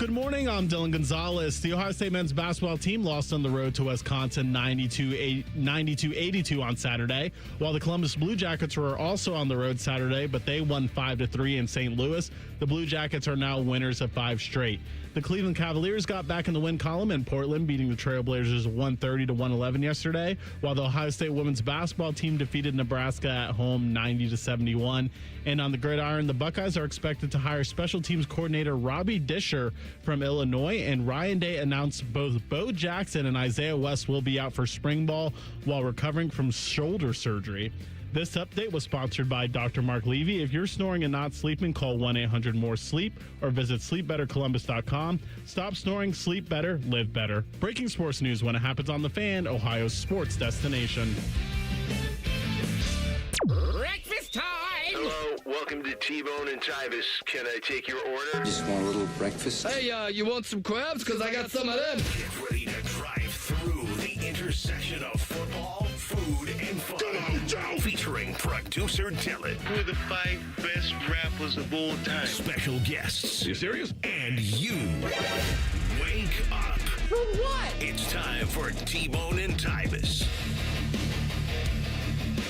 Good morning, I'm Dylan Gonzalez. The Ohio State men's basketball team lost on the road to Wisconsin 92-82 on Saturday, while the Columbus Blue Jackets were also on the road Saturday, but they won 5-3 in St. Louis. The Blue Jackets are now winners of 5 straight. The Cleveland Cavaliers got back in the win column in Portland, beating the Trailblazers 130-111 yesterday, while the Ohio State women's basketball team defeated Nebraska at home 90-71. And on the gridiron, the Buckeyes are expected to hire special teams coordinator Robbie Disher from Illinois, and Ryan Day announced both Bo Jackson and Isaiah West will be out for spring ball while recovering from shoulder surgery. This update was sponsored by Dr. Mark Levy. If you're snoring and not sleeping, call 1-800-MORE-SLEEP or visit sleepbettercolumbus.com. Stop snoring, sleep better, live better. Breaking sports news when it happens on The Fan, Ohio's sports destination. Breakfast time! Hello, welcome to T-Bone and Tyvis. Can I take your order? Just want a little breakfast. Hey, you want some crabs? Because I got some of them. Get ready to drive through the intersection of football, food, and fun. Come on, Joe! Featuring producer Dylan. Who are the 5 best rappers of all time? Special guests. You serious? And you. Wake up. For what? It's time for T-Bone and Tyvis.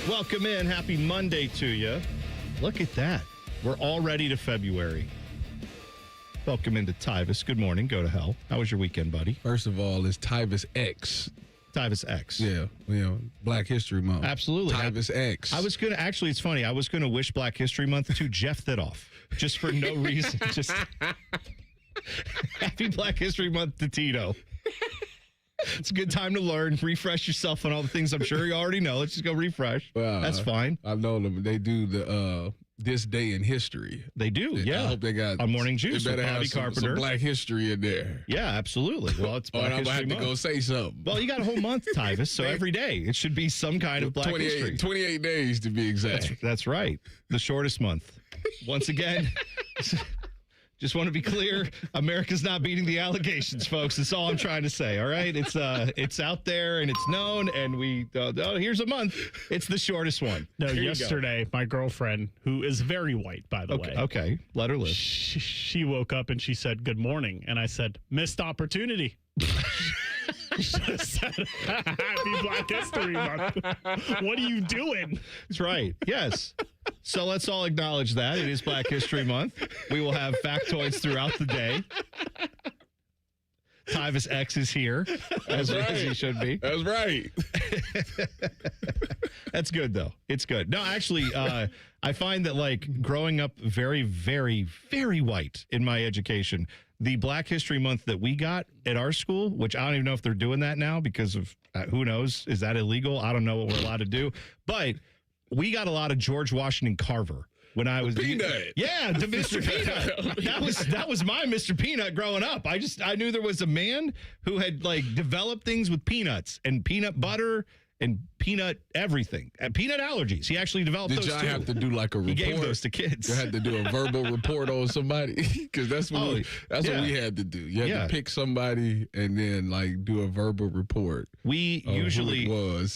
Welcome in. Happy Monday to you. Look at that. We're already to February. Welcome into Tyvis. Good morning. Go to hell. How was your weekend, buddy? First of all, it's Tyvis X. Tyvis X. Yeah, Black History Month. Absolutely. Tyvis X. I was going to, actually, it's funny. I was going to wish Black History Month to Jeff Thidoff, just for no reason. Just happy Black History Month to Tito. It's a good time to learn, refresh yourself on all the things I'm sure you already know. Let's just go refresh. Well, that's fine. I know them. They do the this day in history. They do, yeah. I hope they got on Morning Juice. They better with Bobby have Carpenter. some Black history in there. Yeah, absolutely. Well, it's Black I'm History gonna have Month. to go say something. Well, you got a whole month, Tyvis, so every day it should be some kind of Black history. 28 days to be exact. That's right. The shortest month. Once again, just want to be clear, America's not beating the allegations, folks. That's all I'm trying to say, all right? It's out there, and it's known, and here's a month. It's the shortest one. No, yesterday, my girlfriend, who is very white, by the way. Okay, let her live. She woke up and she said, good morning. And I said, missed opportunity. Should have said, happy Black History Month. What are you doing? That's right. Yes. So let's all acknowledge that. It is Black History Month. We will have factoids throughout the day. Tyvis X is here, as he should be. That's right. That's good, though. It's good. No, actually, I find that, like, growing up very, very, very white in my education, the Black History Month that we got at our school, which I don't even know if they're doing that now because of, who knows, is that illegal? I don't know what we're allowed to do. But we got a lot of George Washington Carver. When I was Peanut. Yeah, the Mr. Peanut. That was my Mr. Peanut growing up. I knew there was a man who had like developed things with peanuts and peanut butter and peanut everything. And peanut allergies. He actually developed those too. Did y'all have to do like a report? He gave those to kids. You had to do a verbal report on somebody? Because that's what what we had to do. You had to pick somebody and then like do a verbal report. We usually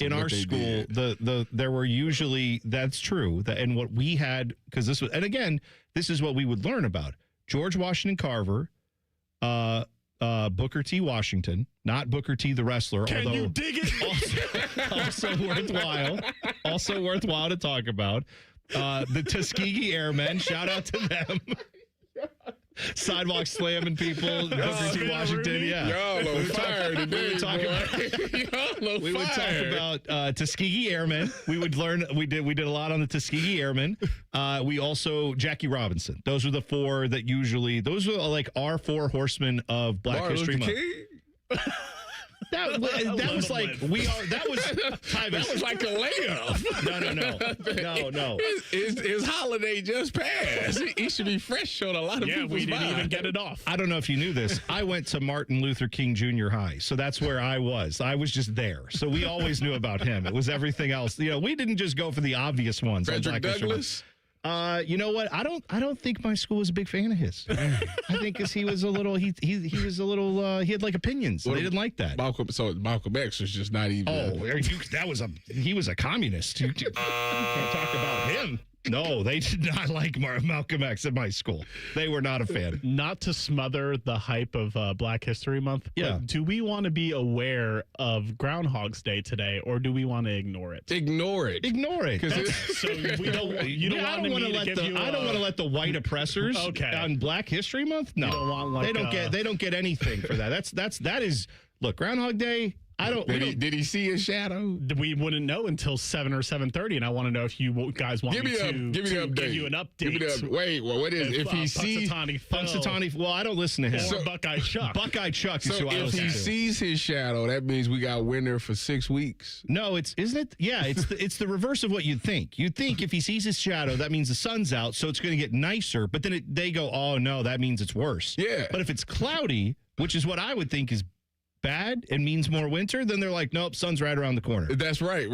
in our school there were usually, that's true. And what we had, because this was, and again, this is what we would learn about. George Washington Carver, Booker T. Washington, not Booker T. the wrestler. Can you dig it? Also worthwhile to talk about. The Tuskegee Airmen, shout out to them. Sidewalk slamming people, Booker T. Washington, Rudy? yeah. Y'all on fire today, We would talk about Tuskegee Airmen. We did a lot on the Tuskegee Airmen. We also, Jackie Robinson. Those were the 4 that usually, those were like our 4 horsemen of Black History Month. That was like Tyvis. That was like a layup. No. His holiday just passed. He should be fresh on a lot of people's we didn't mind. even get it off. I don't know if you knew this. I went to Martin Luther King Jr. High, so that's where I was. I was just there, so we always knew about him. It was everything else. You know, we didn't just go for the obvious ones. Frederick Douglass. You know what? I don't think my school was a big fan of his. I think because he was a little he had like opinions. They didn't like that. Malcolm X was just not even. He was a communist. You can't talk about him. No, they did not like Malcolm X at my school. They were not a fan. Not to smother the hype of Black History Month, but do we want to be aware of Groundhog's Day today, or do we want to ignore it? Ignore it. Ignore it. So we don't. You don't want me to give you. I don't want to let the white oppressors on Black History Month. No, you don't want, like, they don't get anything for that. That is. Look, Groundhog Day. Did he see his shadow? We wouldn't know until 7 or 7:30, and I want to know if you guys want me to give you an update. Wait, what is if he sees Punxsutawney? Well, I don't listen to him. Or Buckeye Chuck. Buckeye Chuck is who I listen to. If he sees his shadow, that means we got winter for 6 weeks. No, isn't it? Yeah, it's the reverse of what you'd think. You'd think if he sees his shadow, that means the sun's out, so it's going to get nicer. But then they go, oh no, that means it's worse. Yeah. But if it's cloudy, which is what I would think is bad and means more winter, then they're like, nope, sun's right around the corner. That's right.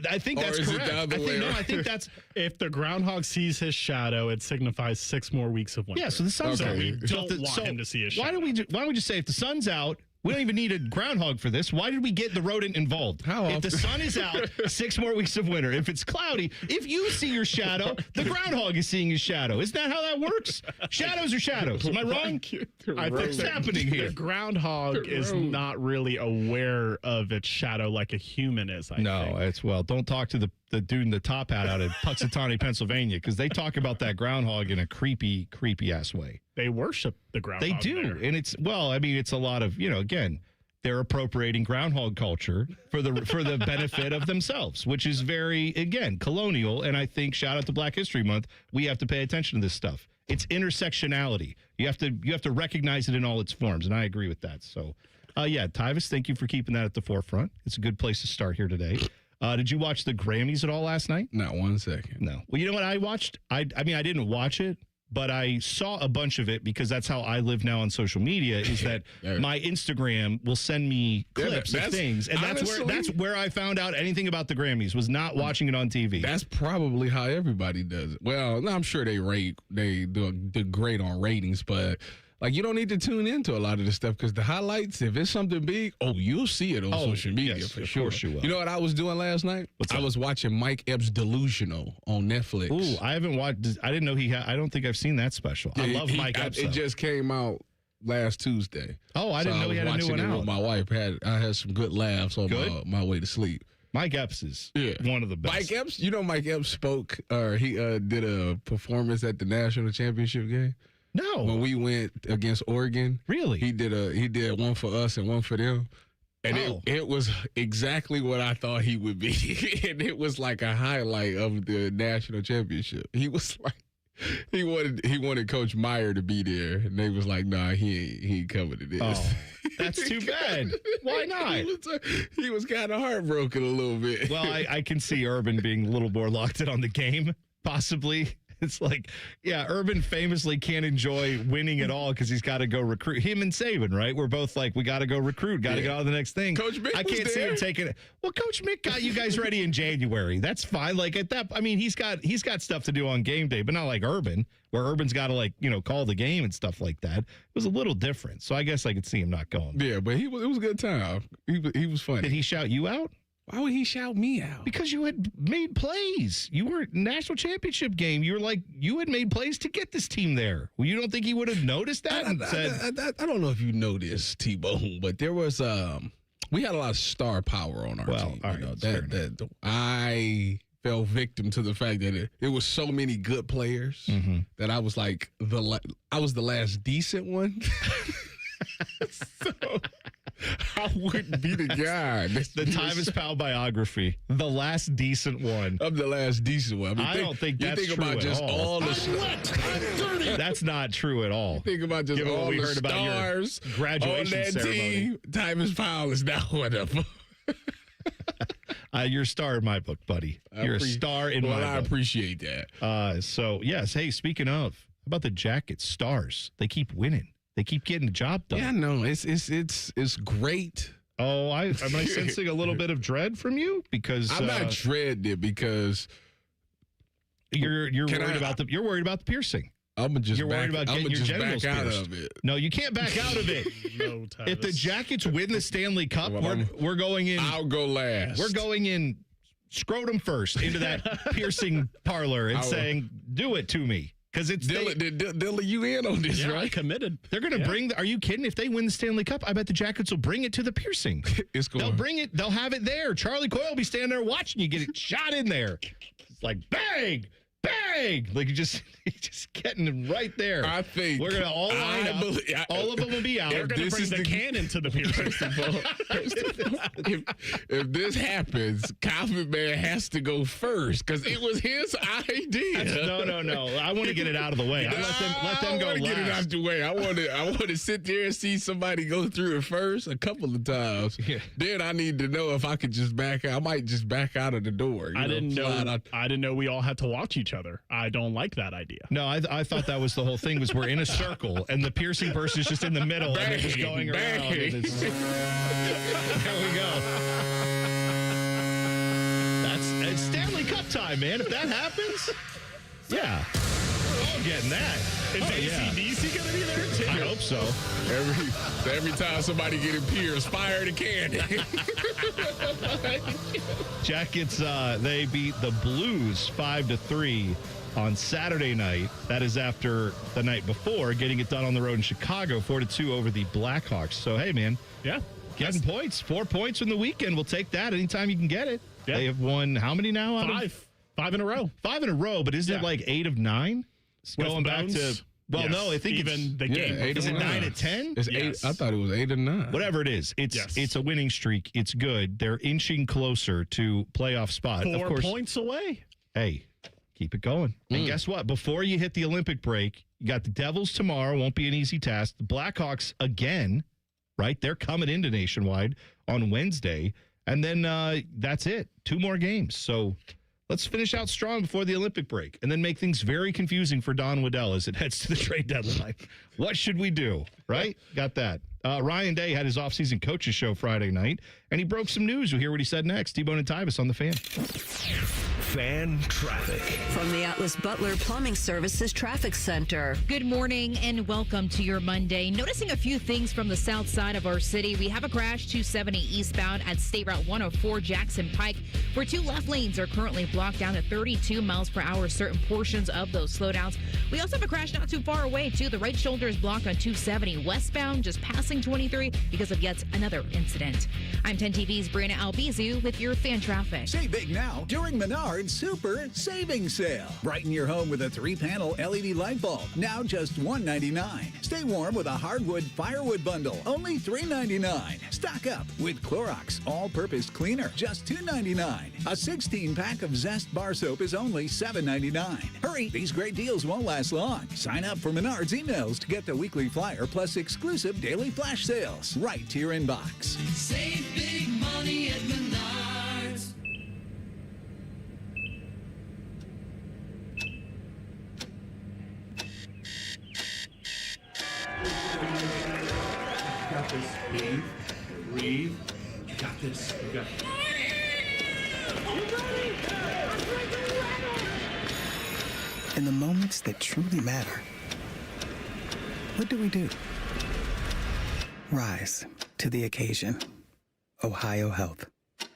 I think that's correct. I think that's if the groundhog sees his shadow, it signifies 6 more weeks of winter. Yeah, so the sun's out. We don't want him to see his shadow. Why don't we just say if the sun's out, we don't even need a groundhog for this. Why did we get the rodent involved? If the sun is out, 6 more weeks of winter. If it's cloudy, if you see your shadow, the groundhog is seeing his shadow. Isn't that how that works? Shadows are shadows. Am I wrong? I think what's happening here? The groundhog is not really aware of its shadow like a human is, I think. No, don't talk to the dude in the top hat out of Punxsutawney, Pennsylvania, because they talk about that groundhog in a creepy ass way. They worship the groundhog. They do. There. And it's a lot of, again, they're appropriating groundhog culture for the benefit of themselves, which is very, again, colonial. And I think, shout out to Black History Month, we have to pay attention to this stuff. It's intersectionality. You have to recognize it in all its forms. And I agree with that. So, Tyvis, thank you for keeping that at the forefront. It's a good place to start here today. Did you watch the Grammys at all last night? Not 1 second. No. Well, you know what I watched? I didn't watch it, but I saw a bunch of it because that's how I live now on social media, is that my Instagram will send me clips of things. And that's where I found out anything about the Grammys, was not watching it on TV. That's probably how everybody does it. Well, I'm sure they do great on ratings, but like, you don't need to tune into a lot of this stuff, because the highlights, if it's something big, you'll see it on social media for sure. Of course you will. You know what I was doing last night? I was watching Mike Epps' Delusional on Netflix. Ooh, I haven't watched. I didn't know I don't think I've seen that special. I love Mike Epps. It just came out last Tuesday. Oh, I didn't know he had a new one out. With my wife, I had some good laughs on my way to sleep. Mike Epps is one of the best. Mike Epps, Mike Epps spoke, or he did a performance at the national championship game. No. When we went against Oregon. Really? He did one for us and one for them. And it was exactly what I thought he would be. And it was like a highlight of the national championship. He was like, he wanted Coach Meyer to be there. And they was like, nah, he ain't coming to this. Oh, that's too bad. Why not? He was kind of heartbroken a little bit. Well, I can see Urban being a little more locked in on the game, possibly. It's like, Urban famously can't enjoy winning at all because he's got to go recruit. Him and Saban, right? We're both like, we got to go recruit, got to get on to the next thing. Coach Mick I can't see him taking it. Well, Coach Mick got you guys ready in January. That's fine. Like he's got stuff to do on game day, but not like Urban, where Urban's got to call the game and stuff like that. It was a little different. So I guess I could see him not going. Yeah, but it was a good time. He was funny. Did he shout you out? Why would he shout me out? Because you had made plays. You were national championship game. You had made plays to get this team there. Well, you don't think he would have noticed that? I don't know if you know this, T-Bone, but there was we had a lot of star power on our team. All right, I fell victim to the fact that there was so many good players that I was like I was the last decent one. So I wouldn't be the guy. The Tyvis Powell biography, the last decent one. I'm the last decent one. I don't think that's true about just all the stars. That's not true at all. Think about just all the stars about your graduation on that ceremony. Team. Tyvis Powell is not one of them. You're a star in my book, buddy. You're a star in my book. I appreciate that. So, yes. Hey, speaking of, how about the Jackets? Stars. They keep winning. They keep getting the job done. Yeah, no, it's great. Oh, am I sensing a little bit of dread from you? Because I'm not dreaded because you're worried about the piercing. You're worried about getting your genitals back out of it. No, you can't back out of it. No, Tyvis. If the Jackets win the Stanley Cup, we're going in. I'll go last. We're going in scrotum first into that piercing parlor and saying, "Do it to me." Because it's Dylan, you in on this, right? Committed. They're going to bring. Are you kidding? If they win the Stanley Cup, I bet the Jackets will bring it to the piercing. It's going. They'll bring it. They'll have it there. Charlie Coyle will be standing there watching you get it shot in there. It's like bang, bang. Like you're just getting it right there. I think we're going to all line up. All of them will be out. They're going to bring the cannon to the piercing. If this happens, Coffee Man has to go first because it was his idea. No. I want to get it out of the way. Let them go I want to last. get it out the way. I want to sit there and see somebody go through it first a couple of times. Yeah. Then I need to know if I could just back out. I might just back out of the door. I didn't know we all had to watch each other. I don't like that idea. No, I thought that was the whole thing. Was we're in a circle and the piercing person is just in the middle and they're just going around. And it's, there we go. It's Stanley Cup time, man. If that happens, yeah, we're all getting that. Is AC/DC going to be there too? I hope so. Every time somebody getting pierced, fire the cannon. Jackets, they beat the Blues 5-3 on Saturday night. That is after the night before getting it done on the road in Chicago, 4-2 over the Blackhawks. So, hey, man. Yeah. Getting points. 4 points from the weekend. We'll take that anytime you can get it. Yeah. They have won how many now? 5 in a row. 5 in a row, but isn't it like 8 of 9? Going back to... Well, yes. no, I think even the game. Is it 9 of 10? It's Yes. 8. I thought it was 8 or 9. Whatever it is, it's a winning streak. It's good. They're inching closer to playoff spot. 4 of course, points away. hey, keep it going. And guess what? Before you hit the Olympic break, you got the Devils tomorrow. Won't be an easy task. The Blackhawks again, right? They're coming into Nationwide on Wednesday. And then that's it. 2 more games. So let's finish out strong before the Olympic break and then make things very confusing for Don Waddell as it heads to the trade deadline. What should we do? Right? Got that. Ryan Day had his offseason coaches show Friday night, and he broke some news. You'll hear what he said next. T-Bone and Tyvis on the Fan. Fan traffic. From the Atlas Butler Plumbing Services Traffic Center. Good morning and welcome to your Monday. Noticing a few things from the south side of our city. We have a crash 270 eastbound at State Route 104 Jackson Pike, where 2 left lanes are currently blocked down at 32 miles per hour. Certain portions of those slowdowns. We also have a crash not too far away, too. The right shoulder is blocked on 270 westbound, just passing 23 because of yet another incident. I'm 10 TV's Brianna Albizu with your fan traffic. Save big now during Menard's Super Savings Sale. Brighten your home with a 3-panel LED light bulb, now just $1.99. Stay warm with a hardwood firewood bundle, only $3.99. Stock up with Clorox All-Purpose Cleaner, just $2.99. A 16-pack of Zest Bar Soap is only $7.99. Hurry, these great deals won't last long. Sign up for Menard's emails to get the weekly flyer plus exclusive daily flash sales right to your inbox. Save big money at Menards. Got this. Breathe. You got this. You got this. In the moments that truly matter, what do? Rise to the occasion. Ohio Health.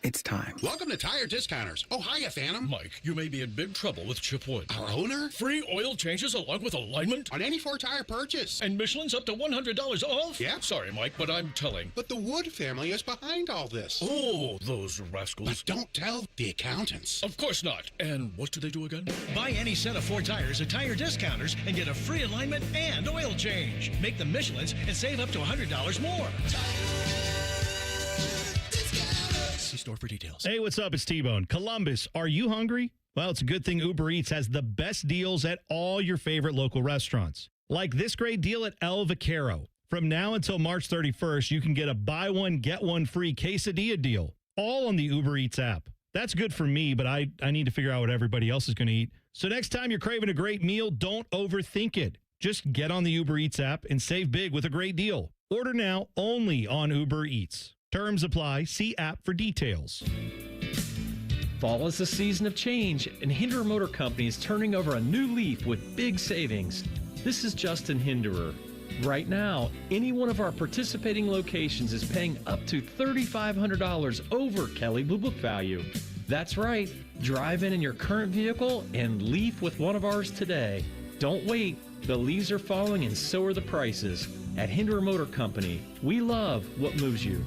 It's time. Welcome to Tire Discounters. Oh, hiya, Phantom. Mike, you may be in big trouble with Chip Wood. Our owner? Free oil changes along with alignment? On any 4-tire purchase. And Michelin's up to $100 off? Yeah. Sorry, Mike, but I'm telling. But the Wood family is behind all this. Oh, those rascals. But don't tell the accountants. Of course not. And what do they do again? Buy any set of 4 tires at Tire Discounters and get a free alignment and oil change. Make them Michelin's and save up to $100 more. See store for details. Hey, what's up? It's T-Bone. Columbus, are you hungry? Well, it's a good thing Uber Eats has the best deals at all your favorite local restaurants. Like this great deal at El Vaquero. From now until March 31st, you can get a buy one, get one free quesadilla deal, all on the Uber Eats app. That's good for me, but I need to figure out what everybody else is going to eat. So next time you're craving a great meal, don't overthink it. Just get on the Uber Eats app and save big with a great deal. Order now only on Uber Eats. Terms apply. See app for details. Fall is the season of change, and Hinderer Motor Company is turning over a new leaf with big savings. This is Justin Hinderer. Right now, any one of our participating locations is paying up to $3,500 over Kelley Blue Book value. That's right. Drive in your current vehicle and leave with one of ours today. Don't wait. The leaves are falling and so are the prices. At Hinderer Motor Company, we love what moves you.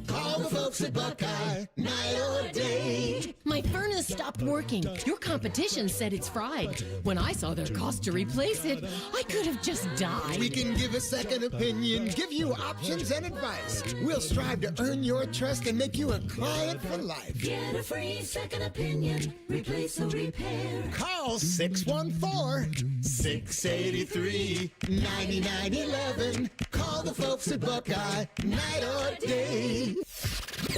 Call the folks at Buckeye, night or day. My furnace stopped working. Your competition said it's fried. When I saw their cost to replace it, I could have just died. We can give a second opinion, give you options and advice. We'll strive to earn your trust and make you a client for life. Get a free second opinion. Replace or repair. Call 614-683-9911. Call the folks at Buckeye, night or day.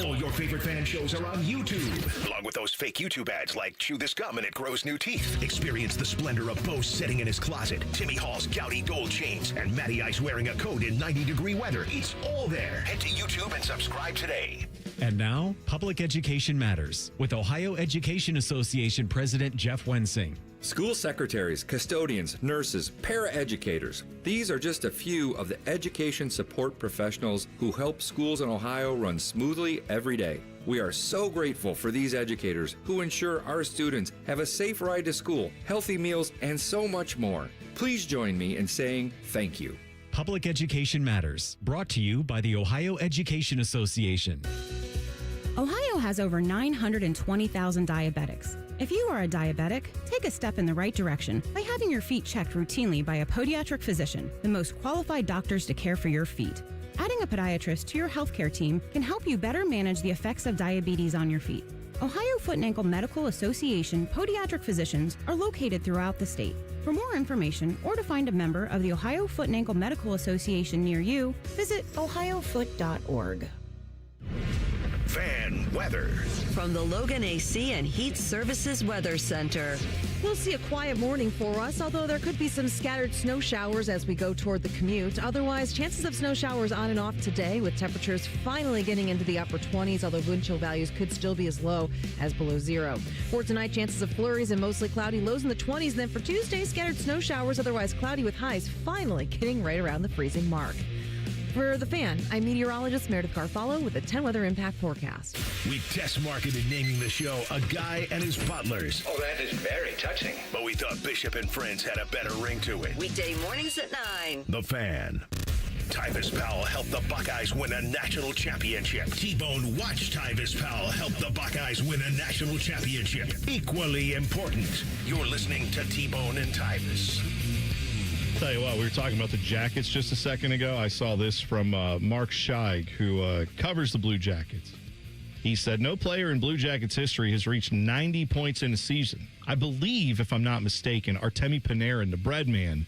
All your favorite fan shows are on YouTube, along with those fake YouTube ads like Chew This Gum and It Grows New Teeth. Experience the splendor of Bo sitting in his closet, Timmy Hall's gouty gold chains, and Matty Ice wearing a coat in 90-degree weather. It's all there. Head to YouTube and subscribe today. And now, Public Education Matters with Ohio Education Association President Jeff Wensing. School secretaries, custodians, nurses, paraeducators. These are just a few of the education support professionals who help schools in Ohio run smoothly every day. We are so grateful for these educators who ensure our students have a safe ride to school, healthy meals, and so much more. Please join me in saying thank you. Public Education Matters, brought to you by the Ohio Education Association. Ohio has over 920,000 diabetics. If you are a diabetic, take a step in the right direction by having your feet checked routinely by a podiatric physician, the most qualified doctors to care for your feet. Adding a podiatrist to your healthcare team can help you better manage the effects of diabetes on your feet. Ohio Foot and Ankle Medical Association podiatric physicians are located throughout the state. For more information or to find a member of the Ohio Foot and Ankle Medical Association near you, visit ohiofoot.org. Fan weather. From the Logan AC and Heat Services Weather Center. We'll see a quiet morning for us, although there could be some scattered snow showers as we go toward the commute. Otherwise, chances of snow showers on and off today, with temperatures finally getting into the upper 20s, although wind chill values could still be as low as below zero. For tonight, chances of flurries and mostly cloudy, lows in the 20s. Then for Tuesday, scattered snow showers, otherwise cloudy with highs finally getting right around the freezing mark. For The Fan, I'm meteorologist Meredith Garfalo with a 10 weather impact forecast. We test marketed naming the show A Guy and His Butlers. Oh, that is very touching. But we thought Bishop and Friends had a better ring to it. Weekday mornings at 9. The Fan. Tyvis Powell helped the Buckeyes win a national championship. T-Bone watched Tyvis Powell help the Buckeyes win a national championship. Equally important. You're listening to T-Bone and Tyvis. Tell you what, we were talking about the Jackets just a second ago. I saw this from Mark Scheig, who covers the Blue Jackets. He said, no player in Blue Jackets history has reached 90 points in a season. I believe, if I'm not mistaken, Artemi Panarin, the bread man,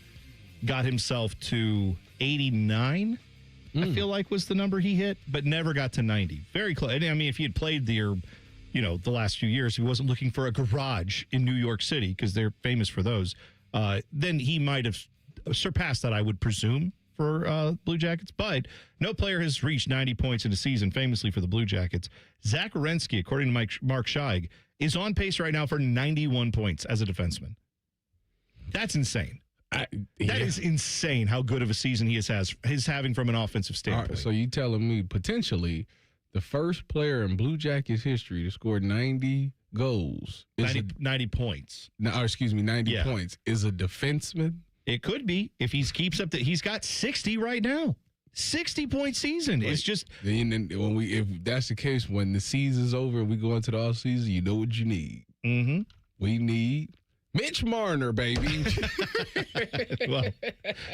got himself to 89, I feel like was the number he hit, but never got to 90. Very close. I mean, if he had played the last few years, he wasn't looking for a garage in New York City, because they're famous for those, then he might have surpassed that, I would presume, for Blue Jackets. But no player has reached 90 points in a season, famously for the Blue Jackets. Zach Werenski, according to Mark Scheig, is on pace right now for 91 points as a defenseman. That's insane. That is insane how good of a season he's having from an offensive standpoint. All right, so you telling me potentially the first player in Blue Jackets history to score 90 goals. 90 points. 90 points is a defenseman? It could be if he keeps up he's got 60 right now. 60-point season. It's just if that's the case, when the season's over and we go into the off season, you know what you need. Mm-hmm. We need Mitch Marner, baby. Well,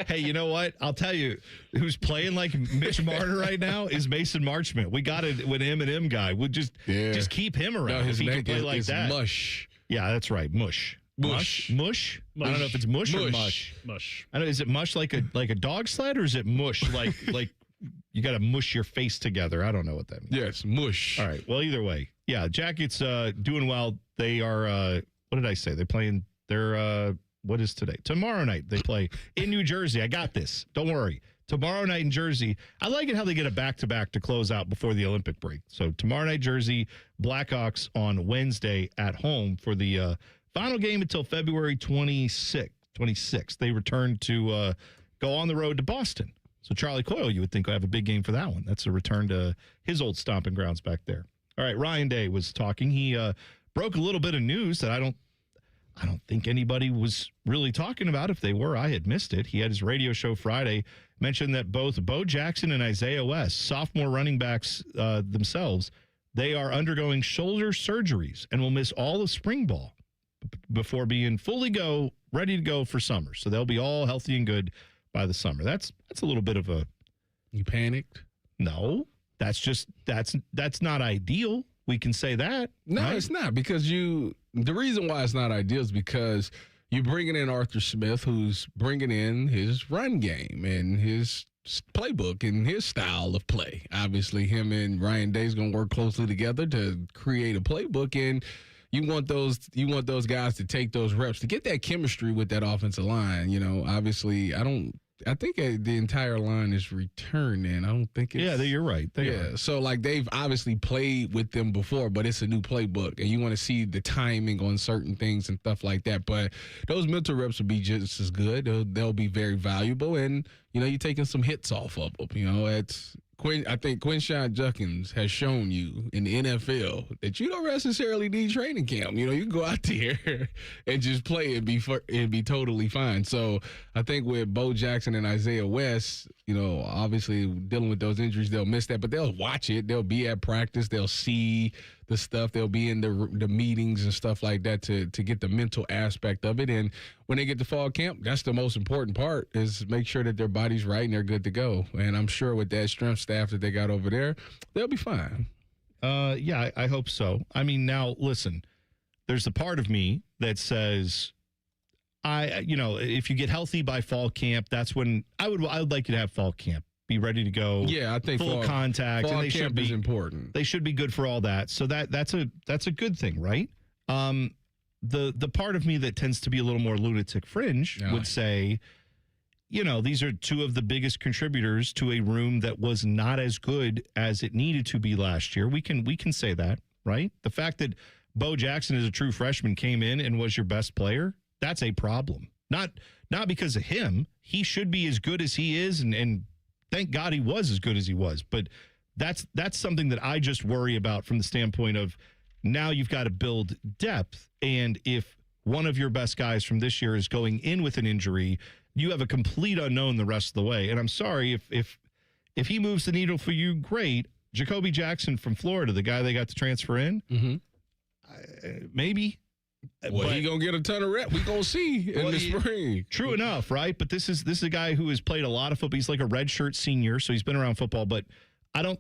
hey, you know what? I'll tell you who's playing like Mitch Marner right now is Mason Marchment. We got it with M&M guy. We'll just keep him around. No, his if he name can play like is that. Mush. Yeah, that's right. Mush. Mush. Mush? I don't know if it's mush or mush. Mush. I don't know. Is it mush like a dog sled, or is it mush like you got to mush your face together? I don't know what that means. Yes, mush. All right. Well, either way, yeah. Jackets doing well. They are. What did I say? They're playing. They're. What is today? Tomorrow night they play in New Jersey. I got this. Don't worry. Tomorrow night in Jersey. I like it how they get a back-to-back to close out before the Olympic break. So tomorrow night, Jersey, Blackhawks on Wednesday at home for the final game until February 26th. They return to go on the road to Boston. So Charlie Coyle, you would think, would have a big game for that one. That's a return to his old stomping grounds back there. All right, Ryan Day was talking. He broke a little bit of news that I don't think anybody was really talking about. If they were, I had missed it. He had his radio show Friday, mentioned that both Bo Jackson and Isiah West, sophomore running backs themselves, they are undergoing shoulder surgeries and will miss all of spring ball before being ready to go for summer. So they'll be all healthy and good by the summer. That's a little bit of a... You panicked? No, that's not ideal. We can say that. No, right? It's not, because the reason why it's not ideal is because you're bringing in Arthur Smith, who's bringing in his run game and his playbook and his style of play. Obviously, him and Ryan Day's going to work closely together to create a playbook, and you want those guys to take those reps to get that chemistry with that offensive line. Obviously, I think the entire line is returning. I don't think it's... Yeah, you're right. So, they've obviously played with them before, but it's a new playbook, and you want to see the timing on certain things and stuff like that. But those mental reps will be just as good. They'll be very valuable, and, you're taking some hits off of them. I think Quinshon Judkins has shown you in the NFL that you don't necessarily need training camp. You can go out there and just play and be totally fine. So I think with Bo Jackson and Isiah West, obviously dealing with those injuries, they'll miss that, but they'll watch it. They'll be at practice. They'll see the stuff. They'll be in the meetings and stuff like that to get the mental aspect of it. And when they get to fall camp, that's the most important part, is make sure that their body's right and they're good to go. And I'm sure with that strength staff that they got over there, they'll be fine. Yeah, I hope so. I mean, now listen, there's a part of me that says, if you get healthy by fall camp, that's when I would like you to have fall camp. Be ready to go. Yeah, I think full contact. Fall and camp is important. They should be good for all that. So that's a good thing, right? The part of me that tends to be a little more lunatic fringe would say, these are two of the biggest contributors to a room that was not as good as it needed to be last year. We can say that, right? The fact that Bo Jackson, as a true freshman, came in and was your best player, that's a problem. Not because of him. He should be as good as he is, and thank God he was as good as he was. But that's something that I just worry about from the standpoint of, now you've got to build depth. And if one of your best guys from this year is going in with an injury, you have a complete unknown the rest of the way. And I'm sorry, if he moves the needle for you, great. Jacoby Jackson from Florida, the guy they got to transfer in, maybe. Well, he going to get a ton of reps. We going to see in the spring. True enough, right? But this is a guy who has played a lot of football. He's like a redshirt senior, so he's been around football. But I'm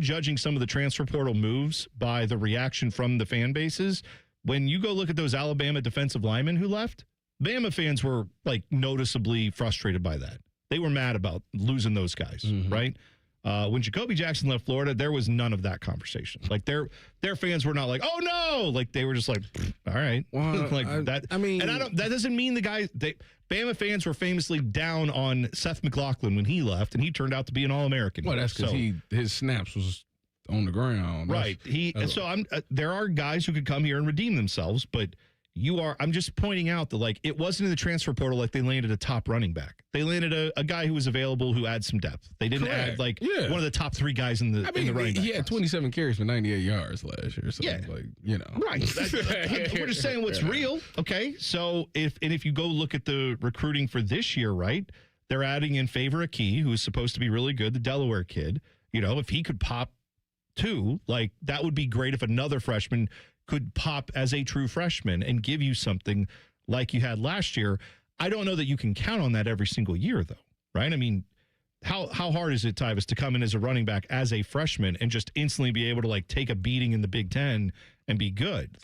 judging some of the transfer portal moves by the reaction from the fan bases. When you go look at those Alabama defensive linemen who left, Bama fans were noticeably frustrated by that. They were mad about losing those guys, right? When Jacoby Jackson left Florida, there was none of that conversation. Their fans were not like, oh no, they were just like, all right, that. I mean, and that doesn't mean the guy. Bama fans were famously down on Seth McLaughlin when he left, and he turned out to be an All-American. Well, that's because his snaps was on the ground, right? There are guys who could come here and redeem themselves, but I'm just pointing out that it wasn't in the transfer portal they landed a top running back. They landed a guy who was available who adds some depth. They didn't add one of the top three guys in the running back. He had 27 carries for 98 yards last year. So right. We're just saying what's real. Okay, so if you go look at the recruiting for this year, right? They're adding in Favor Akey, who is supposed to be really good, the Delaware kid. If he could pop too, that would be great. If another freshman could pop as a true freshman and give you something like you had last year. I don't know that you can count on that every single year, though, right? I mean, how hard is it, Tyvis, to come in as a running back as a freshman and just instantly be able to take a beating in the Big Ten and be good?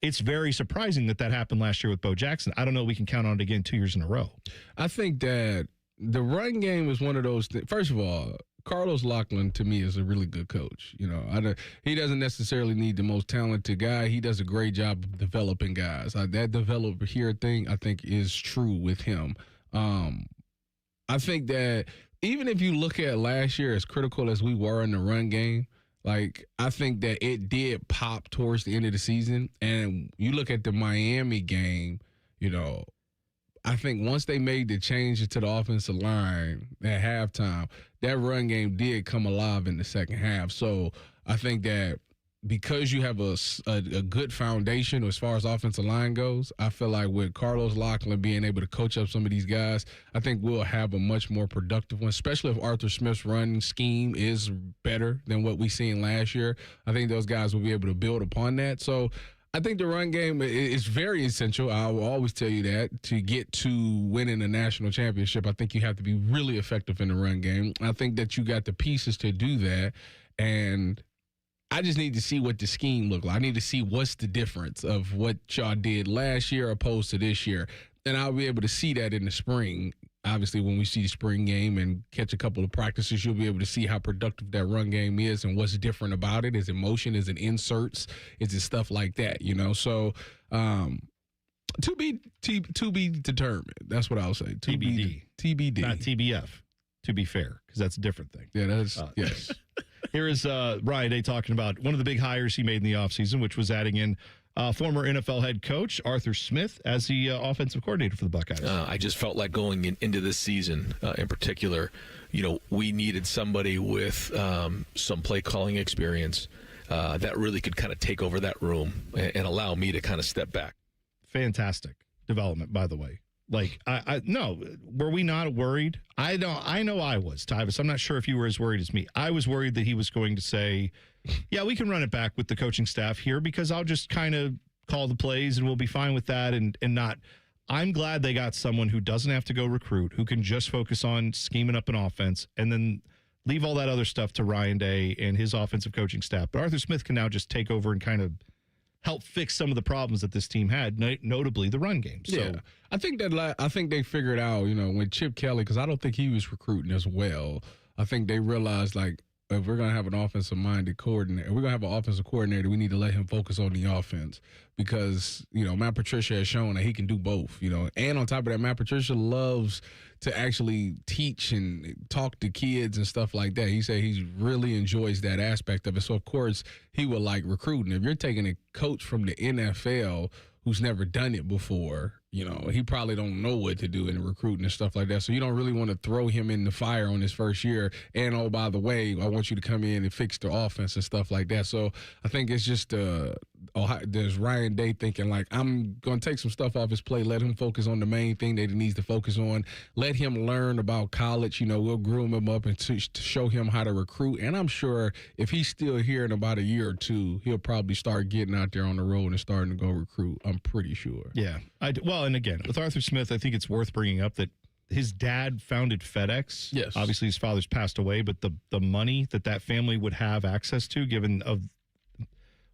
It's very surprising that happened last year with Bo Jackson. I don't know if we can count on it again 2 years in a row. I think that the run game is one of those things. First of all, Carlos Loughlin, to me, is a really good coach. He doesn't necessarily need the most talented guy. He does a great job of developing guys. That developer here thing, I think, is true with him. I think that even if you look at last year, as critical as we were in the run game, I think that it did pop towards the end of the season. And you look at the Miami game, I think once they made the changes to the offensive line at halftime, that run game did come alive in the second half. So I think that because you have a good foundation as far as offensive line goes, I feel like with Carlos Loughlin being able to coach up some of these guys, I think we'll have a much more productive one, especially if Arthur Smith's run scheme is better than what we seen last year. I think those guys will be able to build upon that. So I think the run game is very essential. I will always tell you that. To get to winning a national championship, I think you have to be really effective in the run game. I think that you got the pieces to do that, and I just need to see what the scheme look like. I need to see what's the difference of what y'all did last year opposed to this year. And I'll be able to see that in the spring. Obviously, when we see the spring game and catch a couple of practices, you'll be able to see how productive that run game is and what's different about it. Is it motion? Is it inserts? Is it stuff like that? So to be determined. That's what I'll say. TBD. Not TBF, to be fair, because that's a different thing. Yeah, that's, yes. Here is Ryan Day talking about one of the big hires he made in the offseason, which was adding in former NFL head coach Arthur Smith as the offensive coordinator for the Buckeyes. I just felt like going into this season in particular, we needed somebody with some play calling experience that really could kind of take over that room and allow me to kind of step back. Fantastic development, by the way. Like, no, were we not worried? I know I was, Tyvis. I'm not sure if you were as worried as me. I was worried that he was going to say, yeah, we can run it back with the coaching staff here because I'll just kind of call the plays and we'll be fine with that and not. I'm glad they got someone who doesn't have to go recruit, who can just focus on scheming up an offense and then leave all that other stuff to Ryan Day and his offensive coaching staff. But Arthur Smith can now just take over and kind of help fix some of the problems that this team had, notably the run game. So, yeah, I think they figured out, when Chip Kelly, because I don't think he was recruiting as well. I think they realized, like, if we're going to have an offensive-minded coordinator, we're going to have an offensive coordinator, we need to let him focus on the offense because, Matt Patricia has shown that he can do both, And on top of that, Matt Patricia loves to actually teach and talk to kids and stuff like that. He said he really enjoys that aspect of it. So, of course, he will like recruiting. If you're taking a coach from the NFL who's never done it before, he probably don't know what to do in recruiting and stuff like that. So you don't really want to throw him in the fire on his first year. And, oh, by the way, I want you to come in and fix the offense and stuff like that. So I think it's just there's Ryan Day thinking, like, I'm going to take some stuff off his plate, let him focus on the main thing that he needs to focus on, let him learn about college. We'll groom him up and to show him how to recruit. And I'm sure if he's still here in about a year or two, he'll probably start getting out there on the road and starting to go recruit. I'm pretty sure. Yeah. And again, with Arthur Smith, I think it's worth bringing up that his dad founded FedEx. Yes. Obviously, his father's passed away, but the money that family would have access to, given of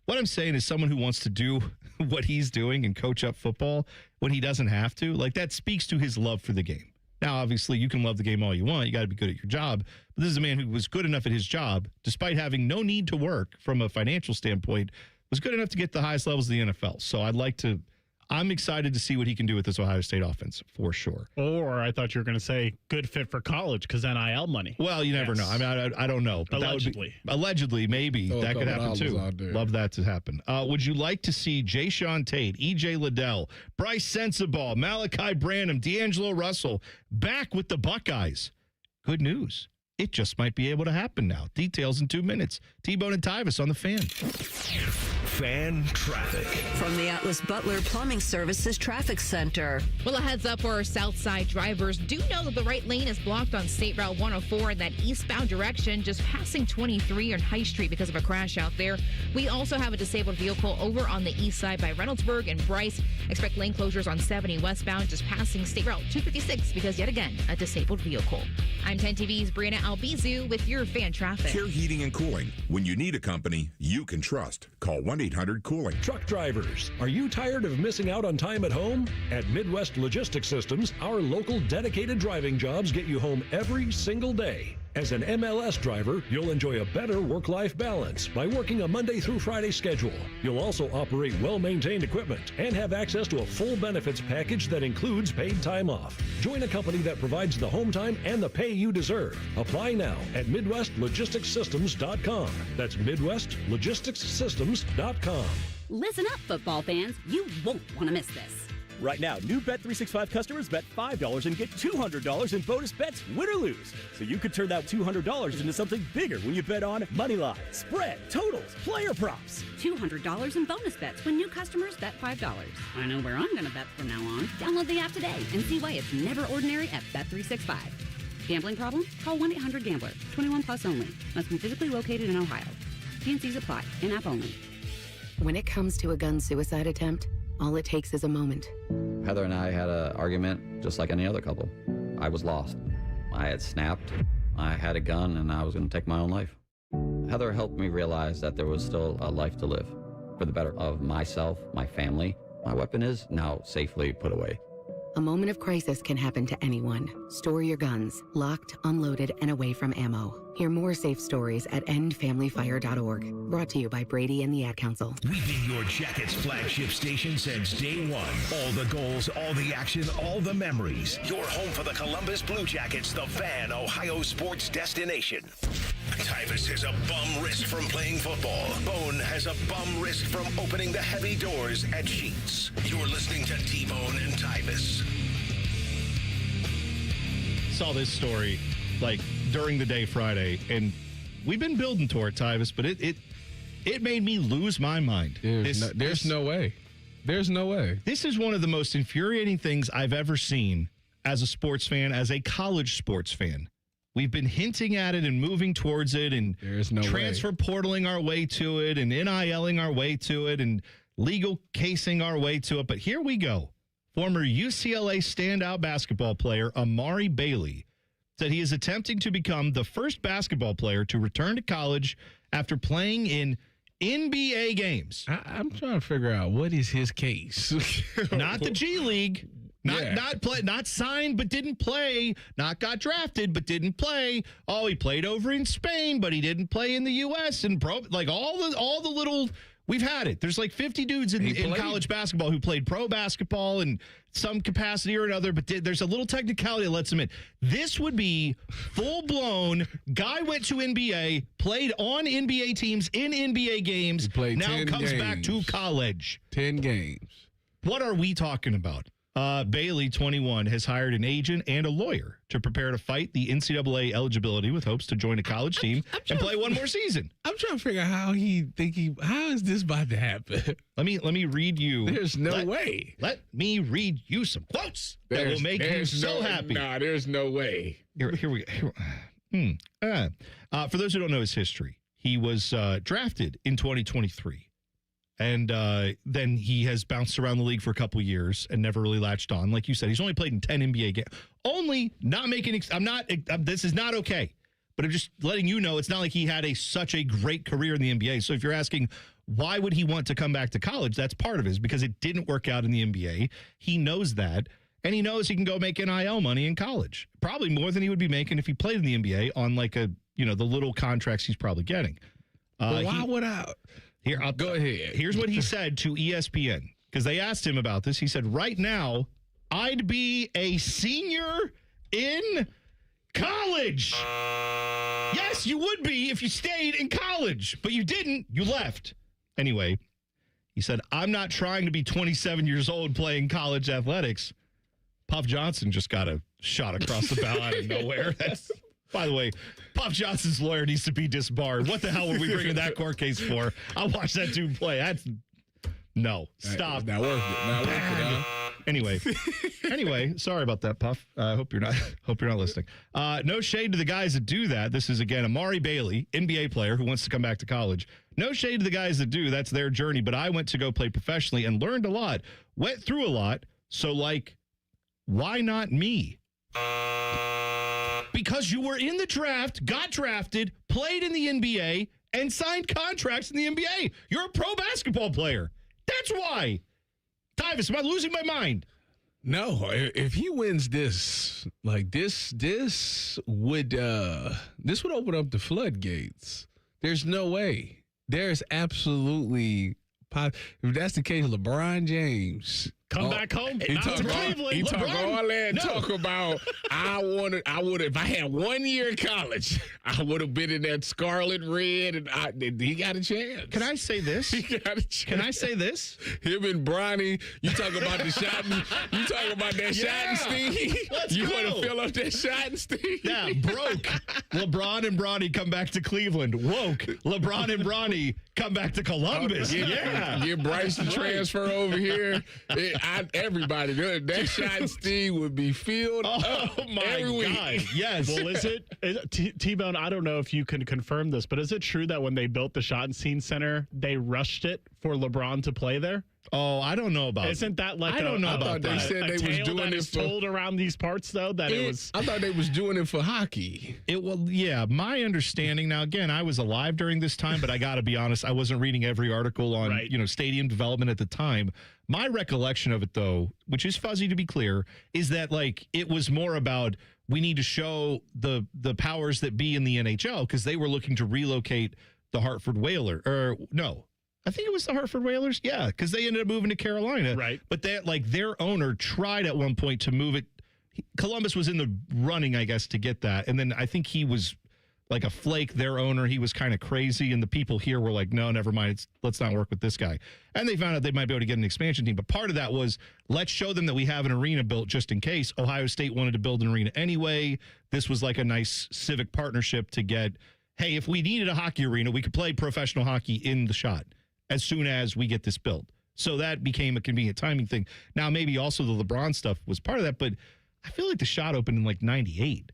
what I'm saying is someone who wants to do what he's doing and coach up football when he doesn't have to, like, that speaks to his love for the game. Now, obviously, you can love the game all you want. You got to be good at your job. But this is a man who was good enough at his job, despite having no need to work from a financial standpoint, was good enough to get the highest levels of the NFL. So I'm excited to see what he can do with this Ohio State offense, for sure. Or I thought you were going to say good fit for college because NIL money. Well, you never know. I mean, I don't know. But allegedly, maybe that could happen too. Love that to happen. Would you like to see Jayshawn Tate, E.J. Liddell, Bryce Sensabaugh, Malachi Branham, D'Angelo Russell back with the Buckeyes? Good news. It just might be able to happen now. Details in 2 minutes. T-Bone and Tyvis on the Fan. Fan traffic. From the Atlas Butler Plumbing Services Traffic Center. Well, a heads up for our south side drivers. Do know that the right lane is blocked on State Route 104 in that eastbound direction, just passing 23 on High Street because of a crash out there. We also have a disabled vehicle over on the east side by Reynoldsburg and Bryce. Expect lane closures on 70 westbound, just passing State Route 256 because, yet again, a disabled vehicle. I'm 10 TV's Brianna Albizu with your fan traffic. Care Heating and Cooling. When you need a company you can trust, call 1-800-COOLING. Truck drivers, are you tired of missing out on time at home? At Midwest Logistics Systems, our local dedicated driving jobs get you home every single day. As an MLS driver, you'll enjoy a better work-life balance by working a Monday through Friday schedule. You'll also operate well-maintained equipment and have access to a full benefits package that includes paid time off. Join a company that provides the home time and the pay you deserve. Apply now at MidwestLogisticsSystems.com. That's MidwestLogisticsSystems.com. Listen up, football fans. You won't want to miss this. Right now, new Bet365 customers bet $5 and get $200 in bonus bets, win or lose. So you could turn that $200 into something bigger when you bet on money line, spread, totals, player props. $200 in bonus bets when new customers bet $5. I know where I'm going to bet from now on. Download the app today and see why it's never ordinary at Bet365. Gambling problem? Call 1-800-GAMBLER. 21 plus only. Must be physically located in Ohio. T&Cs apply. In-app only. When it comes to a gun suicide attempt, all it takes is a moment. Heather and I had an argument just like any other couple. I was lost. I had snapped. I had a gun and I was going to take my own life. Heather helped me realize that there was still a life to live for the better of myself, my family. My weapon is now safely put away. A moment of crisis can happen to anyone. Store your guns, locked, unloaded, and away from ammo. Hear more safe stories at endfamilyfire.org. Brought to you by Brady and the Ad Council. We've been your Jackets flagship station since day one. All the goals, all the action, all the memories. Your home for the Columbus Blue Jackets, the Fan, Ohio sports destination. Tyvis has a bum wrist from playing football. Bone has a bum wrist from opening the heavy doors at Sheets. You're listening to T-Bone and Tyvis. Saw this story like during the day Friday, and we've been building toward Tyvis, but it made me lose my mind. There's no way. There's no way. This is one of the most infuriating things I've ever seen as a sports fan, as a college sports fan. We've been hinting at it and moving towards it and transfer portaling our way to it and NILing our way to it and legal casing our way to it. But here we go. Former UCLA standout basketball player Amari Bailey said he is attempting to become the first basketball player to return to college after playing in NBA games. I'm trying to figure out what is his case. Not the G League. Not signed but didn't play. Not got drafted but didn't play. Oh, he played over in Spain, but he didn't play in the U.S. and pro. Like all the little. We've had it. There's like 50 dudes in college basketball who played pro basketball in some capacity or another, but there's a little technicality that lets them in. This would be full-blown, guy went to NBA, played on NBA teams in NBA games, now comes back to college. 10 games. What are we talking about? Bailey, 21, has hired an agent and a lawyer to prepare to fight the NCAA eligibility with hopes to join a college team and play one more season. I'm trying to figure out how is this about to happen? Let me read you. There's no way. Let me read you some quotes that will make you so happy. Nah, there's no way. Here we go. For those who don't know his history, he was drafted in 2023. And then he has bounced around the league for a couple years and never really latched on. Like you said, he's only played in 10 NBA games. Only not making. This is not okay. But I'm just letting you know it's not like he had such a great career in the NBA. So if you're asking why would he want to come back to college, that's part of it, is because it didn't work out in the NBA. He knows that, and he knows he can go make NIL money in college, probably more than he would be making if he played in the NBA on the little contracts he's probably getting. Why would I? Here, I'll go ahead. Here's what he said to ESPN, because they asked him about this. He said, right now, I'd be a senior in college. Yes, you would be if you stayed in college, but you didn't. You left. Anyway, he said, I'm not trying to be 27 years old playing college athletics. Puff Johnson just got a shot across the bow out of nowhere. By the way, Puff Johnson's lawyer needs to be disbarred. What the hell were we bringing that court case for? I'll watch that dude play. No. Stop. Not worth it. Anyway, sorry about that, Puff. I hope you're not listening. No shade to the guys that do that. This is, again, Amari Bailey, NBA player who wants to come back to college. No shade to the guys that do. That's their journey. But I went to go play professionally and learned a lot. Went through a lot. So, why not me? Because you were in the draft, got drafted, played in the NBA, and signed contracts in the NBA. You're a pro basketball player. That's why. Tyvis, am I losing my mind? No, if he wins this, this would open up the floodgates. There's no way. There's absolutely, if that's the case, LeBron James Come back home. He Not to Cleveland. He talk LeBron? all that. No. Talk about I would if I had 1 year in college, I would have been in that scarlet red, and he got a chance. Can I say this? He got a chance. Can I say this? Him and Bronny, you talk about the shot. You talk about that shot and Steve. You want to fill up that shot and Steve? Yeah, broke. LeBron and Bronny come back to Cleveland. Woke. LeBron and Bronny come back to Columbus. Get Bryce to transfer over here. Everybody, that shot and Steve would be filled up every week. God. Yes. Well, is it T-Bone? I don't know if you can confirm this, but is it true that when they built the Schottenstein Center, they rushed it for LeBron to play there? Oh, I don't know about. Isn't that like I don't know about they that. said they was doing it for told around these parts though that it was. I thought they was doing it for hockey. Yeah. My understanding now. Again, I was alive during this time, but I got to be honest. I wasn't reading every article on stadium development at the time. My recollection of it, though, which is fuzzy to be clear, is that like it was more about we need to show the powers that be in the NHL because they were looking to relocate the Hartford Whalers. Or no. I think it was the Hartford Whalers. Yeah, because they ended up moving to Carolina. Right. But their owner tried at one point to move it. Columbus was in the running, I guess, to get that. And then I think he was like a flake, their owner. He was kind of crazy. And the people here were like, no, never mind. Let's not work with this guy. And they found out they might be able to get an expansion team. But part of that was let's show them that we have an arena built just in case. Ohio State wanted to build an arena anyway. This was like a nice civic partnership to get, hey, if we needed a hockey arena, we could play professional hockey in the Shot as soon as we get this built. So that became a convenient timing thing. Now, maybe also the LeBron stuff was part of that, but I feel like the Shot opened in like 98.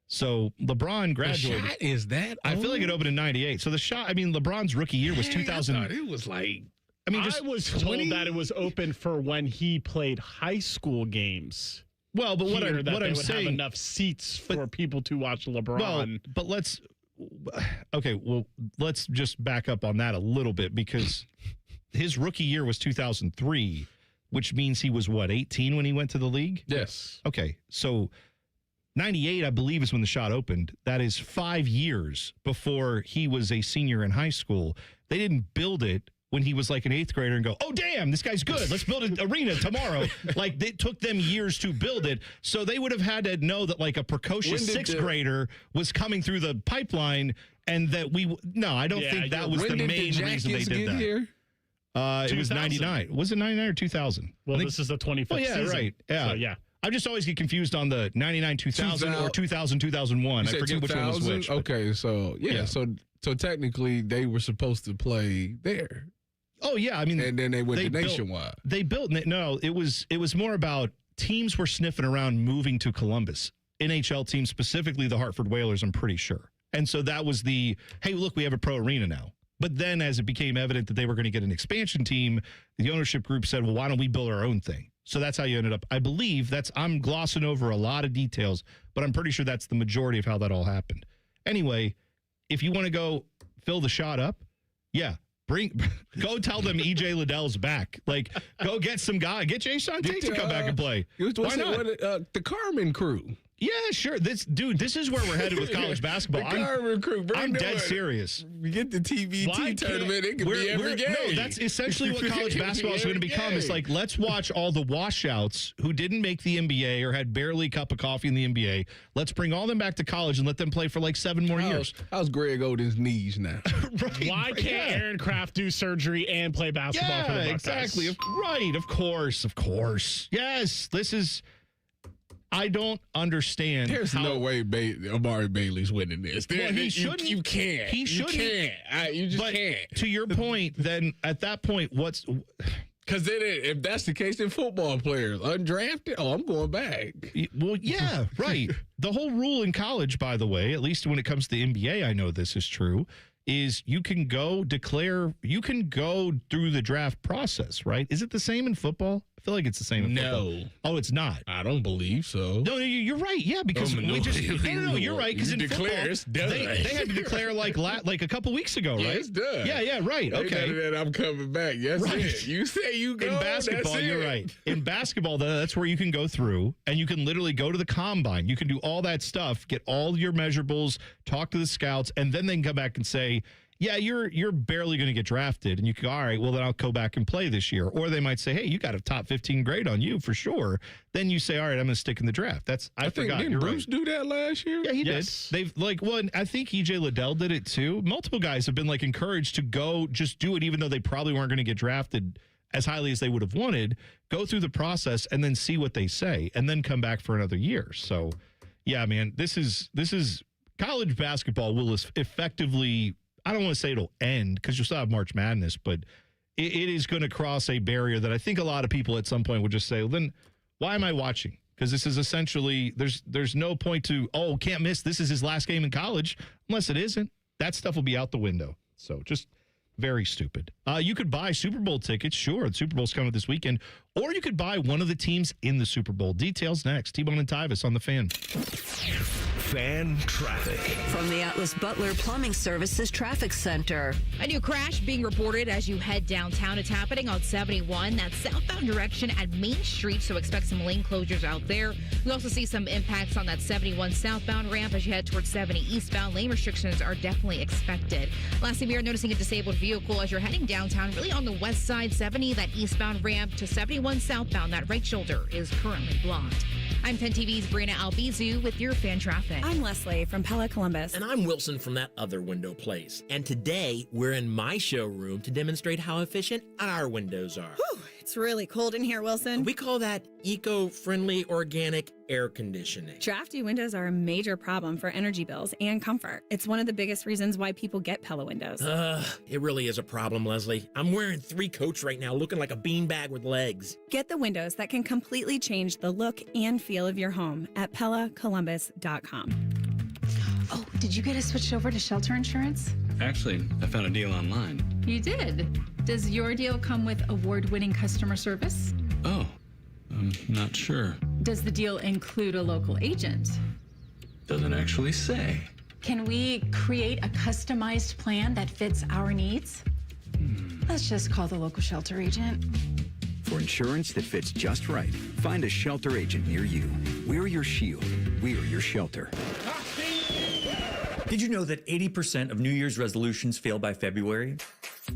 So LeBron graduated. The Shot is that I feel like it opened in 98. So the Shot, I mean, LeBron's rookie year was 2000. I thought it was like, I mean, I was told that it was open for when he played high school games. Well, but what I'm would saying, have enough seats for people to watch LeBron. Well, but let's just back up on that a little bit because his rookie year was 2003, which means he was 18 when he went to the league? Yes. Okay. So 98, I believe, is when the Shot opened. That is 5 years before he was a senior in high school. They didn't build it when he was like an 8th grader and go, oh, damn, this guy's good. Let's build an arena tomorrow. Like, it took them years to build it. So they would have had to know that, like, a precocious 6th grader was coming through the pipeline and that I don't think that was the main reason they did that. Here? It was 99. Was it 99 or 2000? Well, this is the 25th season. Yeah, right. Yeah. So, yeah. I just always get confused on the 99, 2000 or 2000, 2001. I forget which one was which. Okay, so, So technically, they were supposed to play there. Oh, yeah. I mean, and then they went to nationwide. It was more about teams were sniffing around moving to Columbus. NHL teams, specifically the Hartford Whalers, I'm pretty sure. And so that was hey, look, we have a pro arena now. But then as it became evident that they were going to get an expansion team, the ownership group said, well, why don't we build our own thing? So that's how you ended up. I believe I'm glossing over a lot of details, but I'm pretty sure that's the majority of how that all happened. Anyway, if you want to go fill the Shot up, go tell them EJ Liddell's back. Like, go get some guy. Get Jason Tate to come back and play. Why not? The Carmen crew. Yeah, sure. This is where we're headed with college basketball. The Carmen crew. I'm dead serious. We get the TBT tournament. It can be every game. No, that's essentially what college basketball is going to become. It's like, let's watch all the washouts who didn't make the NBA or had barely a cup of coffee in the NBA. Let's bring all them back to college and let them play for like 7 more years. How's Greg Oden's knees now? Right, why can't Aaron Kraft do surgery and play basketball for the Buckeyes? Exactly. Right. Of course. Yes. This is... I don't understand. There's no way Amari Bailey's winning this. He shouldn't. You can't. He shouldn't. You can't. You just can't. To your point, then at that point, because then if that's the case, then football players undrafted, I'm going back. Well, yeah, right. The whole rule in college, by the way, at least when it comes to the NBA, I know this is true, is you can go through the draft process, right? Is it the same in football? I feel like it's the same in football. No. Oh, it's not. I don't believe so. No, you're right. Yeah, because you're right. Because in football, they had to declare like a couple weeks ago, right? Yeah, it's done. Yeah, right. Okay. Then I'm coming back. Yes, right. You say you go. In basketball, you're right. In basketball, that's where you can go through and you can literally go to the combine. You can do all that stuff, get all your measurables, talk to the scouts, and then they can come back and say, yeah, you're barely going to get drafted, and you go, all right, well, then I'll go back and play this year. Or they might say, hey, you got a top 15 grade on you for sure. Then you say, all right, I'm going to stick in the draft. I forgot. Didn't Bruce do that last year? Yeah, he did. They've I think EJ Liddell did it too. Multiple guys have been encouraged to go just do it, even though they probably weren't going to get drafted as highly as they would have wanted. Go through the process and then see what they say, and then come back for another year. So, yeah, man, this is college basketball will effectively. I don't want to say it'll end because you'll still have March Madness, but it is going to cross a barrier that I think a lot of people at some point would just say, well, then why am I watching? Because this is essentially, there's no point to, can't miss. This is his last game in college, unless it isn't. That stuff will be out the window. So just very stupid. You could buy Super Bowl tickets. Sure, the Super Bowl's coming this weekend. Or you could buy one of the teams in the Super Bowl. Details next. T-Bone and Tyvis on The Fan. Fan traffic. From the Atlas Butler Plumbing Services Traffic Center. A new crash being reported as you head downtown. It's happening on 71, that southbound direction at Main Street, so expect some lane closures out there. We also see some impacts on that 71 southbound ramp as you head towards 70 eastbound. Lane restrictions are definitely expected. Lastly, we are noticing a disabled vehicle as you're heading downtown, really on the west side, 70, that eastbound ramp to 71 southbound. That right shoulder is currently blocked. I'm 10 TV's Brina Albizu with your fan traffic. I'm Leslie from Pella Columbus. And I'm Wilson from That Other Window Place. And today, we're in my showroom to demonstrate how efficient our windows are. Whew, it's really cold in here, Wilson. We call that eco-friendly organic air conditioning. Drafty windows are a major problem for energy bills and comfort. It's one of the biggest reasons why people get Pella windows. It really is a problem, Leslie. I'm wearing 3 coats right now, looking like a beanbag with legs. Get the windows that can completely change the look and feel of your home at PellaColumbus.com. Oh, did you get us switched over to shelter insurance? Actually, I found a deal online. You did? Does your deal come with award-winning customer service? Oh, I'm not sure. Does the deal include a local agent? Doesn't actually say. Can we create a customized plan that fits our needs? Let's just call the local shelter agent. For insurance that fits just right, find a shelter agent near you. We're your shield. We're your shelter. Did you know that 80% of New Year's resolutions fail by February?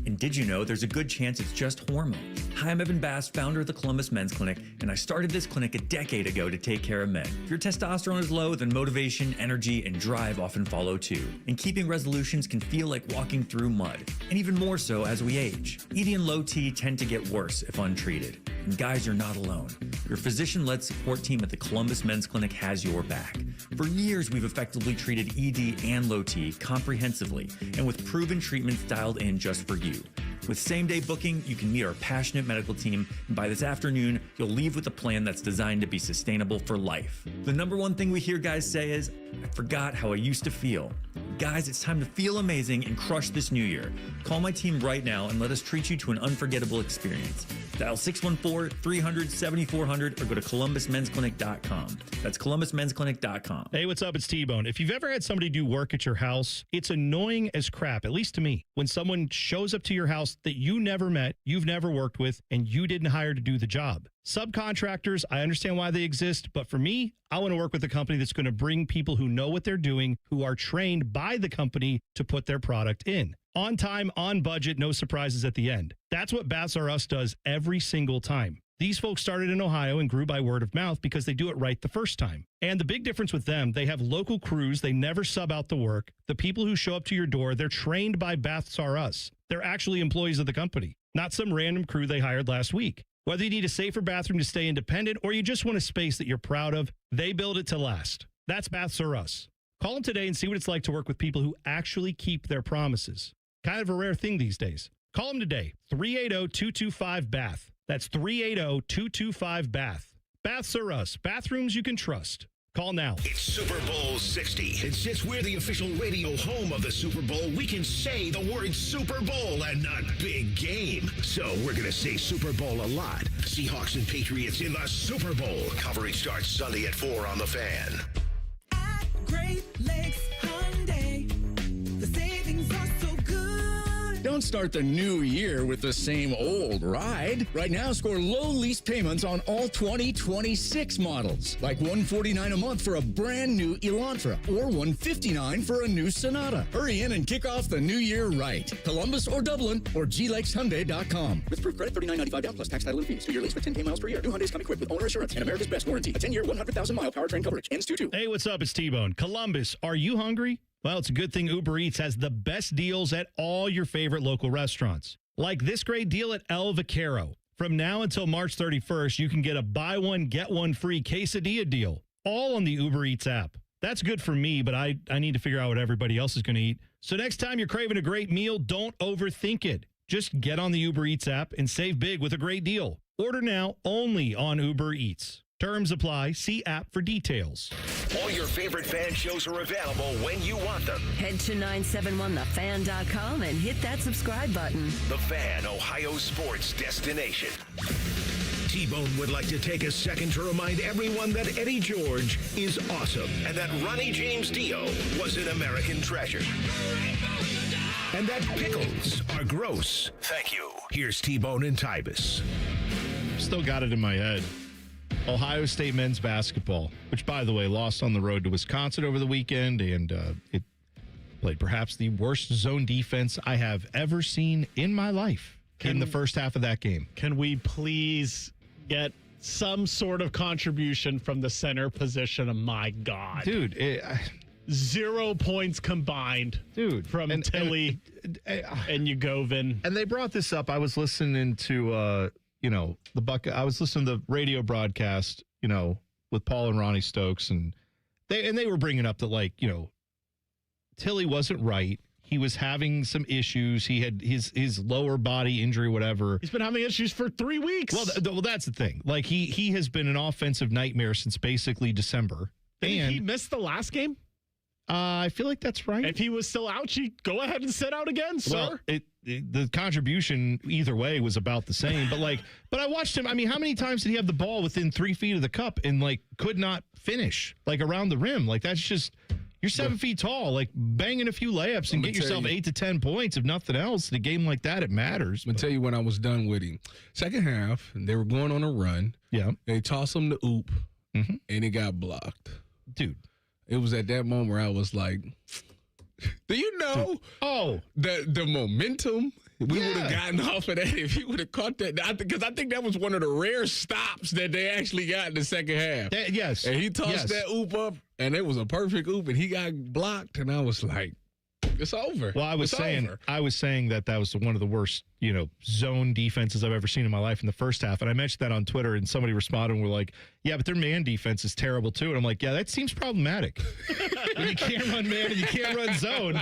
And did you know there's a good chance it's just hormones? Hi, I'm Evan Bass, founder of the Columbus Men's Clinic, and I started this clinic a decade ago to take care of men. If your testosterone is low, then motivation, energy, and drive often follow too. And keeping resolutions can feel like walking through mud, and even more so as we age. ED and low T tend to get worse if untreated. And guys, you're not alone. Your physician-led support team at the Columbus Men's Clinic has your back. For years, we've effectively treated ED and low T comprehensively, and with proven treatments dialed in just for you. With same-day booking, you can meet our passionate medical team, and by this afternoon, you'll leave with a plan that's designed to be sustainable for life. The number one thing we hear guys say is, I forgot how I used to feel. Guys, it's time to feel amazing and crush this new year. Call my team right now and let us treat you to an unforgettable experience. Dial 614-300-7400 or go to columbusmensclinic.com. That's columbusmensclinic.com. Hey, what's up? It's T-Bone. If you've ever had somebody do work at your house, it's annoying as crap, at least to me, when someone shows up to your house that you never met, you've never worked with, and you didn't hire to do the job. Subcontractors, I understand why they exist, but for me, I want to work with a company that's going to bring people who know what they're doing, who are trained by the company to put their product in. On time, on budget, no surprises at the end. That's what Baths R Us does every single time. These folks started in Ohio and grew by word of mouth because they do it right the first time. And the big difference with them, they have local crews. They never sub out the work. The people who show up to your door, they're trained by Baths R Us. They're actually employees of the company, not some random crew they hired last week. Whether you need a safer bathroom to stay independent or you just want a space that you're proud of, they build it to last. That's Baths R Us. Call them today and see what it's like to work with people who actually keep their promises. Kind of a rare thing these days. Call them today, 380-225-BATH. That's 380-225-BATH. Baths R Us, bathrooms you can trust. Call now. It's Super Bowl 60. And since we're the official radio home of the Super Bowl, we can say the word Super Bowl and not big game. So we're going to say Super Bowl a lot. Seahawks and Patriots in the Super Bowl. Coverage starts Sunday at 4 on The Fan. At Great Lakes Hyundai, the savings are so good. Don't Don't start the new year with the same old ride. Right now, score low lease payments on all 2026 models, like $149 a month for a brand new Elantra or $159 for a new Sonata. Hurry in and kick off the new year right. Columbus or Dublin or glakeshyundai.com. With proof credit, $39.95 down plus tax, title, and fees. 2-year lease with 10K miles per year. New Hyundais come equipped with owner assurance and America's Best warranty. A 10-year, 100,000-mile powertrain coverage. Ends 2-2. Hey, what's up? It's T-Bone. Columbus, are you hungry? Well, it's a good thing Uber Eats has the best deals at all your favorite local restaurants. Like this great deal at El Vaquero. From now until March 31st, you can get a buy one, get one free quesadilla deal, all on the Uber Eats app. That's good for me, but I need to figure out what everybody else is going to eat. So next time you're craving a great meal, don't overthink it. Just get on the Uber Eats app and save big with a great deal. Order now only on Uber Eats. Terms apply. See app for details. All your favorite fan shows are available when you want them. Head to 971thefan.com and hit that subscribe button. The Fan, Ohio sports destination. T-Bone would like to take a second to remind everyone that Eddie George is awesome and that Ronnie James Dio was an American treasure. And that pickles are gross. Thank you. Here's T-Bone and Tyvis. Still got it in my head. Ohio State men's basketball, which, by the way, lost on the road to Wisconsin over the weekend, and it played perhaps the worst zone defense I have ever seen in my life in the first half of that game. Can we please get some sort of contribution from the center position? Oh, my God. Dude. 0 points combined, dude, from Tilly and Ugovin. And they brought this up. I was listening to... I was listening to the radio broadcast, with Paul and Ronnie Stokes, and they were bringing up that, Tilly wasn't right. He was having some issues. He had his lower body injury, whatever. He's been having issues for 3 weeks. Well, that's the thing. Like, he has been an offensive nightmare since basically December. And he missed the last game? I feel like that's right. If he was still out, go ahead and sit out again, sir. Well, the contribution either way was about the same. But I watched him. I mean, how many times did he have the ball within 3 feet of the cup and could not finish around the rim? That's just, you're 7 feet tall. Banging a few layups and get yourself 8 to 10 points. If nothing else, in a game like that, it matters. I'm gonna tell you when I was done with him. Second half, they were going on a run. Yeah, they tossed him the oop, and it got blocked. Dude. It was at that moment where I was like, do you know the momentum we would have gotten off of that if he would have caught that? Because I think that was one of the rare stops that they actually got in the second half. Yes. And he tossed that oop up, and it was a perfect oop, and he got blocked, and I was like, it's over. Well, I was saying that was one of the worst, zone defenses I've ever seen in my life in the first half. And I mentioned that on Twitter, and somebody responded and were like, yeah, but their man defense is terrible too. And I'm like, yeah, that seems problematic. When you can't run man and you can't run zone.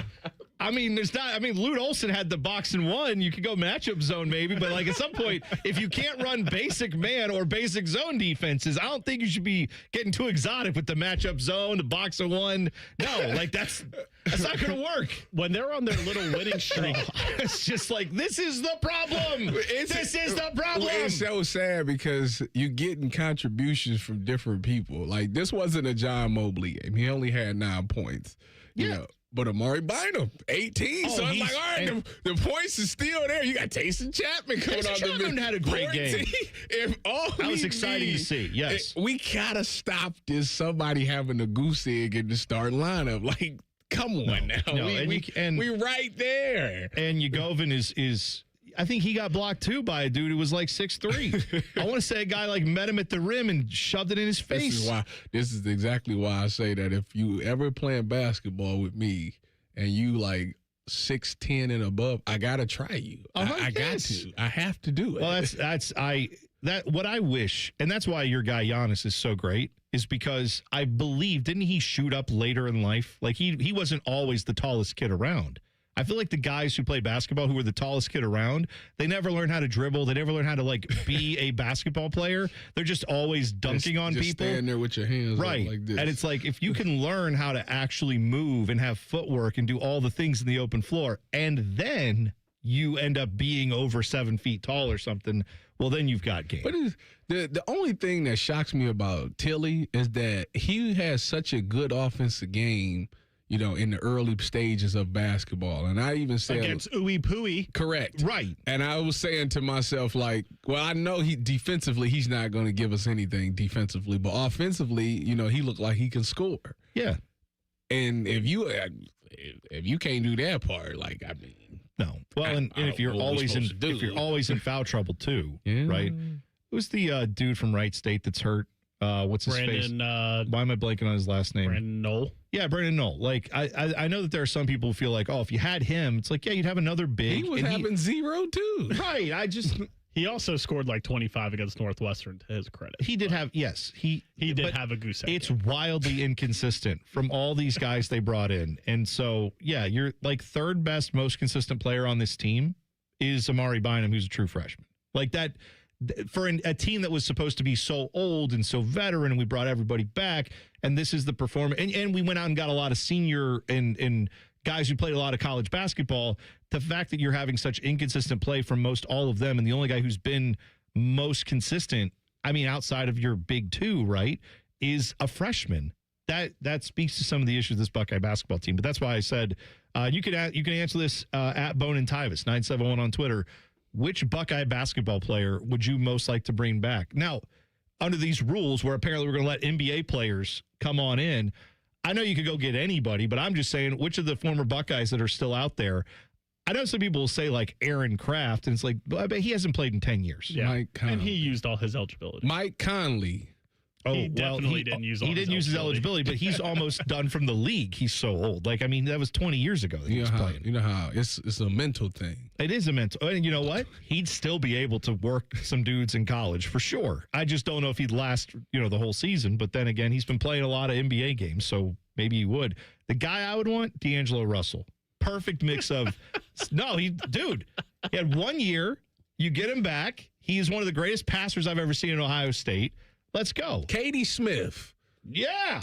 I mean, Lute Olson had the box and one. You could go matchup zone maybe, but at some point, if you can't run basic man or basic zone defenses, I don't think you should be getting too exotic with the matchup zone, the box and one. No, that's not going to work. When they're on their little winning streak, it's just this is the problem. This is the problem. It's so sad because you're getting contributions from different people. This wasn't a John Mobley game. He only had 9 points. You know. But Amari Bynum, 18. So I'm like, all right, the points is still there. You got Taysom Chapman coming on. Taysom Chapman had a great game. That was exciting to see. Yes, we gotta stop this. Somebody having a goose egg in the starting lineup. Come on now. No, we right there. And Ugovin is. I think he got blocked too by a dude who was 6'3". I want to say a guy met him at the rim and shoved it in his face. This is exactly why I say that if you ever playing basketball with me and you 6'10" and above, I gotta try you. I got to. I have to do it. Well, what I wish, and that's why your guy Giannis is so great, is because I believe, didn't he shoot up later in life? He wasn't always the tallest kid around. I feel like the guys who play basketball who were the tallest kid around, they never learn how to dribble. They never learn how to be a basketball player. They're just always dunking on people. Stand there with your hands right. up like this. And it's if you can learn how to actually move and have footwork and do all the things in the open floor, and then you end up being over 7 feet tall or something, well, then you've got game. But the only thing that shocks me about Tilly is that he has such a good offensive game. in the early stages of basketball. And I even said against Ooey Pooey. Correct. Right. And I was saying to myself, like, well, I know defensively he's not going to give us anything defensively, but offensively, he looked like he can score. Yeah. And if you can't do that part, like, I mean, no. Well, and if you're always in foul trouble too, right? Who's the dude from Wright State that's hurt? What's his face? Why am I blanking on his last name? Brandon Knoll. Yeah, Brandon Knoll. Like, I know that there are some people who feel like, oh, if you had him, it's like, yeah, you'd have another big. He was having 0 too. Right. He also scored like 25 against Northwestern, to his credit. He did have, yes. He did have a goose egg. It's wildly inconsistent from all these guys they brought in. And so, yeah, you're like third best, most consistent player on this team is Amari Bynum, who's a true freshman. Like that, for a team that was supposed to be so old and so veteran, and we brought everybody back, and this is the performance. And we went out and got a lot of senior and guys who played a lot of college basketball. The fact that you're having such inconsistent play from most all of them, and the only guy who's been most consistent, I mean, outside of your big two, right, is a freshman. That speaks to some of the issues of this Buckeye basketball team. But that's why I said you can answer this at Bone and Tyvis 971 on Twitter. Which Buckeye basketball player would you most like to bring back? Now, under these rules where apparently we're going to let NBA players come on in, I know you could go get anybody, but I'm just saying, which of the former Buckeyes that are still out there? I know some people will say like Aaron Kraft, and it's like, but he hasn't played in 10 years. Yeah, and he used all his eligibility. Mike Conley. He definitely didn't use his eligibility, but he's almost done from the league. He's so old. Like, I mean, that was 20 years ago that he was playing. You know how it's a mental thing. It is a mental. And you know what? He'd still be able to work some dudes in college for sure. I just don't know if he'd last, the whole season. But then again, he's been playing a lot of NBA games, so maybe he would. The guy I would want, D'Angelo Russell. Perfect mix of he had 1 year. You get him back. He is one of the greatest passers I've ever seen in Ohio State. Let's go. Katie Smith. Yeah.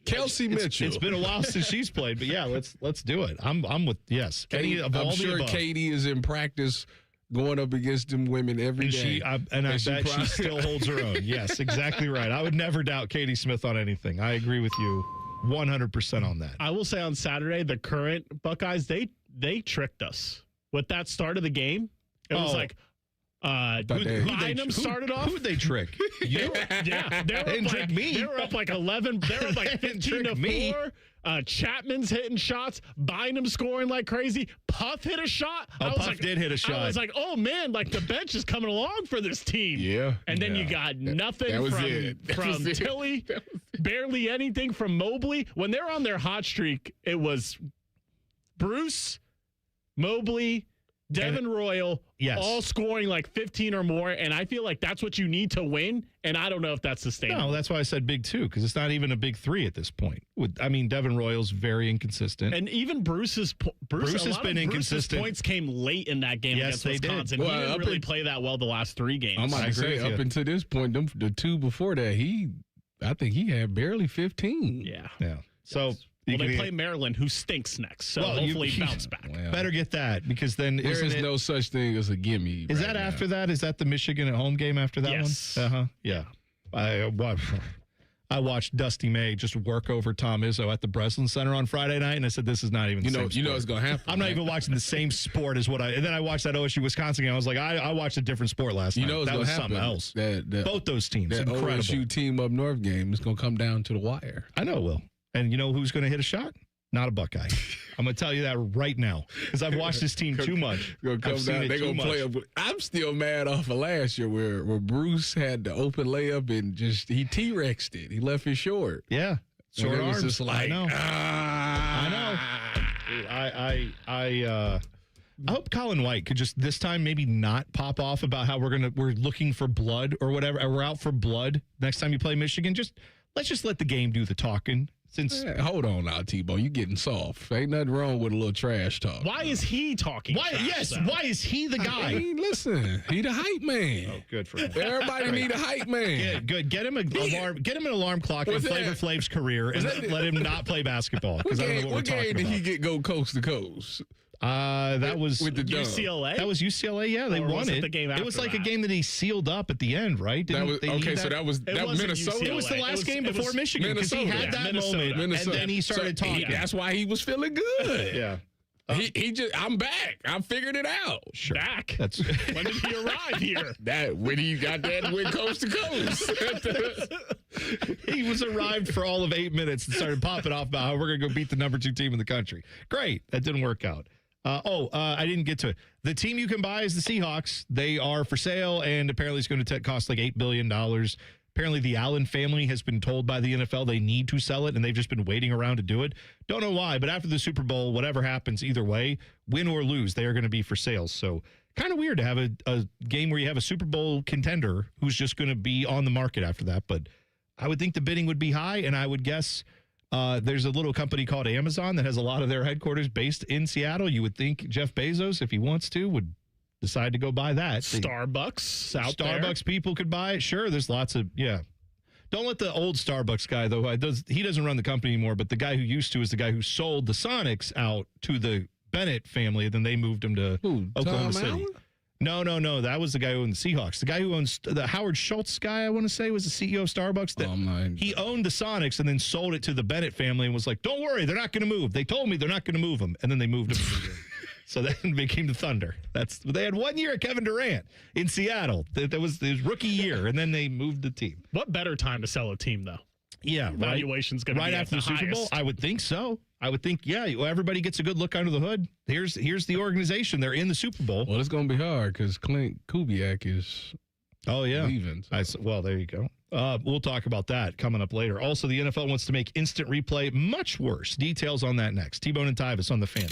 Kelsey Mitchell. It's been a while since she's played, but yeah, let's do it. I'm with yes. I'm sure Katie is in practice going up against them women every day. I bet she still holds her own. Yes, exactly right. I would never doubt Katie Smith on anything. I agree with you 100% on that. I will say on Saturday, the current Buckeyes, they tricked us. With that start of the game, it was like, Bynum started off. Who'd they trick? You? Yeah, they didn't trick me. They were up like 11. They were up like 15-4. Chapman's hitting shots. Bynum scoring like crazy. Puff hit a shot. Puff did hit a shot. I was like, oh man, like the bench is coming along for this team. Yeah. And then you got nothing from Tilly. Barely anything from Mobley. When they're on their hot streak, it was Bruce, Mobley, Devin Royal, all scoring like 15 or more, and I feel like that's what you need to win, and I don't know if that's sustainable. No, that's why I said big two, because it's not even a big three at this point. Devin Royal's very inconsistent. And even Bruce has been inconsistent. Points came late in that game against Wisconsin. He didn't really play that well the last three games. I'm about to say, up until this point, the two before that, I think he had barely 15. Yeah. So... Well, they play Maryland, who stinks next, so hopefully bounce back. Well, better get that, because then there is no such thing as a gimme. Is that after that? Is that the Michigan at home game after that one? Yeah. I watched Dusty May just work over Tom Izzo at the Breslin Center on Friday night, and I said, this is not even the same sport. You know it's going to happen. I'm not even watching the same sport as and then I watched that OSU-Wisconsin game. I was like, I watched a different sport last night. That was something else. Both those teams, that incredible. OSU team up north game is going to come down to the wire. I know it will. And you know who's going to hit a shot? Not a Buckeye. I'm going to tell you that right now, because I've watched this team too much. They're going to play. I'm still mad off of last year where Bruce had the open layup and just he T-Rexed it. He left it short. Yeah. Short arms. Just like, I know. I hope Colin White could just this time maybe not pop off about how we're looking for blood or whatever. We're out for blood next time you play Michigan. Let's just let the game do the talking. Hold on now, T-Bone. You getting soft. Ain't nothing wrong with a little trash talk. Why is he talking trash? Why is he the guy? Listen, he the hype man. Oh, good for him. Everybody need a hype man. Yeah, good. Get him an alarm clock in Flavor Flav's career and let him not play basketball. What game did he go coast to coast? That was with the UCLA. That was UCLA. Yeah, they won it. The game after it was like that? a game that he sealed up at the end, right? That was, so that was Minnesota. It was the last game before Michigan because he had that moment, and then he started talking. That's why he was feeling good. Yeah. He just, I'm back. I figured it out. Sure. Back. That's when did he arrive here? That when he got that win coast to coast. He was arrived for all of 8 minutes and started popping off about how we're going to go beat the number 2 team in the country. Great. That didn't work out. I didn't get to it. The team you can buy is the Seahawks. They are for sale, and apparently it's going to cost like $8 billion. Apparently the Allen family has been told by the NFL they need to sell it, and they've just been waiting around to do it. Don't know why, but after the Super Bowl, whatever happens, either way, win or lose, they are going to be for sale. So kind of weird to have a game where you have a Super Bowl contender who's just going to be on the market after that. But I would think the bidding would be high, and I would guess there's a little company called Amazon that has a lot of their headquarters based in Seattle. You would think Jeff Bezos, if he wants to, would decide to go buy that. Starbucks people could buy it. Sure, there's lots of, yeah. Don't let the old Starbucks guy, though, he doesn't run the company anymore, but the guy who used to is the guy who sold the Sonics out to the Bennett family, and then they moved him to Oklahoma City. Allen? No. That was the guy who owned the Seahawks. The guy who owns the Howard Schultz guy, I want to say, was the CEO of Starbucks. He owned the Sonics and then sold it to the Bennett family and was like, don't worry, they're not going to move. They told me they're not going to move them. And then they moved him. So then became the Thunder. They had 1 year at Kevin Durant in Seattle. That was his rookie year, and then they moved the team. What better time to sell a team, though? Yeah, valuation's going to be right after the Super Bowl. I would think so. I would think, everybody gets a good look under the hood. Here's the organization. They're in the Super Bowl. Well, it's going to be hard because Clint Kubiak is leaving. So. Well, there you go. We'll talk about that coming up later. Also, the NFL wants to make instant replay much worse. Details on that next. T-Bone and Tyvis on the Fan.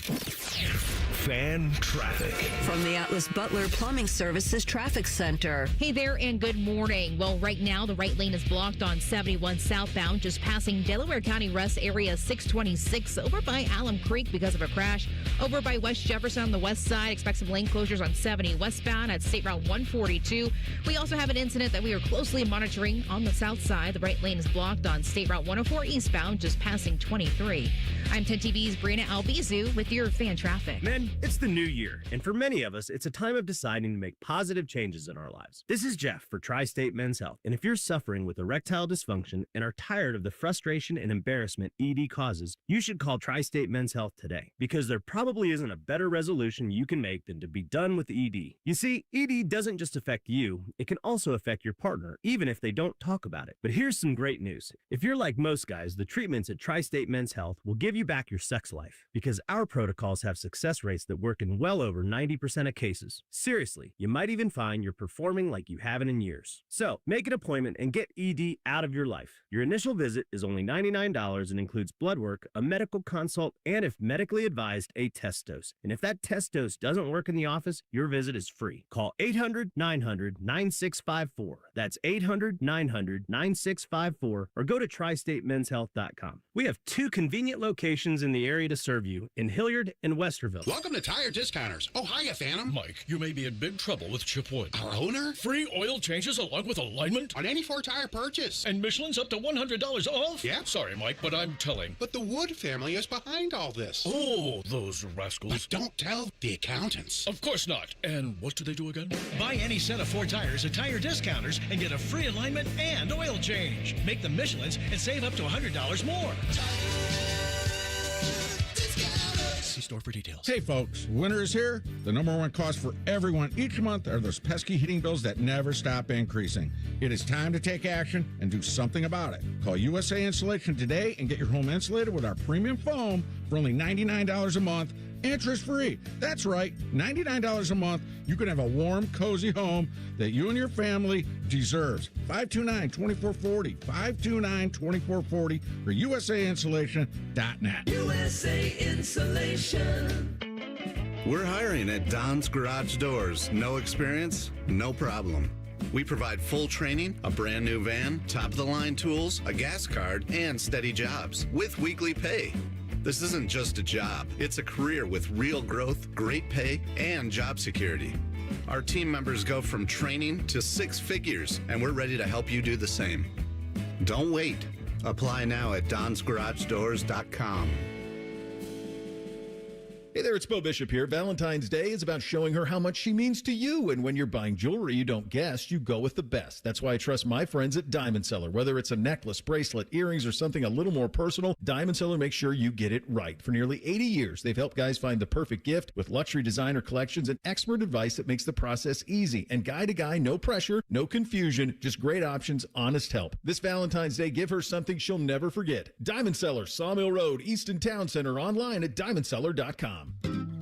Fan traffic. From the Atlas Butler Plumbing Services Traffic Center. Hey there and good morning. Well, right now the right lane is blocked on 71 southbound, just passing Delaware County Rest Area 626 over by Alum Creek because of a crash. Over by West Jefferson on the west side, expect some lane closures on 70 westbound at State Route 142. We also have an incident that we are closely monitoring on the south side. The right lane is blocked on State Route 104 eastbound, just passing 23. I'm 10 TV's Brianna Albizu with your fan traffic. Men, it's the new year, and for many of us, it's a time of deciding to make positive changes in our lives. This is Jeff for Tri-State Men's Health, and if you're suffering with erectile dysfunction and are tired of the frustration and embarrassment ED causes, you should call Tri-State Men's Health today, because there probably isn't a better resolution you can make than to be done with ED. You see, ED doesn't just affect you, it can also affect your partner, even if they don't talk about it. But here's some great news. If you're like most guys, the treatments at Tri-State Men's Health will give you back your sex life, because our protocols have success rates that work in well over 90% of cases. Seriously, you might even find you're performing like you haven't in years. So, make an appointment and get ED out of your life. Your initial visit is only $99 and includes blood work, a medical consult, and if medically advised, a test dose. And if that test dose doesn't work in the office, your visit is free. Call 800-900-9654. That's 800-900-9654 or go to tristatemenshealth.com. We have 2 convenient locations in the area to serve you in Hilliard and Westerville. Welcome to Tire Discounters. Oh, hiya, Phantom. Mike, you may be in big trouble with Chip Wood. Our owner? Free oil changes along with alignment? On any 4-tire purchase. And Michelin's up to $100 off? Yeah. Sorry, Mike, but I'm telling. But the Wood family is behind all this. Oh, those rascals. But don't tell the accountants. Of course not. And what do they do again? Buy any set of 4 tires at Tire Discounters and get a free alignment and oil change. Make them Michelin's and save up to $100 more. See store for details. Hey folks, winter is here. The #1 cost for everyone each month are those pesky heating bills that never stop increasing. It is time to take action and do something about it. Call USA Insulation today and get your home insulated with our premium foam for only $99 a month, interest-free. That's right, $99 a month. You can have a warm, cozy home that you and your family deserves. 529-2440, 529-2440 or USAinsulation.net. USA Insulation. We're hiring at Don's Garage Doors. No experience, no problem. We provide full training, a brand new van, top-of-the-line tools, a gas card, and steady jobs with weekly pay. This isn't just a job, it's a career with real growth, great pay, and job security. Our team members go from training to 6 figures, and we're ready to help you do the same. Don't wait. Apply now at donsgaragedoors.com. Hey there, it's Bo Bishop here. Valentine's Day is about showing her how much she means to you. And when you're buying jewelry, you don't guess, you go with the best. That's why I trust my friends at Diamond Seller. Whether it's a necklace, bracelet, earrings, or something a little more personal, Diamond Seller makes sure you get it right. For nearly 80 years, they've helped guys find the perfect gift with luxury designer collections and expert advice that makes the process easy. And guy to guy, no pressure, no confusion, just great options, honest help. This Valentine's Day, give her something she'll never forget. Diamond Seller, Sawmill Road, Easton Town Center, online at diamondseller.com.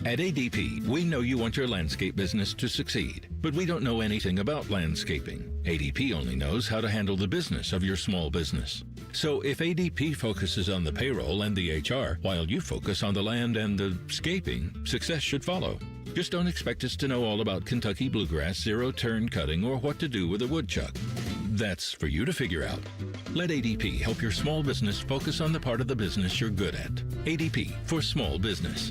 At ADP, we know you want your landscape business to succeed, but we don't know anything about landscaping. ADP only knows how to handle the business of your small business. So if ADP focuses on the payroll and the HR, while you focus on the land and the scaping, success should follow. Just don't expect us to know all about Kentucky bluegrass, zero-turn cutting, or what to do with a woodchuck. That's for you to figure out. Let ADP help your small business focus on the part of the business you're good at. ADP for small business.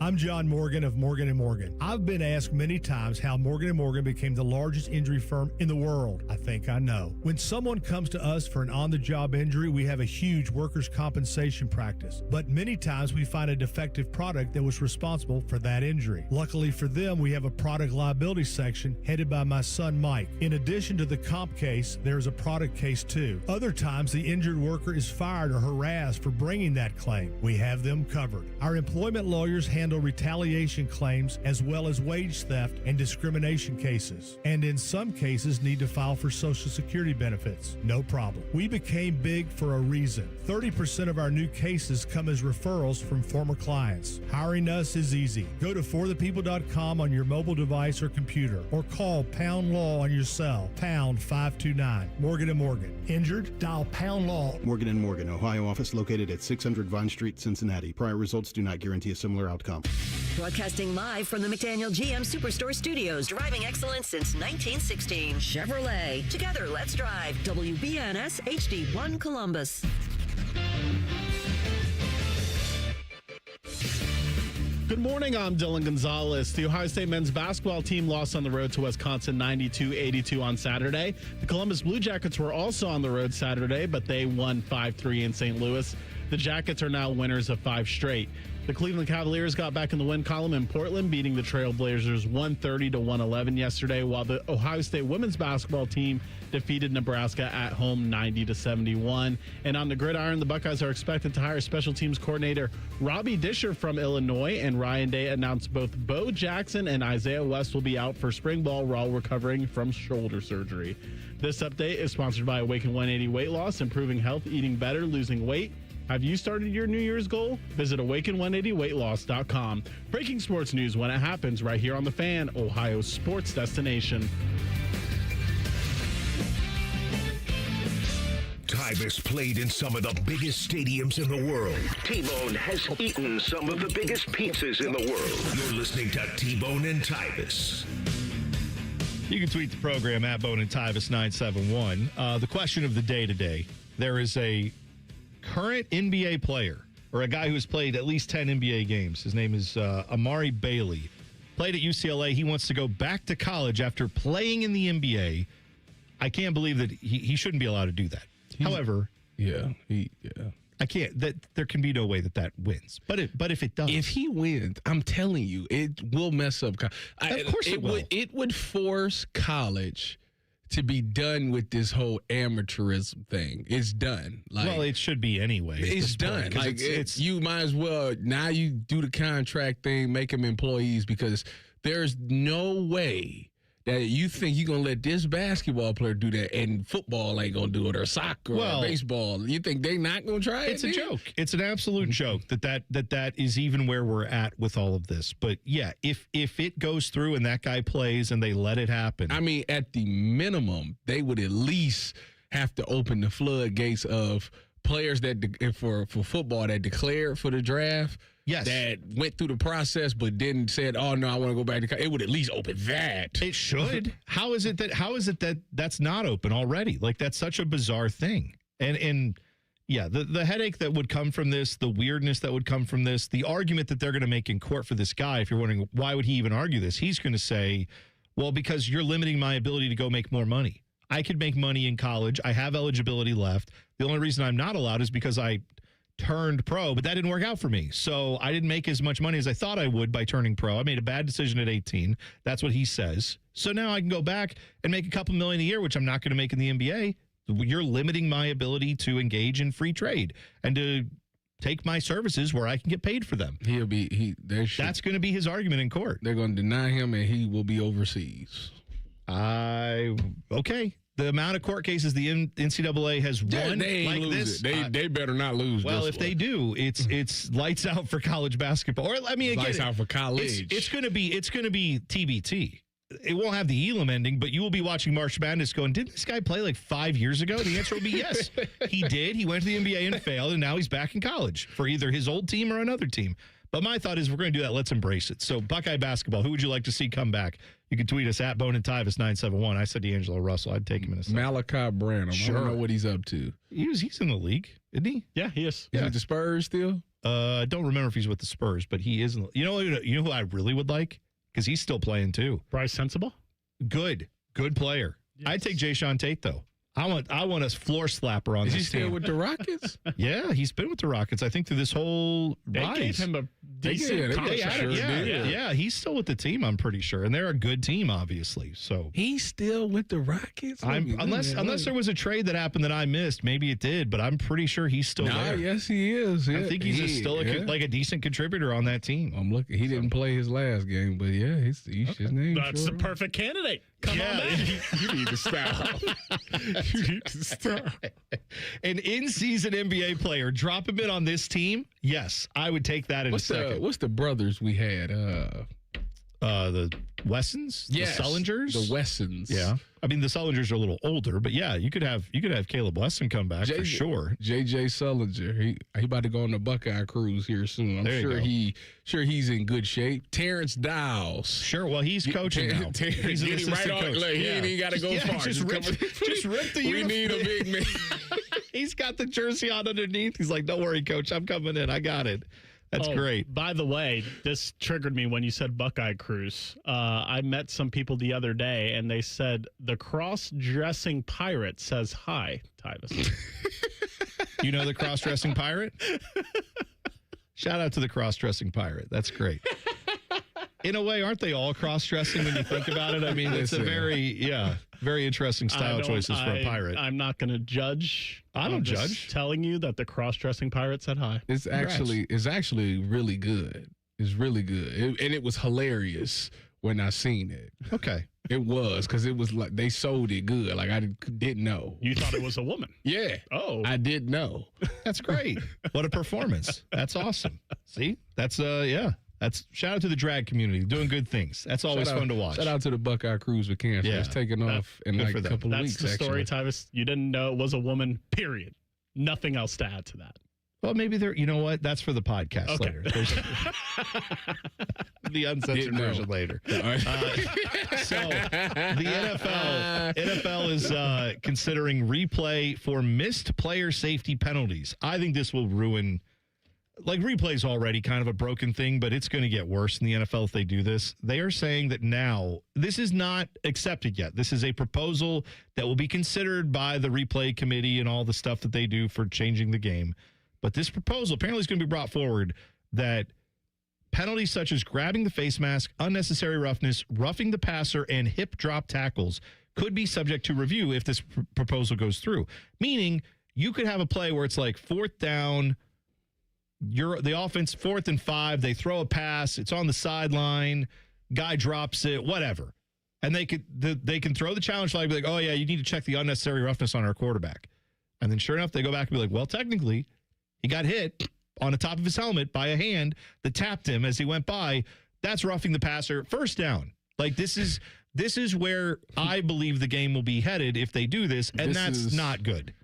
I'm John Morgan of Morgan & Morgan. I've been asked many times how Morgan & Morgan became the largest injury firm in the world. I think I know. When someone comes to us for an on-the-job injury, we have a huge workers' compensation practice. But many times we find a defective product that was responsible for that injury. Luckily for them, we have a product liability section headed by my son Mike. In addition to the comp case, there's a product case too. Other times the injured worker is fired or harassed for bringing that claim. We have them covered. Our employment lawyers handle retaliation claims as well as wage theft and discrimination cases, and in some cases need to file for Social Security benefits. No problem. We became big for a reason. 30% of our new cases come as referrals from former clients. Hiring us is easy. Go to forthepeople.com on your mobile device or computer, or call Pound Law on your cell, pound 529. Morgan & Morgan. Injured? Dial Pound Law. Morgan & Morgan, Ohio office located at 600 Vine Street, Cincinnati. Prior results do not guarantee a similar outcome. Broadcasting live from the McDaniel GM Superstore Studios. Driving excellence since 1916. Chevrolet. Together, let's drive. WBNS HD1 Columbus. Good morning, I'm Dylan Gonzalez. The Ohio State men's basketball team lost on the road to Wisconsin 92-82 on Saturday. The Columbus Blue Jackets were also on the road Saturday, but they won 5-3 in St. Louis. The Jackets are now winners of 5 straight. The Cleveland Cavaliers got back in the win column in Portland, beating the Trailblazers 130-111 yesterday, while the Ohio State women's basketball team defeated Nebraska at home 90-71. And on the gridiron, the Buckeyes are expected to hire special teams coordinator Robbie Disher from Illinois, and Ryan Day announced both Bo Jackson and Isaiah West will be out for spring ball while recovering from shoulder surgery. This update is sponsored by Awaken 180 Weight Loss, improving health, eating better, losing weight. Have you started your New Year's goal? Visit awaken180weightloss.com. Breaking sports news when it happens right here on The Fan, Ohio's sports destination. Tyvis played in some of the biggest stadiums in the world. T-Bone has eaten some of the biggest pizzas in the world. You're listening to T-Bone and Tyvis. You can tweet the program at Bone and Tyvis 971. The question of the day today, there is a current NBA player, or a guy who has played at least 10 NBA games. His name is Amari Bailey. Played at UCLA. He wants to go back to college after playing in the NBA. I can't believe that he shouldn't be allowed to do that. However, I can't. That there can be no way that wins. But if it does, if he wins, I'm telling you, it will mess up. Of course, it will. It would force college to be done with this whole amateurism thing. It's done. Well, it should be anyway. It's done. Like it's you might as well now you do the contract thing, make them employees, because there's no way that you think you're going to let this basketball player do that and football ain't going to do it, or soccer or baseball. You think they're not going to try it? It's a joke. It's an absolute joke that is even where we're at with all of this. But yeah, if it goes through and that guy plays and they let it happen. I mean, at the minimum, they would at least have to open the floodgates of players that for football that declared for the draft. Yes. That went through the process but then said, "Oh no, I want to go back to college." It would at least open that. It should. How is it that that's not open already? Like, that's such a bizarre thing. And yeah, the headache that would come from this, the weirdness that would come from this, the argument that they're going to make in court for this guy, if you're wondering why would he even argue this, he's going to say, well, because you're limiting my ability to go make more money. I could make money in college. I have eligibility left. The only reason I'm not allowed is because I turned pro, but that didn't work out for me. So I didn't make as much money as I thought I would by turning pro. I made a bad decision at 18. That's what he says. So now I can go back and make a couple million a year, which I'm not going to make in the NBA. You're limiting my ability to engage in free trade and to take my services where I can get paid for them. That's going to be his argument in court. They're going to deny him and he will be overseas. Okay. The amount of court cases the NCAA has won They better not lose. Well, if they do, it's lights out for college basketball. Or I mean, again, lights out for college. It's going to be TBT. It won't have the Elam ending, but you will be watching March Madness going, didn't this guy play like 5 years ago? The answer will be yes. He did. He went to the NBA and failed, and now he's back in college for either his old team or another team. But my thought is we're going to do that. Let's embrace it. So Buckeye basketball, who would you like to see come back? You can tweet us at Bone and Tyvis 971. I said D'Angelo Russell. I'd take him in a second. Malachi Branham. Sure. I don't know what he's up to. He's in the league, isn't he? Yeah, he is. Is he with the Spurs still? I don't remember if he's with the Spurs, but he is. You know who I really would like? Because he's still playing too. Bryce Sensible? Good player. Yes. I'd take Jayshawn Tate though. I want a floor slapper on this team. Is he still with the Rockets? Yeah, he's been with the Rockets, I think, through this whole rise. They gave him a decent contract. Yeah, he's still with the team, I'm pretty sure. And they're a good team, obviously. So he's still with the Rockets? Unless there was a trade that happened that I missed. Maybe it did, but I'm pretty sure he's still there. Yes, he is. Yeah. I think he's still a decent contributor on that team. I'm looking. He didn't play his last game, but yeah, he's his name. That's the perfect candidate. Come on back. You need to stop. You need to stop. An in-season NBA player, drop him in on this team. Yes, I would take that in a second. What's the brothers we had? The Wessons? Yes, the Sullingers? The Wessons. Yeah. I mean, the Sullingers are a little older, but yeah, you could have Caleb Wesson come back for sure. JJ Sullinger, he about to go on the Buckeye cruise here soon. I'm sure he's in good shape. Terrence Dowles. Sure, well, he's coaching now. He's an assistant coach. He ain't even got to go far. Just rip the uniform. We need a big man. He's got the jersey on underneath. He's like, don't worry, coach, I'm coming in. I got it. That's great. By the way, this triggered me when you said Buckeye Cruise. I met some people the other day, and they said the cross-dressing pirate says hi, Tyvis. You know the cross-dressing pirate? Shout out to the cross-dressing pirate. That's great. In a way, aren't they all cross-dressing when you think about it? I mean, it's a very interesting style choices for a pirate. I'm not going to judge. I don't judge. Telling you that the cross-dressing pirate said hi. It's actually really good. It's really good. And it was hilarious when I seen it. Okay. It was, because it was like they sold it good. Like I didn't know. You thought it was a woman? Yeah. Oh. I didn't know. That's great. What a performance. That's awesome. See? That's That's shout out to the drag community doing good things. That's always fun to watch. Shout out to the Buckeye Cruise with cancer. It's taking off in like a couple of weeks. That's the story, Tyvis. You didn't know it was a woman, period. Nothing else to add to that. Well, maybe you know what? That's for the podcast later. The uncensored version later. So the NFL is considering replay for missed player safety penalties. I think this will ruin. Like, replay's already kind of a broken thing, but it's going to get worse in the NFL if they do this. They are saying that now, this is not accepted yet. This is a proposal that will be considered by the replay committee and all the stuff that they do for changing the game. But this proposal apparently is going to be brought forward that penalties such as grabbing the face mask, unnecessary roughness, roughing the passer, and hip drop tackles could be subject to review if this proposal goes through. Meaning, you could have a play where it's like fourth down, the offense 4th and 5, they throw a pass, it's on the sideline, guy drops it, whatever. And they can throw the challenge flag, be like, oh yeah, you need to check the unnecessary roughness on our quarterback. And then sure enough, they go back and be like, well, technically, he got hit on the top of his helmet by a hand that tapped him as he went by. That's roughing the passer. First down. Like, this is where I believe the game will be headed if they do this, and that's not good.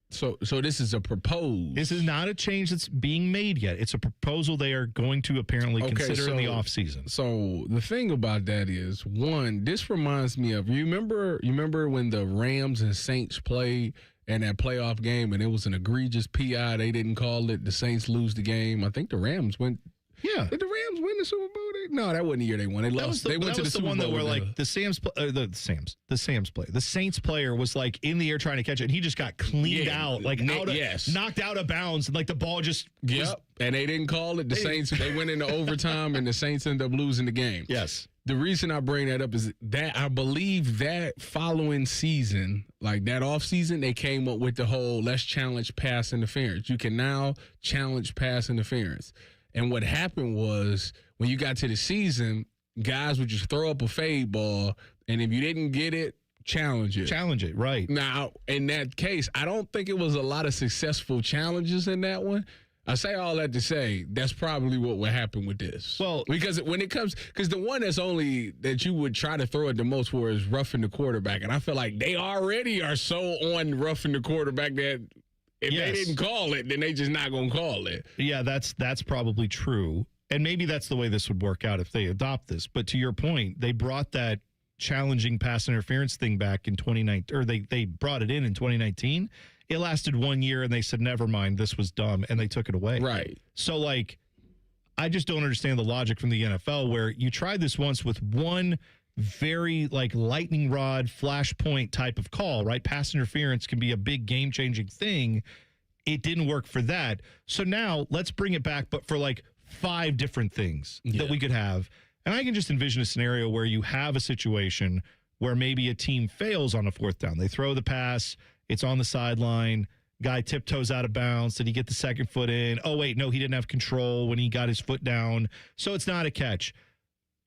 So this is a proposed. This is not a change that's being made yet. It's a proposal they are going to apparently consider in the offseason. So the thing about that is, one, this reminds me of, you remember when the Rams and Saints played in that playoff game and it was an egregious PI. They didn't call it. The Saints lose the game. I think the Rams went. Yeah. Did the Rams win the Super Bowl then? No, that wasn't the year they won. They lost. They went to the Super one Bowl. that were like the Saints play. The Saints player was like in the air trying to catch it. And he just got cleaned out, knocked out of bounds, and like the ball just. Yep, and they didn't call it. The Saints, they went into overtime, and the Saints ended up losing the game. Yes. The reason I bring that up is that I believe that following season, like that offseason, they came up with the whole let's challenge pass interference. You can now challenge pass interference. And what happened was when you got to the season, guys would just throw up a fade ball, and if you didn't get it, challenge it. Challenge it, right. Now, in that case, I don't think it was a lot of successful challenges in that one. I say all that to say that's probably what would happen with this. Well, because when it comes, because the one that you would try to throw it the most for is roughing the quarterback, and I feel like they already are so on roughing the quarterback that if they didn't call it, then they just not gonna call it. Yeah, that's probably true, and maybe that's the way this would work out if they adopt this. But to your point, they brought that challenging pass interference thing back in 2019, or they brought it in 2019. It lasted 1 year, and they said, never mind, this was dumb, and they took it away. Right. So, like, I just don't understand the logic from the NFL where you tried this once with one very, like, lightning rod, flashpoint type of call, right? Pass interference can be a big game-changing thing. It didn't work for that. So now let's bring it back, but for, like, 5 different things that we could have. And I can just envision a scenario where you have a situation where maybe a team fails on a 4th down. They throw the pass. It's on the sideline. Guy tiptoes out of bounds. Did he get the second foot in? Oh, wait, no, he didn't have control when he got his foot down. So it's not a catch.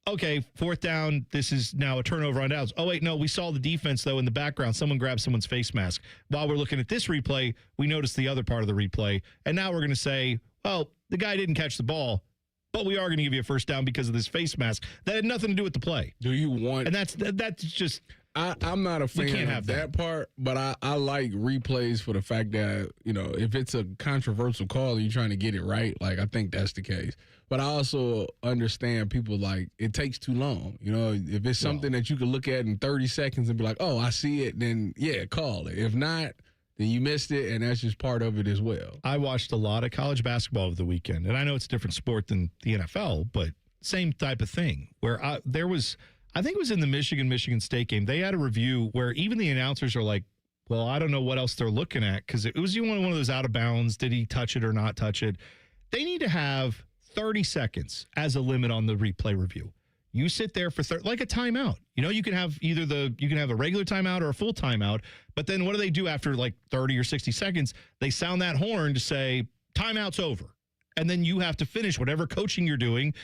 Okay, 4th down. This is now a turnover on downs. Oh, wait, no, we saw the defense, though, in the background. Someone grabbed someone's face mask. While we're looking at this replay, we noticed the other part of the replay. And now we're going to say, well, the guy didn't catch the ball, but we are going to give you a 1st down because of this face mask. That had nothing to do with the play. Do you want... And that's just... I'm not a fan of that part, but I like replays for the fact that, you know, if it's a controversial call and you're trying to get it right, like, I think that's the case. But I also understand people, like, it takes too long. You know, if it's something that you can look at in 30 seconds and be like, oh, I see it, then, yeah, call it. If not, then you missed it, and that's just part of it as well. I watched a lot of college basketball over the weekend, and I know it's a different sport than the NFL, but same type of thing, where there was... I think it was in the Michigan State game. They had a review where even the announcers are like, well, I don't know what else they're looking at because it was one of those out of bounds. Did he touch it or not touch it? They need to have 30 seconds as a limit on the replay review. You sit there for like a timeout. You know, you can have you can have a regular timeout or a full timeout. But then what do they do after like 30 or 60 seconds? They sound that horn to say timeout's over. And then you have to finish whatever coaching you're doing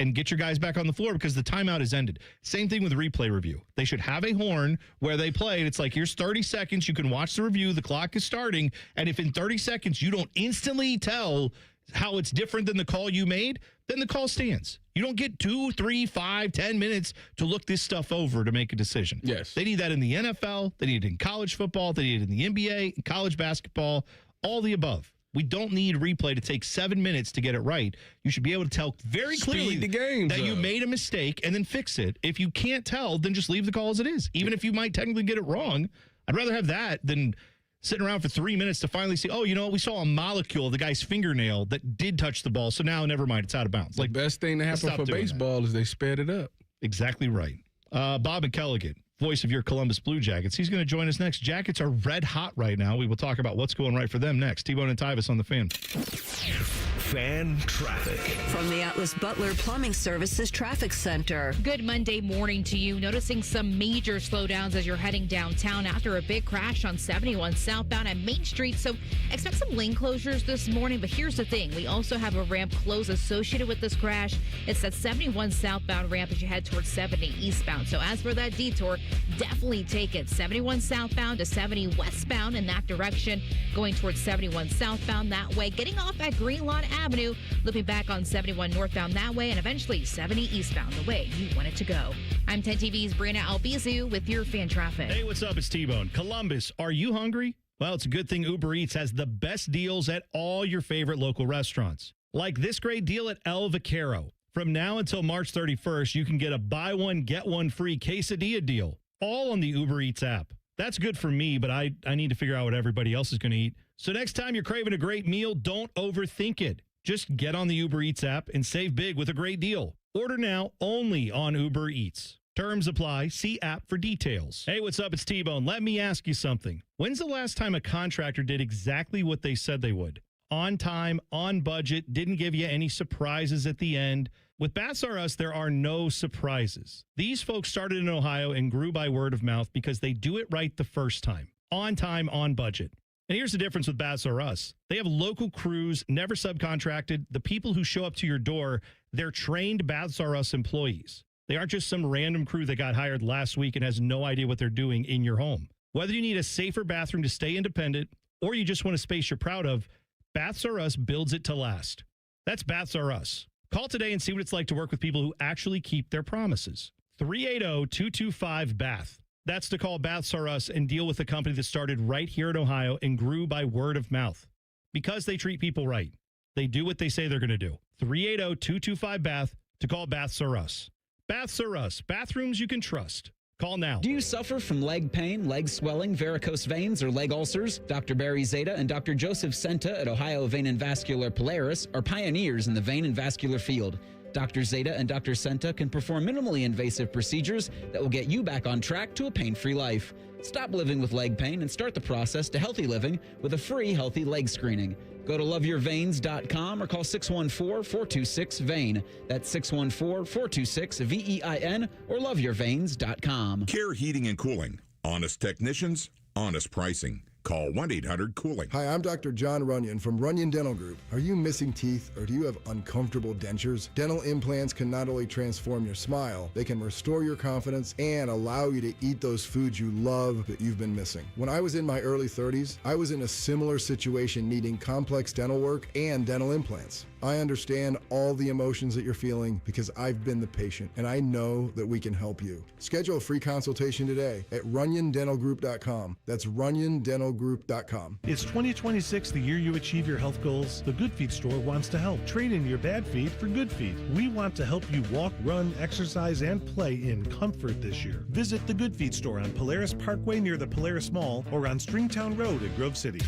and get your guys back on the floor because the timeout is ended. Same thing with replay review. They should have a horn where they play, and it's like, here's 30 seconds. You can watch the review. The clock is starting. And if in 30 seconds you don't instantly tell how it's different than the call you made, then the call stands. You don't get 2, 3, 5, 10 minutes to look this stuff over to make a decision. Yes. They need that in the NFL. They need it in college football. They need it in the NBA, in college basketball, all the above. We don't need replay to take 7 minutes to get it right. You should be able to tell very clearly that you made a mistake and then fix it. If you can't tell, then just leave the call as it is. Even if you might technically get it wrong, I'd rather have that than sitting around for 3 minutes to finally see, oh, you know what? We saw a molecule of the guy's fingernail that did touch the ball, so now never mind, it's out of bounds. Like, the best thing to happen for baseball is they sped it up. Exactly right. Bob McElligott, voice of your Columbus Blue Jackets. He's going to join us next. Jackets are red hot right now. We will talk about what's going right for them next. T-Bone and Tyvis on the Fan. Fan traffic. From the Atlas Butler Plumbing Services Traffic Center. Good Monday morning to you. Noticing some major slowdowns as you're heading downtown after a big crash on 71 southbound at Main Street. So expect some lane closures this morning. But here's the thing. We also have a ramp close associated with this crash. It's that 71 southbound ramp as you head towards 70 eastbound. So as for that detour, definitely take it 71 southbound to 70 westbound in that direction, going towards 71 southbound that way, getting off at Greenlawn Avenue, looping back on 71 northbound that way, and eventually 70 eastbound the way you want it to go. I'm 10 TV's Brianna Albizu with your fan traffic. Hey, what's up? It's T-Bone. Columbus, are you hungry? Well, it's a good thing Uber Eats has the best deals at all your favorite local restaurants. Like this great deal at El Vaquero. From now until March 31st, you can get a buy one, get one free quesadilla deal, all on the Uber Eats app. That's good for me, but I need to figure out what everybody else is going to eat. So next time you're craving a great meal, don't overthink it. Just get on the Uber Eats app and save big with a great deal. Order now only on Uber Eats. Terms apply. See app for details. Hey, what's up? It's T-Bone. Let me ask you something. When's the last time a contractor did exactly what they said they would? On time, on budget, didn't give you any surprises at the end. With Baths R Us, there are no surprises. These folks started in Ohio and grew by word of mouth because they do it right the first time. On time, on budget. And here's the difference with Baths R Us. They have local crews, never subcontracted. The people who show up to your door, they're trained Baths R Us employees. They aren't just some random crew that got hired last week and has no idea what they're doing in your home. Whether you need a safer bathroom to stay independent or you just want a space you're proud of, Baths R Us builds it to last. That's Baths R Us. Call today and see what it's like to work with people who actually keep their promises. 380-225-BATH. That's to call Baths R Us and deal with a company that started right here in Ohio and grew by word of mouth. Because they treat people right. They do what they say they're going to do. 380-225-BATH to call Baths R Us. Baths R Us. Bathrooms you can trust. Call now. Do you suffer from leg pain, leg swelling, varicose veins, or leg ulcers? Dr. Barry Zeta and Dr. Joseph Senta at Ohio Vein and Vascular Polaris are pioneers in the vein and vascular field. Dr. Zeta and Dr. Senta can perform minimally invasive procedures that will get you back on track to a pain-free life. Stop living with leg pain and start the process to healthy living with a free healthy leg screening. Go to loveyourveins.com or call 614-426-VEIN. That's 614-426-VEIN or loveyourveins.com. Care Heating and Cooling. Honest technicians, honest pricing. Call 1-800-COOLING. Hi, I'm Dr. John Runyon from Runyon Dental Group. Are you missing teeth or do you have uncomfortable dentures? Dental implants can not only transform your smile, they can restore your confidence and allow you to eat those foods you love that you've been missing. When I was in my early 30s, I was in a similar situation needing complex dental work and dental implants. I understand all the emotions that you're feeling because I've been the patient and I know that we can help you. Schedule a free consultation today at runyondentalgroup.com. That's runyondentalgroup.com. It's 2026, the year you achieve your health goals. The Good Feet store wants to help. Trade in your bad feet for good feet. We want to help you walk, run, exercise, and play in comfort this year. Visit the Good Feet store on Polaris Parkway near the Polaris Mall or on Stringtown Road at Grove City.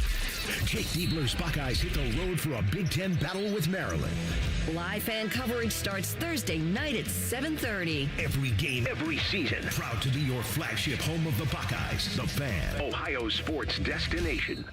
Kate Diebler's Buckeyes hit the road for a Big Ten battle with Maryland. Live fan coverage starts Thursday night at 7:30. Every game, every season. Proud to be your flagship home of the Buckeyes. The Fan, Ohio sports destination.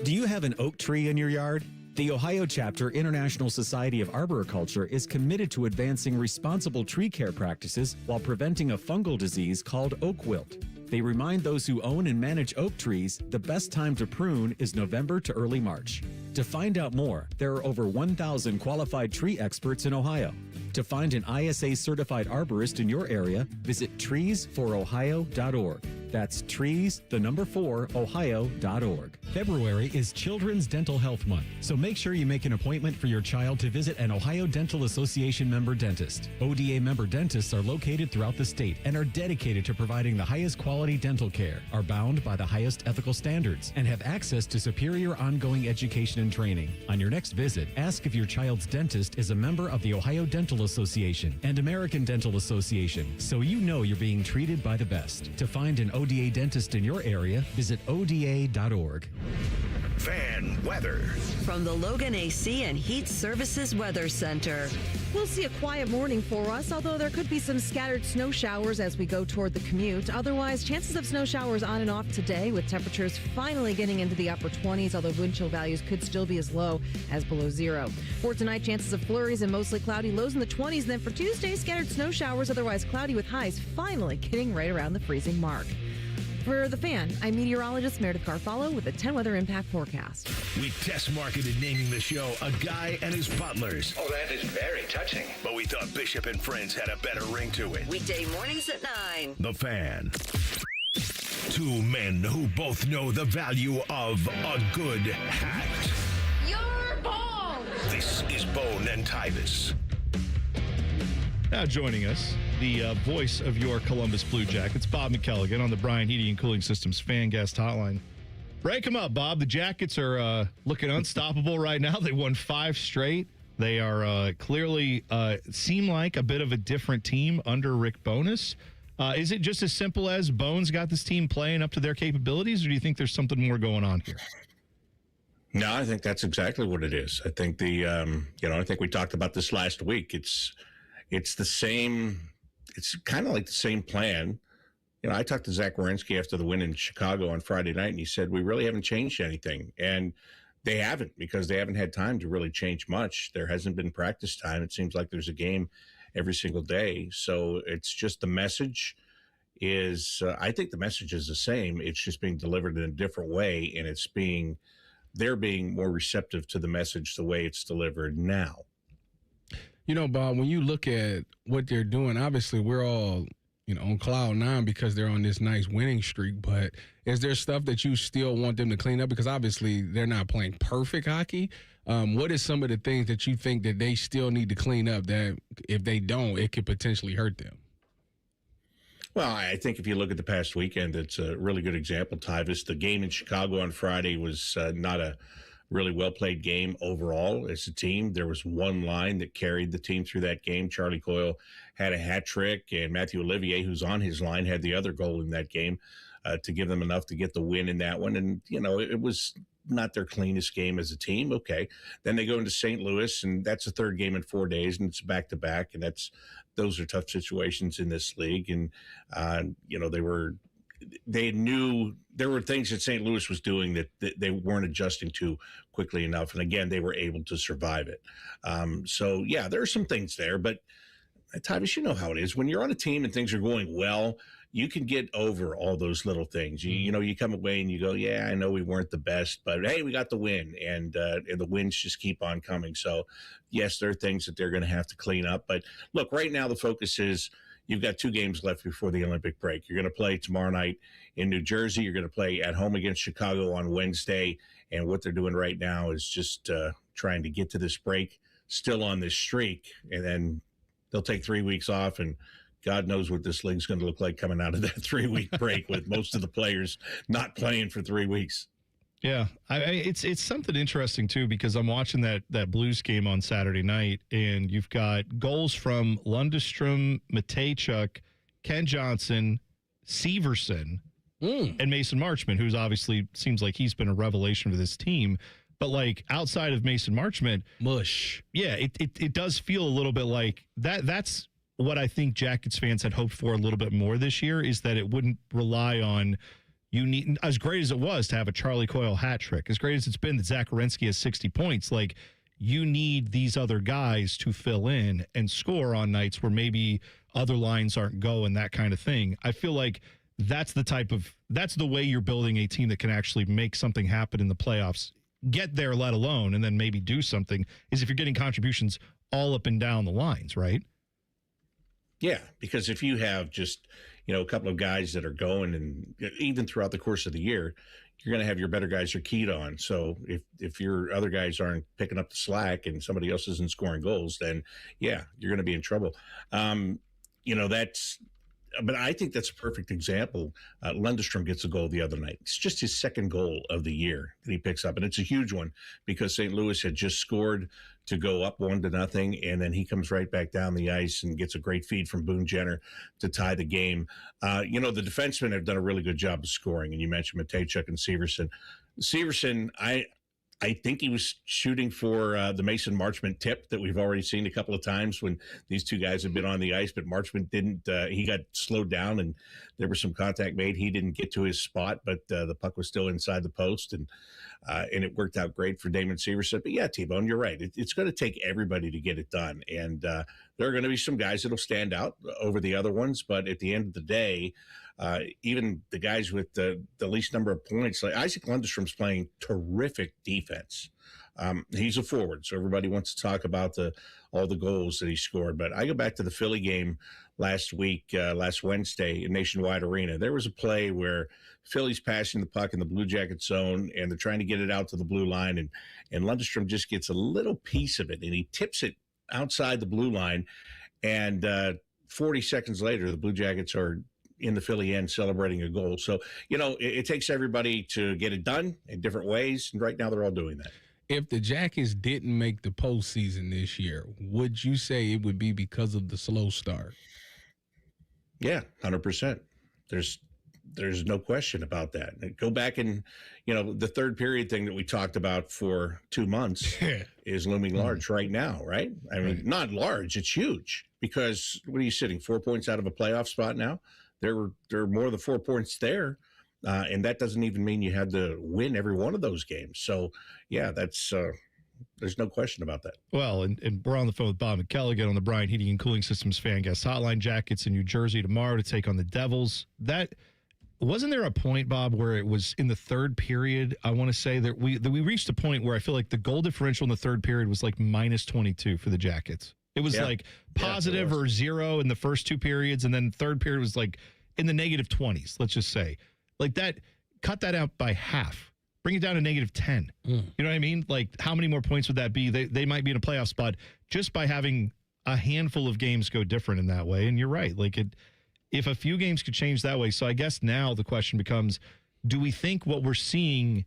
Do you have an oak tree in your yard? The Ohio Chapter International Society of Arboriculture is committed to advancing responsible tree care practices while preventing a fungal disease called oak wilt. They remind those who own and manage oak trees the best time to prune is November to early March. To find out more, there are over 1,000 qualified tree experts in Ohio. To find an ISA-certified arborist in your area, visit treesforohio.org. That's trees4ohio.org. February is Children's Dental Health Month, so make sure you make an appointment for your child to visit an Ohio Dental Association member dentist. ODA member dentists are located throughout the state and are dedicated to providing the highest quality dental care, are bound by the highest ethical standards, and have access to superior ongoing education and training. On your next visit, ask if your child's dentist is a member of the Ohio Dental Association and American Dental Association, so you know you're being treated by the best. To find an ODA dentist in your area, visit ODA.org. Fan weather. From the Logan AC and Heat Services Weather Center. We'll see a quiet morning for us, although there could be some scattered snow showers as we go toward the commute. Otherwise, chances of snow showers on and off today, with temperatures finally getting into the upper 20s, although wind chill values could still be as low as below zero. For tonight, chances of flurries and mostly cloudy, lows in the 20s. And then for Tuesday, scattered snow showers, otherwise cloudy with highs finally getting right around the freezing mark. For The Fan, I'm meteorologist Meredith Garfalo with a 10 Weather Impact Forecast. We test marketed naming the show A Guy and His Butlers. Oh, that is very touching. But we thought Bishop and Friends had a better ring to it. Weekday mornings at 9. The Fan. Two men who both know the value of a good hat. You're bald! This is Bone and Tyvis. Now joining us, the voice of your Columbus Blue Jackets, Bob McKelligan, on the Bryan Heating and Cooling Systems Fan Guest Hotline. Break them up, Bob. The Jackets are looking unstoppable right now. They won 5 straight. They are clearly seem like a bit of a different team under Rick Bowness. Is it just as simple as Bones got this team playing up to their capabilities, or do you think there's something more going on here? No, I think that's exactly what it is. I think I think we talked about this last week. it's the same. It's kind of like the same plan. I talked to Zach Wierenski after the win in Chicago on Friday night, and he said, we really haven't changed anything. And they haven't, because they haven't had time to really change much. There hasn't been practice time. It seems like there's a game every single day. So it's just the message is, I think the message is the same. It's just being delivered in a different way, and they're being more receptive to the message the way it's delivered now. Bob, when you look at what they're doing, obviously we're all on cloud nine because they're on this nice winning streak. But is there stuff that you still want them to clean up? Because obviously they're not playing perfect hockey. What is some of the things that you think that they still need to clean up that if they don't, it could potentially hurt them? Well, I think if you look at the past weekend, it's a really good example, Tyvis. The game in Chicago on Friday was not a really well-played game overall as a team. There was one line that carried the team through that game. Charlie Coyle had a hat trick, and Matthew Olivier, who's on his line, had the other goal in that game to give them enough to get the win in that one. And, it was not their cleanest game as a team. Okay. Then they go into St. Louis, and that's the third game in 4 days, and it's back-to-back, and those are tough situations in this league. And, they knew there were things that St. Louis was doing that they weren't adjusting to quickly enough. And again, they were able to survive it. So yeah, there are some things there, but Tyvis, you know how it is when you're on a team and things are going well, you can get over all those little things. You come away and you go, yeah, I know we weren't the best, but hey, we got the win, and the wins just keep on coming. So yes, there are things that they're going to have to clean up, but look, right now the focus is, you've got 2 games left before the Olympic break. You're going to play tomorrow night in New Jersey. You're going to play at home against Chicago on Wednesday. And what they're doing right now is just trying to get to this break, still on this streak. And then they'll take 3 weeks off, and God knows what this league's going to look like coming out of that 3-week break with most of the players not playing for 3 weeks. Yeah, it's something interesting, too, because I'm watching that Blues game on Saturday night, and you've got goals from Lundestrom, Matejchuk, Ken Johnson, Severson, and Mason Marchment, who's obviously seems like he's been a revelation for this team. But, outside of Mason Marchment, mush. Yeah, it does feel a little bit like that's what I think Jackets fans had hoped for a little bit more this year, is that it wouldn't rely on – you need, as great as it was to have a Charlie Coyle hat trick, as great as it's been that Zach Wierenski has 60 points, you need these other guys to fill in and score on nights where maybe other lines aren't going, that kind of thing. I feel like that's the way you're building a team that can actually make something happen in the playoffs, get there, let alone, and then maybe do something, is if you're getting contributions all up and down the lines, right? Yeah, because if you have just, a couple of guys that are going, and even throughout the course of the year, you're going to have your better guys are keyed on. So if your other guys aren't picking up the slack and somebody else isn't scoring goals, then yeah, you're going to be in trouble. But I think that's a perfect example. Lundestrom gets a goal the other night. It's just his second goal of the year that he picks up, and it's a huge one because St. Louis had just scored to go up 1-0, and then he comes right back down the ice and gets a great feed from Boone Jenner to tie the game. The defensemen have done a really good job of scoring, and you mentioned Matejchuk and Severson. Severson, I think he was shooting for the Mason Marchment tip that we've already seen a couple of times when these two guys have been on the ice, but Marchment didn't. He got slowed down, and there was some contact made. He didn't get to his spot, but the puck was still inside the post, and it worked out great for Damon Severson. But yeah, T-Bone, you're right. It's going to take everybody to get it done, and there are going to be some guys that'll stand out over the other ones, but at the end of the day, even the guys with the least number of points, like Isaac Lundstrom's playing terrific defense. He's a forward, so everybody wants to talk about all the goals that he scored. But I go back to the Philly game last Wednesday in Nationwide Arena. There was a play where Philly's passing the puck in the Blue Jacket zone, and they're trying to get it out to the blue line, and Lundstrom just gets a little piece of it, and he tips it outside the blue line, and 40 seconds later, the Blue Jackets are in the Philly end celebrating a goal. So, it takes everybody to get it done in different ways, and right now they're all doing that. If the Jackets didn't make the postseason this year, would you say it would be because of the slow start? Yeah, 100%. There's There's no question about that. Go back and, the third period thing that we talked about for 2 months is looming large right now, right? I mean, not large, it's huge because what are you sitting 4 points out of a playoff spot now? There are more than 4 points there. And that doesn't even mean you had to win every one of those games. So, yeah, that's there's no question about that. Well, and we're on the phone with Bob McKelligan on the Bryant Heating and Cooling Systems Fan Guest Hotline. Jackets in New Jersey tomorrow to take on the Devils. Wasn't there a point, Bob, where it was in the third period? I want to say that we reached a point where I feel like the goal differential in the third period was like minus 22 for the Jackets. It was like positive or zero in the first two periods, and then third period was like in the negative 20s, let's just say. Like that, cut that out by half. Bring it down to negative 10. You know what I mean? Like, how many more points would that be? They might be in a playoff spot just by having a handful of games go different in that way. And you're right. Like, if a few games could change that way. So I guess now the question becomes, do we think what we're seeing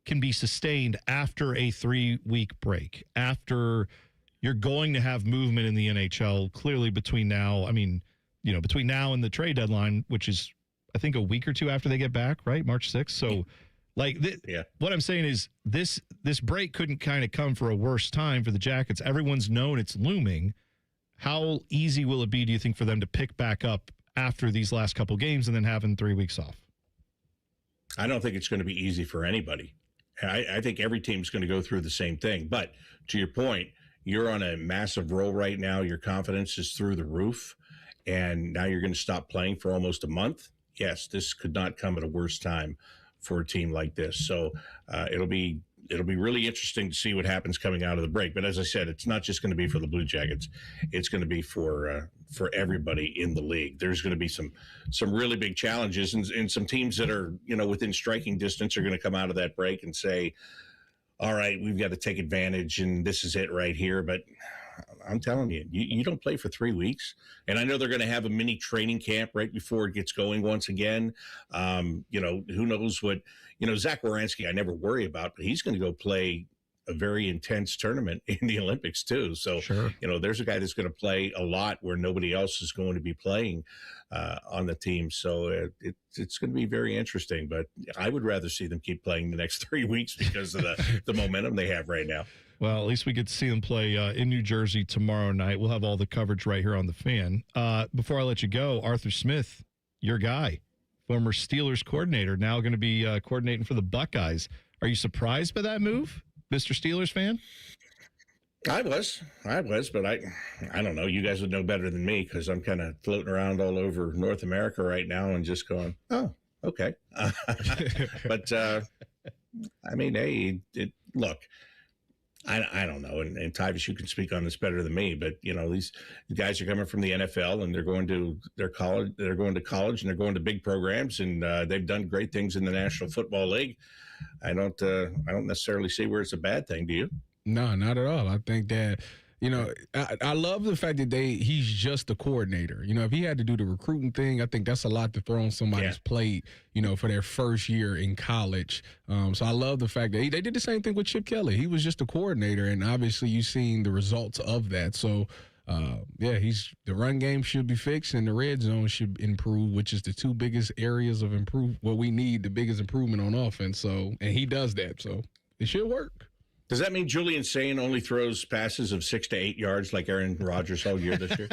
can be sustained after a 3-week break? After you're going to have movement in the NHL clearly between now, between now and the trade deadline, which is, I think, a week or two after they get back, right? March 6th. So, what I'm saying is this break couldn't kind of come for a worse time for the Jackets. Everyone's known it's looming. How easy will it be, do you think, for them to pick back up after these last couple games and then having 3 weeks off? I don't think it's going to be easy for anybody. I think every team's going to go through the same thing. But to your point, you're on a massive roll right now. Your confidence is through the roof. And now you're going to stop playing for almost a month. Yes, this could not come at a worse time for a team like this. So it'll be really interesting to see what happens coming out of the break. But as I said, it's not just going to be for the Blue Jackets. It's going to be for everybody in the league. There's going to be some really big challenges, and some teams that are, within striking distance are going to come out of that break and say, all right, we've got to take advantage, and this is it right here. But I'm telling you, you don't play for 3 weeks. And I know they're going to have a mini training camp right before it gets going once again. Who knows what, Zach Werenski, I never worry about, but he's going to go play a very intense tournament in the Olympics too. So, there's a guy that's going to play a lot where nobody else is going to be playing on the team. So it's going to be very interesting, but I would rather see them keep playing the next 3 weeks because of the momentum they have right now. Well, at least we get to see them play in New Jersey tomorrow night. We'll have all the coverage right here on The Fan. Before I let you go, Arthur Smith, your guy, former Steelers coordinator, now going to be coordinating for the Buckeyes. Are you surprised by that move, Mr. Steelers fan? I was, but I don't know. You guys would know better than me because I'm kind of floating around all over North America right now and just going, oh, okay. But, hey, look. I don't know, and Tyvis, you can speak on this better than me, but these guys are coming from the NFL and they're going to college, and they're going to big programs, and they've done great things in the National Football League. I don't necessarily see where it's a bad thing. Do you? No, not at all. I think that I love the fact that he's just a coordinator. If he had to do the recruiting thing, I think that's a lot to throw on somebody's plate, for their first year in college. So I love the fact that they did the same thing with Chip Kelly. He was just a coordinator, and obviously you've seen the results of that. So, the run game should be fixed, and the red zone should improve, which is the two biggest areas of we need the biggest improvement on offense. So, and he does that, so it should work. Does that mean Julian Sain only throws passes of 6 to 8 yards like Aaron Rodgers all year this year?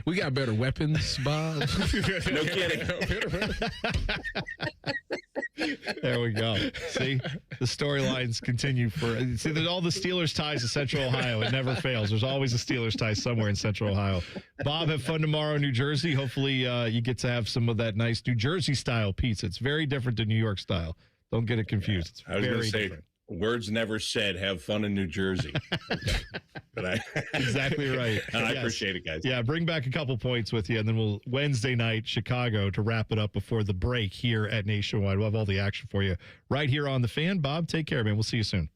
We got better weapons, Bob. No kidding. There we go. See, the storylines continue there's all the Steelers ties to Central Ohio. It never fails. There's always a Steelers tie somewhere in Central Ohio. Bob, have fun tomorrow in New Jersey. Hopefully you get to have some of that nice New Jersey style pizza. It's very different than New York style. Don't get it confused. It's I was going to say, different. Words never said, have fun in New Jersey. Okay. But exactly right. I appreciate it, guys. Yeah, bring back a couple points with you, and then we'll Wednesday night, Chicago, to wrap it up before the break here at Nationwide. We'll have all the action for you right here on The Fan. Bob, take care, man. We'll see you soon.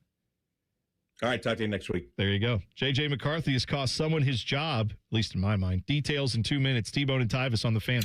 All right, talk to you next week. There you go. J.J. McCarthy has cost someone his job, at least in my mind. Details in 2 minutes. T-Bone and Tyvis on The Fan.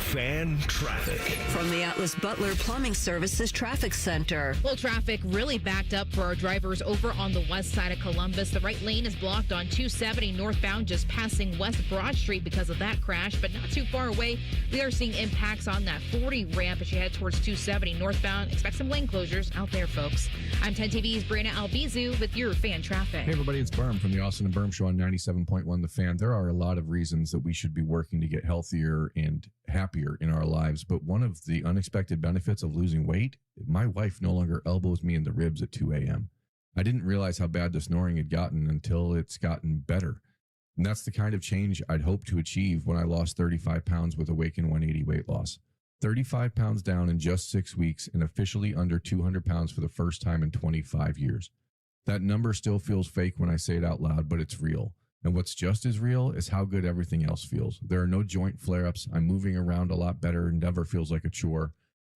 Fan traffic. From the Atlas Butler Plumbing Services Traffic Center. Well, traffic really backed up for our drivers over on the west side of Columbus. The right lane is blocked on 270 northbound, just passing West Broad Street because of that crash, but not too far away. We are seeing impacts on that 40 ramp as you head towards 270 northbound. Expect some lane closures out there, folks. I'm 10 TV's Brianna Albizu with your fan traffic. Hey, everybody, it's Berm from the Austin and Berm Show on 97.1 The Fan. There are a lot of reasons that we should be working to get healthier and happier in our lives, but one of the unexpected benefits of losing weight, my wife no longer elbows me in the ribs at 2 a.m. I didn't realize how bad the snoring had gotten until it's gotten better. And that's the kind of change I'd hoped to achieve when I lost 35 pounds with Awaken 180 weight loss. 35 pounds down in just 6 weeks and officially under 200 pounds for the first time in 25 years. That number still feels fake when I say it out loud, but it's real. And what's just as real is how good everything else feels. There are no joint flare-ups. I'm moving around a lot better and never feels like a chore.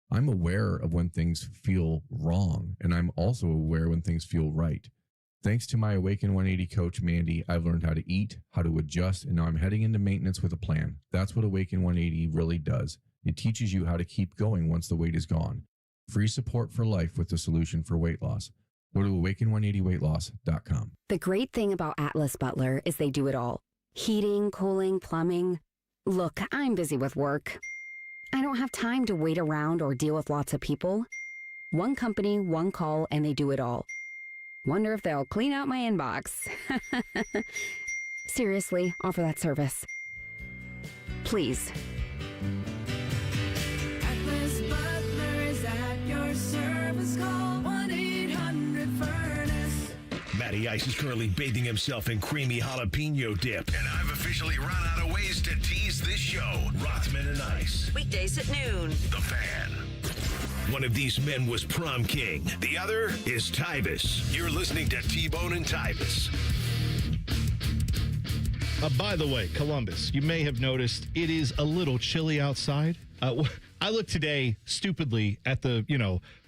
I'm aware of when things feel wrong, and I'm also aware when things feel right. Thanks to my Awaken 180 coach, Mandy, I've learned how to eat, how to adjust, and now I'm heading into maintenance with a plan. That's what Awaken 180 really does. It teaches you how to keep going once the weight is gone. Free support for life with the solution for weight loss. Go to awaken180weightloss.com. The great thing about Atlas Butler is they do it all. Heating, cooling, plumbing. Look, I'm busy with work. I don't have time to wait around or deal with lots of people. One company, one call, and they do it all. Wonder if they'll clean out my inbox. Seriously, offer that service. Please. Atlas Butler is at your service. Call 1-800-FURNACE. Matty Ice is currently bathing himself in creamy jalapeno dip. And I've officially run out of ways to tease this show. Rothman and Ice. Weekdays at noon. The Fan. One of these men was prom king. The other is Tyvis. You're listening to T-Bone and Tyvis. By the way, Columbus, you may have noticed it is a little chilly outside. I looked today stupidly at the,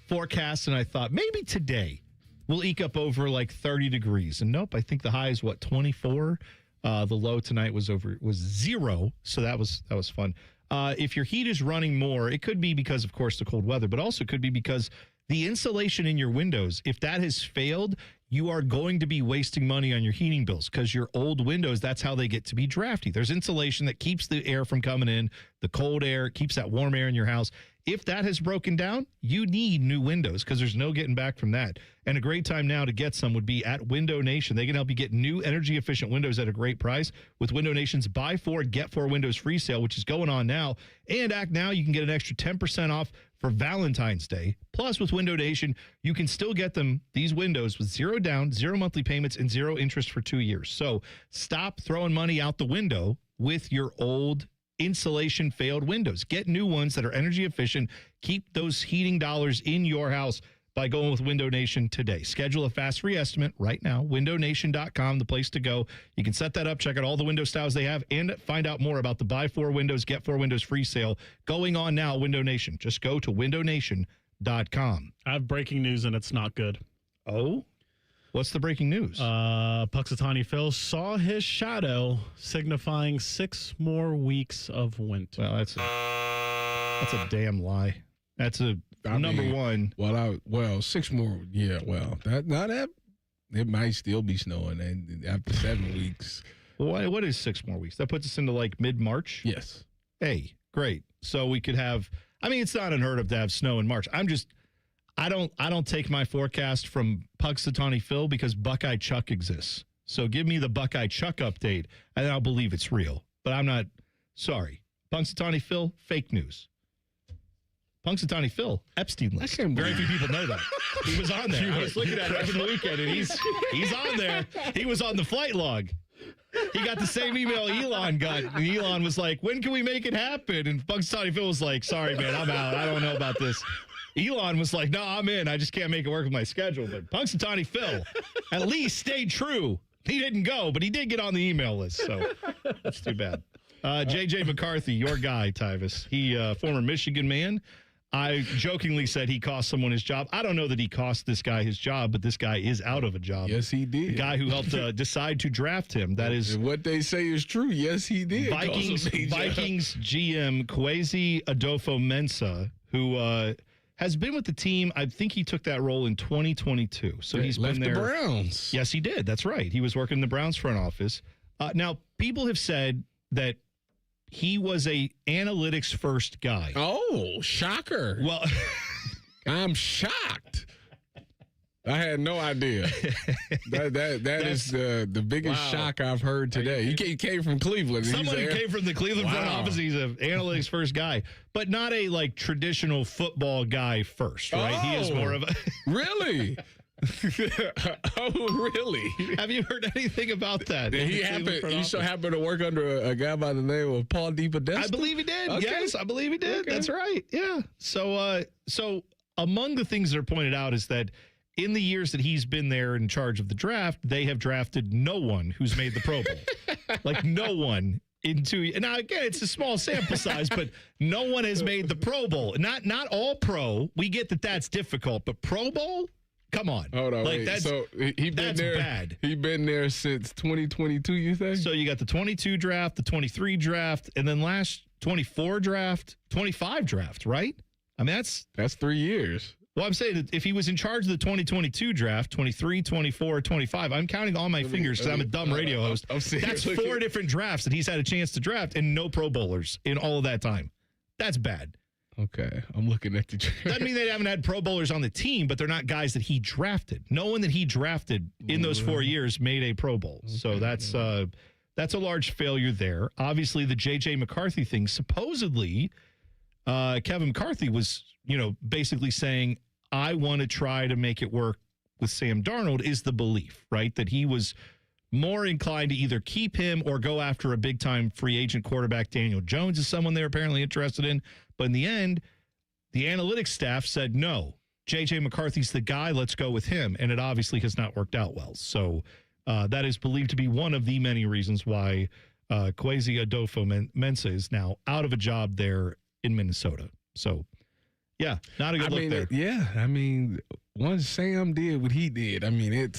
forecast, and I thought maybe today we'll eke up over like 30 degrees. And nope, I think the high is 24. The low tonight was 0, so that was fun. If your heat is running more, it could be because, of course, the cold weather, but also could be because the insulation in your windows, if that has failed, you are going to be wasting money on your heating bills because your old windows, that's how they get to be drafty. There's insulation that keeps the air from coming in, the cold air, keeps that warm air in your house. If that has broken down, you need new windows because there's no getting back from that. And a great time now to get some would be at Window Nation. They can help you get new energy-efficient windows at a great price with Window Nation's Buy 4, Get 4 Windows free sale, which is going on now. And act now, you can get an extra 10% off for Valentine's Day. Plus, with Window Nation, you can still get these windows with 0 down, 0 monthly payments, and 0 interest for 2 years. So stop throwing money out the window with your old insulation failed windows. Get new ones that are energy efficient. Keep those heating dollars in your house by going with Window Nation today. Schedule a fast free estimate right now. WindowNation.com, the place to go. You can set that up, check out all the window styles they have, and find out more about the Buy 4 Windows, Get 4 Windows free sale going on now, Window Nation. Just go to WindowNation.com. I have breaking news, and it's not good. Oh? What's the breaking news? Punxsutawney Phil saw his shadow, signifying 6 more weeks of winter. Well, that's a damn lie. That's number one. Well, 6 more. Yeah, well, that it might still be snowing, and after 7 weeks. What is 6 more weeks? That puts us into like mid-March? Yes. Hey, great. So we could have. I mean, it's not unheard of to have snow in March. I don't take my forecast from Punxsutawney Phil because Buckeye Chuck exists. So give me the Buckeye Chuck update, and I'll believe it's real. But I'm not sorry. Punxsutawney Phil, fake news. Punxsutawney Phil, Epstein list. Very few people know that. He was on there. I was looking at it over the weekend, and he's on there. He was on the flight log. He got the same email Elon got. And Elon was like, when can we make it happen? And Punxsutawney Phil was like, sorry, man, I'm out. I don't know about this. Elon was like, no, I'm in. I just can't make it work with my schedule. But Punxsutawney Phil at least stayed true. He didn't go, but he did get on the email list. So that's too bad. J.J. McCarthy, your guy, Tyvis. He, former Michigan man. I jokingly said he cost someone his job. I don't know that he cost this guy his job, but this guy is out of a job. Yes, he did. The guy who helped decide to draft him. That is what they say is true. Yes, he did. Vikings GM Kwesi Adolfo-Mensah, who has been with the team. I think he took that role in 2022. So he's left been there. The Browns. Yes, he did. That's right. He was working in the Browns front office. Now, people have said that he was a analytics first guy. Oh, shocker. Well, I'm shocked. I had no idea. That is the biggest shock I've heard today. He came from Cleveland. Someone who came from the Cleveland front office. He's an analytics first guy, but not a traditional football guy first, right? Oh, he is more of a really. Oh, really? Have you heard anything about that? He so happened to work under a guy by the name of Paul DePodesta? I believe he did. Okay. Yes, I believe he did. Okay. That's right. Yeah. So among the things that are pointed out is that in the years that he's been there in charge of the draft, they have drafted no one who's made the Pro Bowl. No one. Now again, it's a small sample size, but no one has made the Pro Bowl. Not all pro. We get that that's difficult, but Pro Bowl. Come on. Hold on. That's bad. He's been there since 2022, you think? So you got the 22 draft, the 23 draft, and then last 24 draft, 25 draft, right? I mean, that's 3 years. Well, I'm saying that if he was in charge of the 2022 draft, 23, 24, 25, I'm counting all my fingers because I'm a dumb radio host. That's 4 different drafts that he's had a chance to draft and no Pro Bowlers in all of that time. That's bad. Okay, I'm looking at the draft. Doesn't mean they haven't had Pro Bowlers on the team, but they're not guys that he drafted. No one that he drafted in those 4 years made a Pro Bowl. Okay. So that's a large failure there. Obviously, the J.J. McCarthy thing, supposedly, Kevin McCarthy was, basically saying, I want to try to make it work with Sam Darnold is the belief, right? That he was more inclined to either keep him or go after a big-time free agent quarterback. Daniel Jones is someone they're apparently interested in. But in the end, the analytics staff said, no, J.J. McCarthy's the guy. Let's go with him. And it obviously has not worked out well. So that is believed to be one of the many reasons why Kwesi Adolfo-Mensah is now out of a job there in Minnesota. So, yeah, not a good look there. Yeah, I mean, once Sam did what he did, I mean,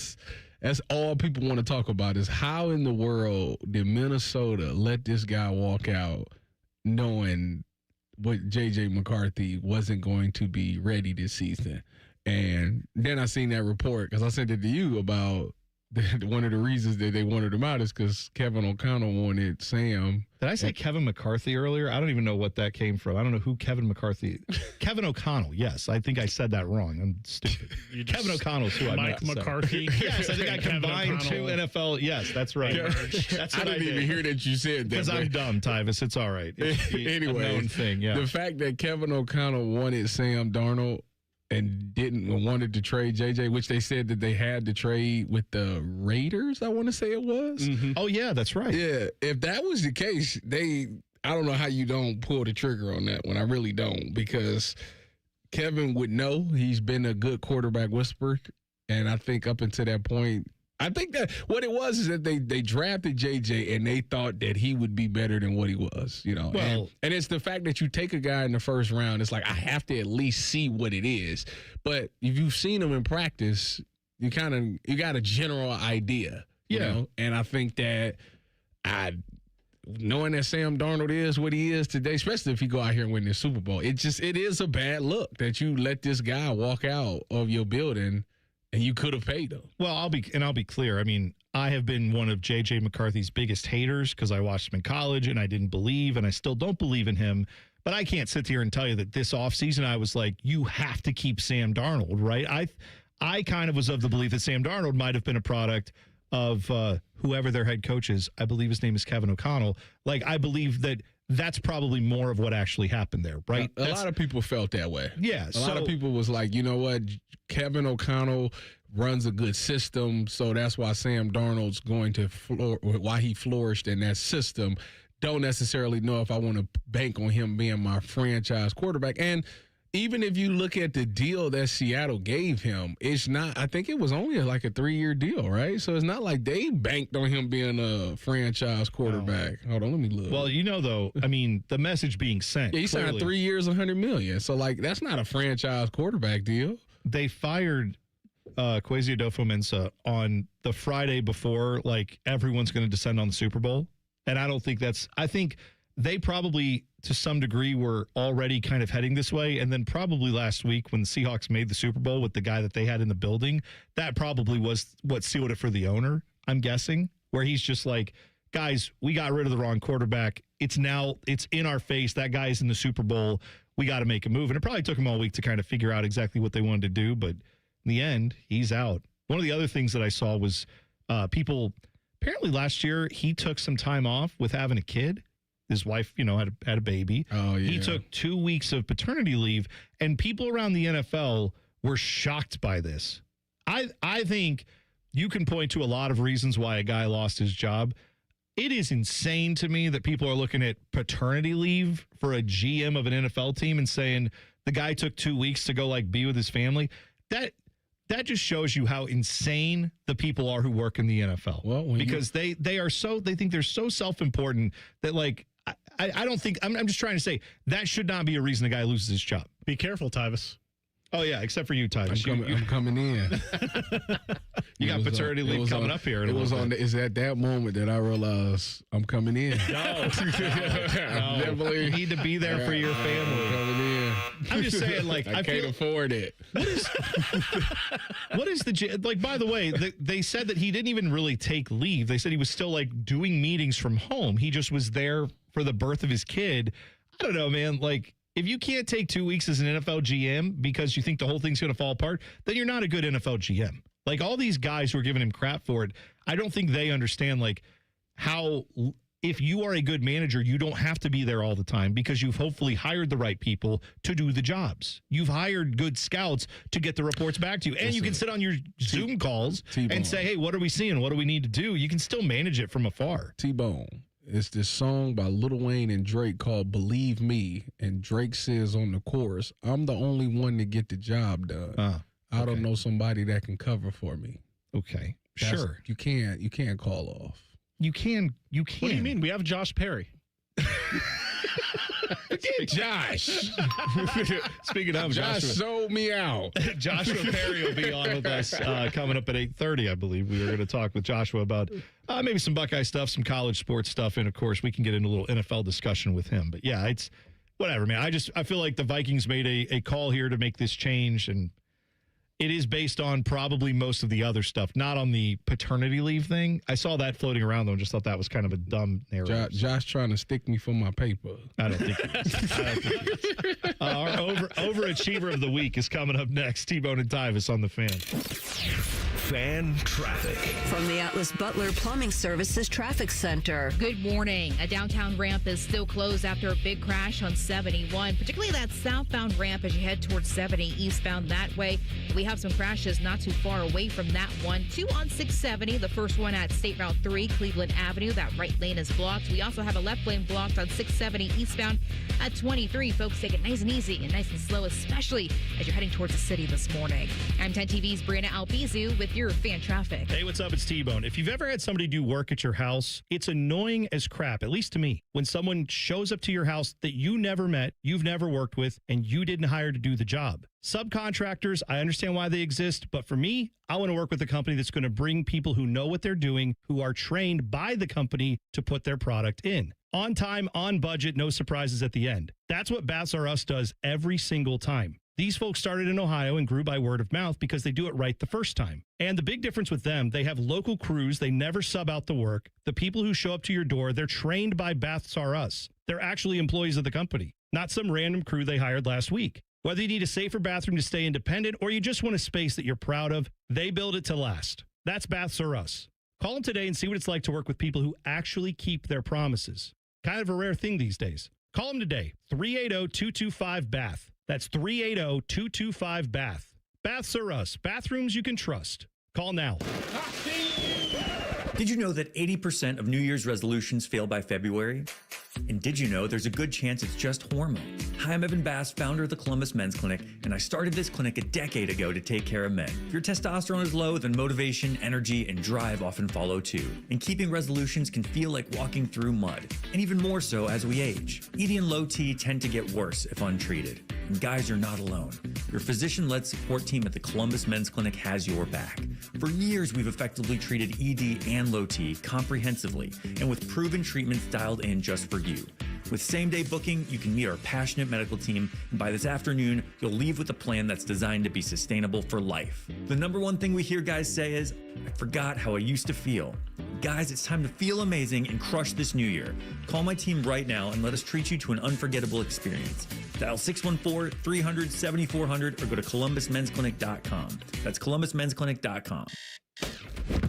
that's all people want to talk about is how in the world did Minnesota let this guy walk out knowing what J.J. McCarthy wasn't going to be ready this season. And then I seen that report because I sent it to you about one of the reasons that they wanted him out is because Kevin O'Connell wanted Sam. Did I say Kevin McCarthy earlier? I don't even know what that came from. I don't know who Kevin McCarthy. Kevin O'Connell. Yes, I think I said that wrong. I'm stupid. Kevin O'Connell's who I meant. Mike McCarthy. Yes, I think I combined 2 NFL. Yes, that's right. That's what I didn't even hear that you said that. Because I'm dumb, Tyvis. It's all right. Anyway, a known thing. Yeah. The fact that Kevin O'Connell wanted Sam Darnold and wanted to trade JJ, which they said that they had to trade with the Raiders, I want to say it was. Mm-hmm. Oh, yeah, that's right. Yeah, if that was the case, I don't know how you don't pull the trigger on that one. I really don't, because Kevin would know. He's been a good quarterback whisperer, and I think up until that point, I think that what it was is that they drafted JJ and they thought that he would be better than what he was, Well, and it's the fact that you take a guy in the first round. It's like I have to at least see what it is. But if you've seen him in practice, you got a general idea, you know. And I think that knowing that Sam Darnold is what he is today, especially if he go out here and win the Super Bowl, it is a bad look that you let this guy walk out of your building. And you could have paid him. Well, I'll be clear. I mean, I have been one of J.J. McCarthy's biggest haters because I watched him in college and I didn't believe, and I still don't believe in him. But I can't sit here and tell you that this offseason I was like, you have to keep Sam Darnold, right? I kind of was of the belief that Sam Darnold might have been a product of whoever their head coach is. I believe his name is Kevin O'Connell. Like, I believe that that's probably more of what actually happened there, right? A lot of people felt that way. Yeah. A lot of people was like, you know what? Kevin O'Connell runs a good system, so that's why Sam Darnold's going to why he flourished in that system. Don't necessarily know if I want to bank on him being my franchise quarterback. And even if you look at the deal that Seattle gave him, it's not. I think it was only like a 3-year deal, right? So it's not like they banked on him being a franchise quarterback. Hold on, let me look. Well, though, I mean, the message being sent. Yeah, he signed 3 years, $100 million. So like, that's not a franchise quarterback deal. They fired Kwesi Adofo-Mensah on the Friday before, like, everyone's going to descend on the Super Bowl. And I don't think I think they probably, to some degree, were already kind of heading this way. And then probably last week when the Seahawks made the Super Bowl with the guy that they had in the building, that probably was what sealed it for the owner, I'm guessing, where he's just like, guys, we got rid of the wrong quarterback. It's in our face. That guy's in the Super Bowl. We got to make a move. And it probably took him all week to kind of figure out exactly what they wanted to do. But in the end, he's out. One of the other things that I saw was people, apparently last year, he took some time off with having a kid. His wife, had a baby. Oh, yeah. He took 2 weeks of paternity leave, and people around the NFL were shocked by this. I think you can point to a lot of reasons why a guy lost his job. It is insane to me that people are looking at paternity leave for a GM of an NFL team and saying the guy took 2 weeks to go be with his family. That just shows you how insane the people are who work in the NFL. Well, because they think they're so self-important that I don't think I'm just trying to say that should not be a reason a guy loses his job. Be careful, Tyvis. Oh, yeah, except for you, Tyvis. I'm coming in. You got paternity leave coming up here. It's at that moment that I realized I'm coming in. No. Definitely. You need to be there for your family. I'm coming in. I'm just saying, I can't afford it. What is by the way, they said that he didn't even really take leave. They said he was still doing meetings from home. He just was there for the birth of his kid. I don't know, man. If you can't take 2 weeks as an NFL GM because you think the whole thing's going to fall apart, then you're not a good NFL GM. All these guys who are giving him crap for it, I don't think they understand how if you are a good manager, you don't have to be there all the time because you've hopefully hired the right people to do the jobs. You've hired good scouts to get the reports back to you. And you can sit on your Zoom calls and say, hey, what are we seeing? What do we need to do? You can still manage it from afar. T-Bone. It's this song by Lil Wayne and Drake called Believe Me. And Drake says on the chorus, I'm the only one to get the job done. I don't know somebody that can cover for me. Okay. Sure. You can't call off. You can. What do you mean? We have Josh Perry. Josh. Speaking of Josh sold me out. Joshua Perry will be on with us coming up at 8:30, I believe. We are going to talk with Joshua about maybe some Buckeye stuff, some college sports stuff, and of course we can get into a little NFL discussion with him. But yeah, it's whatever, man. I feel like the Vikings made a call here to make this change, and it is based on probably most of the other stuff, not on the paternity leave thing. I saw that floating around, though, and just thought that was kind of a dumb narrative. Josh trying to stick me for my paper. I don't think he is. Our overachiever of the week is coming up next. T-Bone and Tyvis on the Fan. Fan traffic. From the Atlas Butler Plumbing Services Traffic Center. Good morning. A downtown ramp is still closed after a big crash on 71, particularly that southbound ramp as you head towards 70 eastbound that way. We have some crashes not too far away from that one. 2 on 670, the first one at State Route 3, Cleveland Avenue. That right lane is blocked. We also have a left lane blocked on 670 eastbound at 23. Folks, take it nice and easy and nice and slow, especially as you're heading towards the city this morning. I'm 10 TV's Brianna Albizu with your fan traffic. Hey, what's up? It's T-Bone. If you've ever had somebody do work at your house, it's annoying as crap, at least to me, when someone shows up to your house that you never met, you've never worked with, and you didn't hire to do the job. Subcontractors, I understand why they exist, but for me, I want to work with a company that's going to bring people who know what they're doing, who are trained by the company to put their product in. On time, on budget, no surprises at the end. That's what Baths R Us does every single time. These folks started in Ohio and grew by word of mouth because they do it right the first time. And the big difference with them, they have local crews. They never sub out the work. The people who show up to your door, they're trained by Baths R Us. They're actually employees of the company, not some random crew they hired last week. Whether you need a safer bathroom to stay independent or you just want a space that you're proud of, they build it to last. That's Baths R Us. Call them today and see what it's like to work with people who actually keep their promises. Kind of a rare thing these days. Call them today, 380-225-BATH. That's 380-225-BATH. Baths R Us. Bathrooms you can trust. Call now. Did you know that 80% of New Year's resolutions fail by February? And did you know there's a good chance it's just hormones? Hi, I'm Evan Bass, founder of the Columbus Men's Clinic, and I started this clinic a decade ago to take care of men. If your testosterone is low, then motivation, energy, and drive often follow too. And keeping resolutions can feel like walking through mud, and even more so as we age. ED and low T tend to get worse if untreated. And guys, you're not alone. Your physician-led support team at the Columbus Men's Clinic has your back. For years, we've effectively treated ED and low T comprehensively, and with proven treatments dialed in just for you. With same-day booking, you can meet our passionate medical team, and by this afternoon, you'll leave with a plan that's designed to be sustainable for life. The number one thing we hear guys say is, I forgot how I used to feel. Guys, it's time to feel amazing and crush this new year. Call my team right now and let us treat you to an unforgettable experience. Dial 614-300-7400 or go to columbusmensclinic.com. That's columbusmensclinic.com.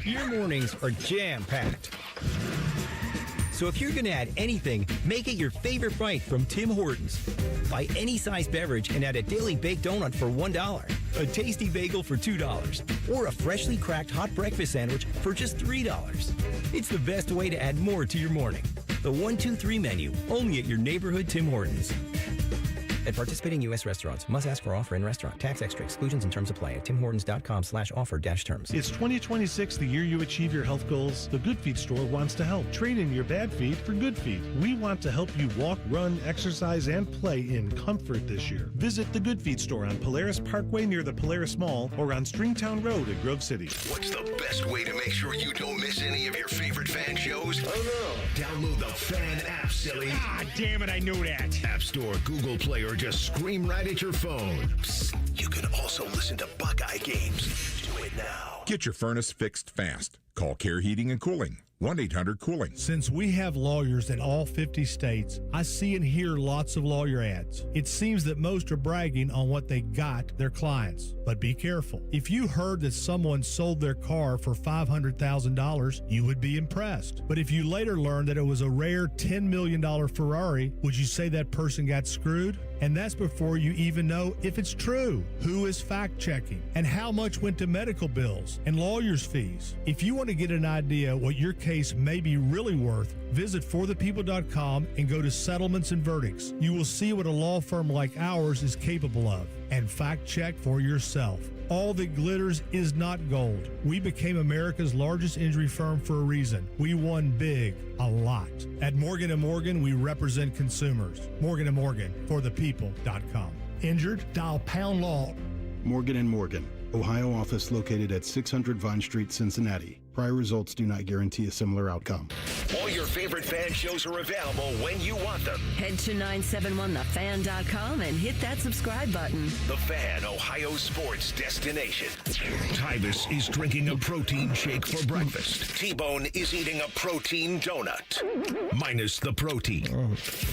Your mornings are jam-packed. So if you're going to add anything, make it your favorite bite from Tim Hortons. Buy any size beverage and add a daily baked donut for $1, a tasty bagel for $2, or a freshly cracked hot breakfast sandwich for just $3. It's the best way to add more to your morning. The 1-2-3 menu, only at your neighborhood Tim Hortons. At participating U.S. restaurants, must ask for offer in restaurant. Tax extra exclusions and terms apply at timhortons.com/offer-terms. It's 2026, the year you achieve your health goals. The Good Feet store wants to help. Trade in your bad feet for good feet. We want to help you walk, run, exercise, and play in comfort this year. Visit the Good Feet store on Polaris Parkway near the Polaris Mall or on Stringtown Road at Grove City. What's the best way to make sure you don't miss any of your favorite fan shows? Oh no. Download the Fan app, silly. Ah, damn it, I knew that. App Store, Google Play, or just scream right at your phone. Psst, you can also listen to Buckeye games. Do it now. Get your furnace fixed fast. Call Care Heating and Cooling. 1-800-COOLING. Since we have lawyers in all 50 states, I see and hear lots of lawyer ads. It seems that most are bragging on what they got their clients. But be careful. If you heard that someone sold their car for $500,000, you would be impressed. But if you later learned that it was a rare $10 million Ferrari, would you say that person got screwed? And that's before you even know if it's true. Who is fact-checking? And how much went to medical bills and lawyers' fees? If you want to get an idea what your case may be really worth, visit forthepeople.com and go to settlements and verdicts. You will see what a law firm like ours is capable of. And fact-check for yourself. All that glitters is not gold. We became America's largest injury firm for a reason. We won big, a lot. At Morgan & Morgan, we represent consumers. Morgan & Morgan, forthepeople.com. Injured? Dial pound law. Morgan & Morgan, Ohio office located at 600 Vine Street, Cincinnati. Prior results do not guarantee a similar outcome. All your favorite fan shows are available when you want them. Head to 971thefan.com and hit that subscribe button. The Fan, Ohio sports destination. Tyvis is drinking a protein shake for breakfast. T-Bone is eating a protein donut. Minus the protein.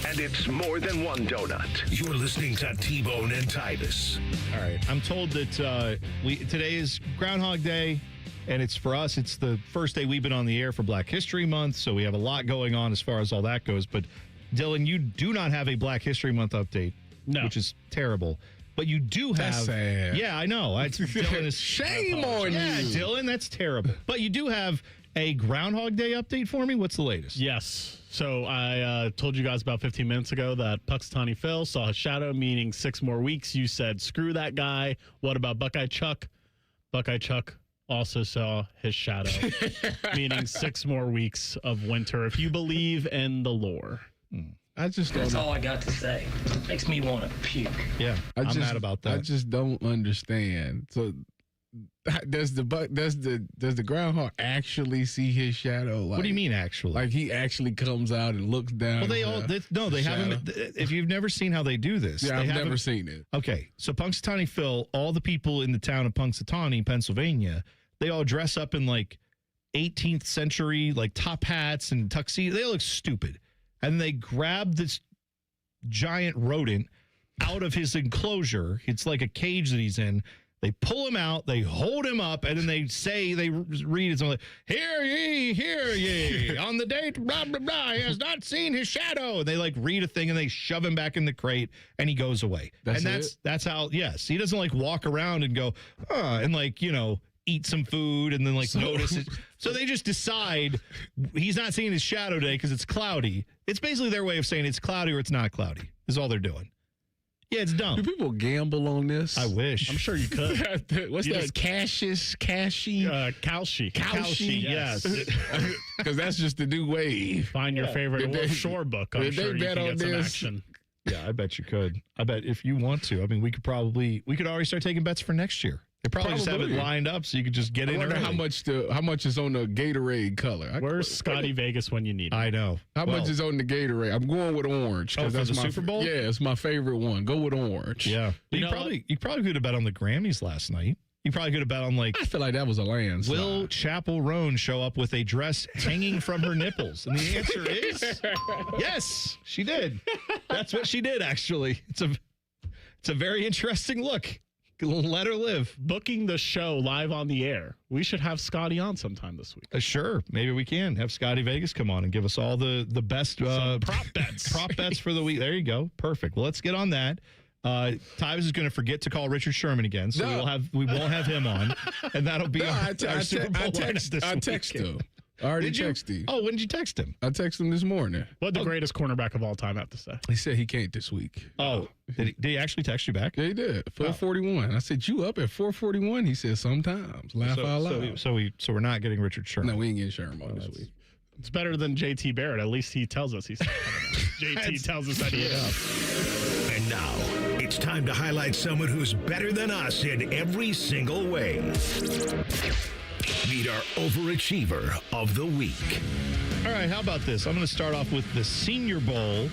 And it's more than one donut. You're listening to T-Bone and Tyvis. All right. I'm told that today is Groundhog Day. And it's for us, it's the first day we've been on the air for Black History Month, so we have a lot going on as far as all that goes. But, Dylan, you do not have a Black History Month update, which is terrible. But you do have... That's sad. Yeah, I know. Dylan is, Shame on you. Yeah, Dylan, that's terrible. But you do have a Groundhog Day update for me? What's the latest? Yes. So I told you guys about 15 minutes ago that Puxatawny Phil saw his shadow, meaning 6 more weeks. You said, screw that guy. What about Buckeye Chuck? Buckeye Chuck also saw his shadow, meaning 6 more weeks of winter, if you believe in the lore. That's all I got to say. Makes me want to puke. Yeah, I'm mad about that. I just don't understand. So does the groundhog actually see his shadow? Like, what do you mean actually? Like he actually comes out and looks down. Well, they haven't. If you've never seen how they do this, I've never seen it. Okay, so Punxsutawney Phil, all the people in the town of Punxsutawney, Pennsylvania, they all dress up in like 18th century like top hats and tuxedos. They look stupid, and they grab this giant rodent out of his enclosure. It's like a cage that he's in. They pull him out, they hold him up, and then they read it something like, hear ye, on the date, blah, blah, blah, he has not seen his shadow. And they like read a thing and they shove him back in the crate and he goes away. That's how, yes. He doesn't like walk around and go, and like, eat some food and then like notice it. So they just decide he's not seeing his shadow today because it's cloudy. It's basically their way of saying it's cloudy or it's not cloudy is all they're doing. Yeah, it's dumb. Do people gamble on this? I wish. I'm sure you could. What's that? Cashy? Kalshi, yes. Because that's just the new wave. Find your favorite Wolf Shore book. I'm sure you can get some action. Yeah, I bet you could. I bet if you want to. I mean, we could already start taking bets for next year. They probably just have it lined up so you could just get in. I wonder how much is on the Gatorade color. Where's Scotty Vegas when you need it? I know. How much is on the Gatorade? I'm going with orange because that's the Super Bowl. Yeah, it's my favorite one. Go with orange. Yeah, you probably could have bet on the Grammys last night. You probably could have bet on I feel like that was a landslide. Will Chapel Roan show up with a dress hanging from her nipples? And the answer is yes, she did. That's what she did. Actually, it's a very interesting look. Let her live. Booking the show live on the air. We should have Scotty on sometime this week. Sure. Maybe we can have Scotty Vegas come on and give us all the best prop bets. Prop bets for the week. There you go. Perfect. Well, let's get on that. Tyvis is going to forget to call Richard Sherman again, so we won't have him on, and that'll be our Super Bowl lineup this I week. text him. I already texted him. Oh, when did you text him? I texted him this morning. What the greatest cornerback of all time have to say? He said he can't this week. Oh, did he actually text you back? Yeah, he did. 4:41. I said, you up at 4:41? He said, sometimes. Laugh out loud. So we're not getting Richard Sherman. No, we ain't getting Sherman on this week. It's better than JT Barrett. At least he tells us he's. JT tells us that he is. And now it's time to highlight someone who's better than us in every single way. Meet our overachiever of the week. All right, how about this? I'm going to start off with the Senior Bowl,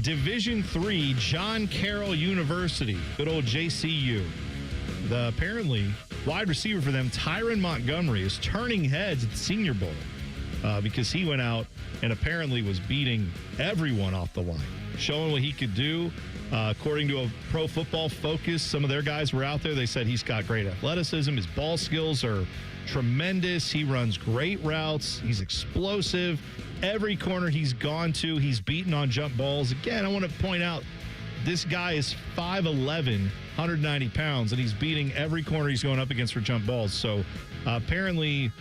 Division III, John Carroll University, good old JCU. Apparently, wide receiver for them, Tyron Montgomery, is turning heads at the Senior Bowl because he went out and apparently was beating everyone off the line, showing what he could do. According to a Pro Football Focus, some of their guys were out there. They said he's got great athleticism. His ball skills are tremendous. He runs great routes. He's explosive. Every corner he's gone to, he's beaten on jump balls. Again, I want to point out this guy is 5'11", 190 pounds, and he's beating every corner he's going up against for jump balls. So apparently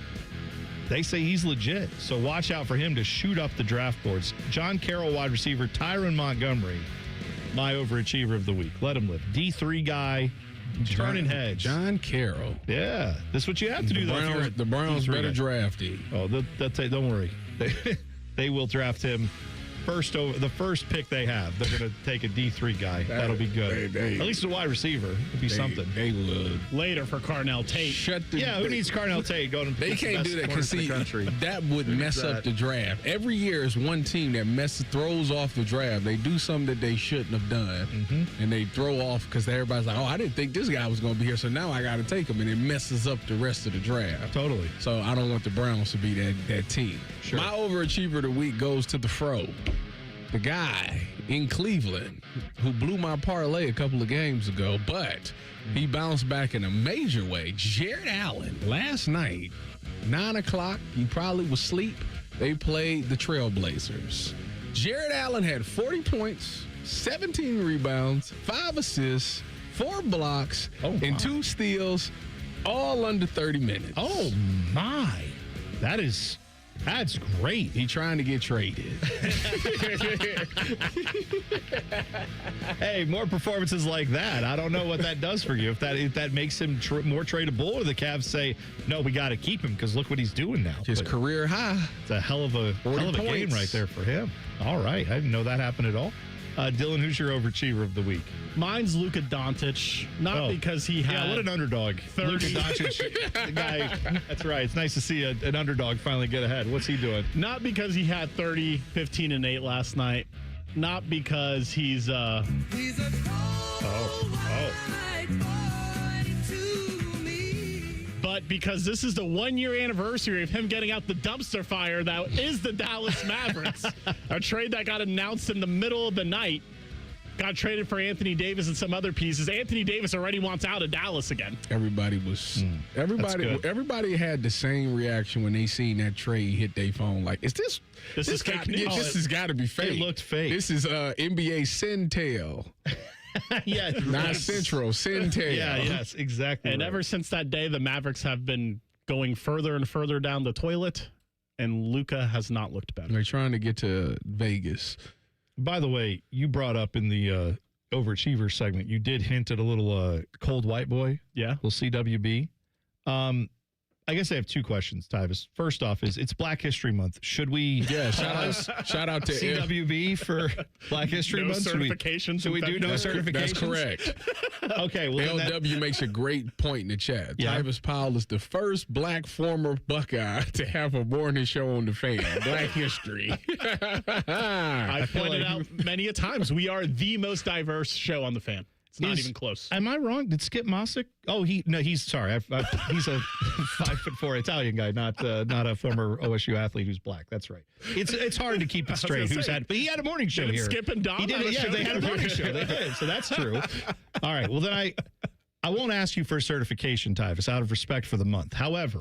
they say he's legit. So watch out for him to shoot up the draft boards. John Carroll, wide receiver, Tyron Montgomery, my overachiever of the week. Let him live. D3 guy. Turning heads. John Carroll. Yeah. That's what you have to do, though. The Browns better draft him. Oh, don't worry. They will draft him first over the first pick they have. They're going to take a D3 guy. That'll be good. At least a wide receiver. It'd be something. They would. Later for Carnell Tate. Who needs Carnell Tate going to They can't do that because that would mess up the draft. Every year is one team that throws off the draft. They do something that they shouldn't have done, and they throw off because everybody's like, oh, I didn't think this guy was going to be here, so now I got to take him, and it messes up the rest of the draft. Totally. So I don't want the Browns to be that team. Sure. My overachiever of the week goes to the Fro. The guy in Cleveland who blew my parlay a couple of games ago, but he bounced back in a major way. Jared Allen, last night, 9 o'clock, he probably was asleep. They played the Trailblazers. Jared Allen had 40 points, 17 rebounds, 5 assists, 4 blocks, and 2 steals, all under 30 minutes. Oh, my. That's great. He trying to get traded. Hey, more performances like that. I don't know what that does for you. If that makes him more tradable, or the Cavs say, no, we got to keep him because look what he's doing now. His career high. It's a hell of a game right there for him. All right. I didn't know that happened at all. Dylan, who's your overachiever of the week? Mine's Luka Doncic. Not because he had... Yeah, what an underdog. 30. Luka Doncic, the guy. That's right. It's nice to see an underdog finally get ahead. What's he doing? Not because he had 30, 15, and 8 last night. Not because he's... But because this is the 1-year anniversary of him getting out the dumpster fire that is the Dallas Mavericks. A trade that got announced in the middle of the night. Got traded for Anthony Davis and some other pieces. Anthony Davis already wants out of Dallas again. Everybody had the same reaction when they seen that trade hit their phone. Like, this is fake news. This has got to be fake. It looked fake. This is NBA Centel. Yeah, not Central, Centel. Yeah, yes, exactly. And ever since that day, the Mavericks have been going further and further down the toilet, and Luka has not looked better. They're trying to get to Vegas. By the way, you brought up in the Overachiever segment, you did hint at a little cold white boy. Yeah. Little CWB. I guess I have two questions, Tyvis. First off, it's Black History Month. Should we shout out to CWB for Black History Month? Certifications. Should we do no certifications? That's correct. Okay. Well, LW makes a great point in the chat. Yeah. Tyvis Powell is the first Black former Buckeye to have a morning show on the Fan. Black History. I've pointed out many a times we are the most diverse show on the Fan. It's not even close. Am I wrong? Did Skip Mosick? Oh, he's sorry. He's a 5'4" Italian guy, not a former OSU athlete who's black. That's right. It's hard to keep it straight. But he had a morning show here. Skip and Dom. He did. Yeah, they had a morning show. They did. So that's true. All right. Well, then I won't ask you for a certification, Tyvis, out of respect for the month. However,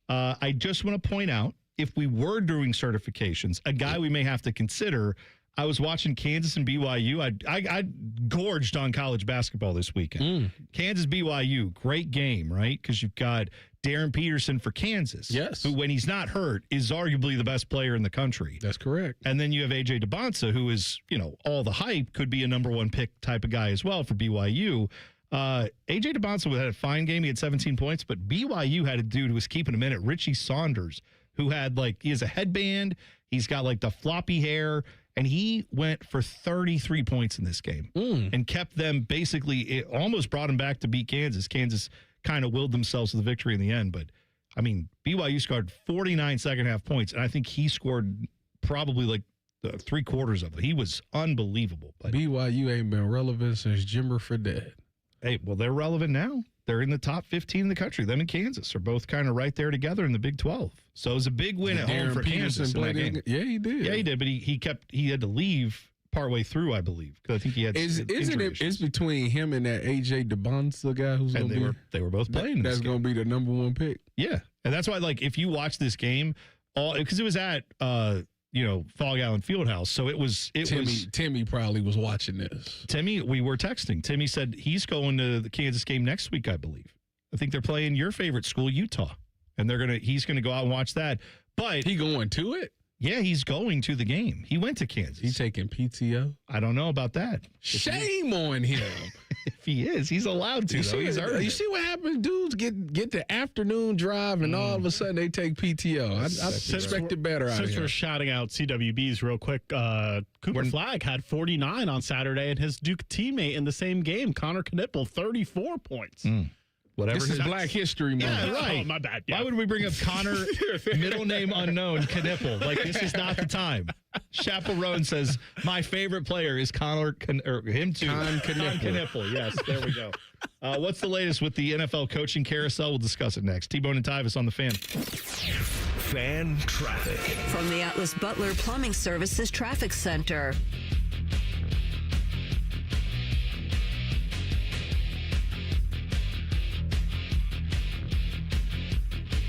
I just want to point out, if we were doing certifications, a guy we may have to consider. I was watching Kansas and BYU. I gorged on college basketball this weekend. Kansas BYU, great game, right? Because you've got Darren Peterson for Kansas, yes, who, when he's not hurt, is arguably the best player in the country. That's correct. And then you have AJ DeBonsa, who is, all the hype, could be a number one pick type of guy as well for BYU. AJ DeBonsa had a fine game. He had 17 points, but BYU had a dude who was keeping him in it, Richie Saunders, who had he has a headband. He's got the floppy hair. And he went for 33 points in this game and kept them basically, it almost brought them back to beat Kansas. Kansas kind of willed themselves to the victory in the end. But, I mean, BYU scored 49 second-half points, and I think he scored probably three-quarters of it. He was unbelievable. But BYU ain't been relevant since Jimmer Fredette. Hey, well, they're relevant now. They're in the top 15 in the country. Them and Kansas are both kind of right there together in the Big 12. So it was a big win at home for Kansas in that game. Yeah, he did. Yeah, he did. But he had to leave partway through, I believe, because I think he had. It's between him and that AJ DeBonsa guy who's going to be. They were both playing. That's going to be the number one pick. Yeah, and that's why if you watch this game, because it was at Fog Island Fieldhouse, so it was. Timmy probably was watching this. Timmy, we were texting. Timmy said he's going to the Kansas game next week, I believe. I think they're playing your favorite school, Utah, and he's gonna go out and watch that. But he going to it? Yeah, he's going to the game. He went to Kansas. He's taking PTO? I don't know about that. Shame on him. If he is, he's allowed to. You see what happens? Dudes get the afternoon drive, and all of a sudden they take PTO. I expected better out of him. Since we're shouting out CWBs real quick, Cooper Flagg had 49 on Saturday, and his Duke teammate in the same game, Connor Knipple, 34 points. Whatever. This is Black History Month. Yeah, right. Oh, my bad. Yeah. Why would we bring up Connor, middle name unknown, Knipple? This is not the time. Chaperone says, my favorite player is Connor, or him too. Con Knipple. Yes, there we go. What's the latest with the NFL coaching carousel? We'll discuss it next. T-Bone and Tyvis on the Fan. Fan traffic. From the Atlas Butler Plumbing Services Traffic Center.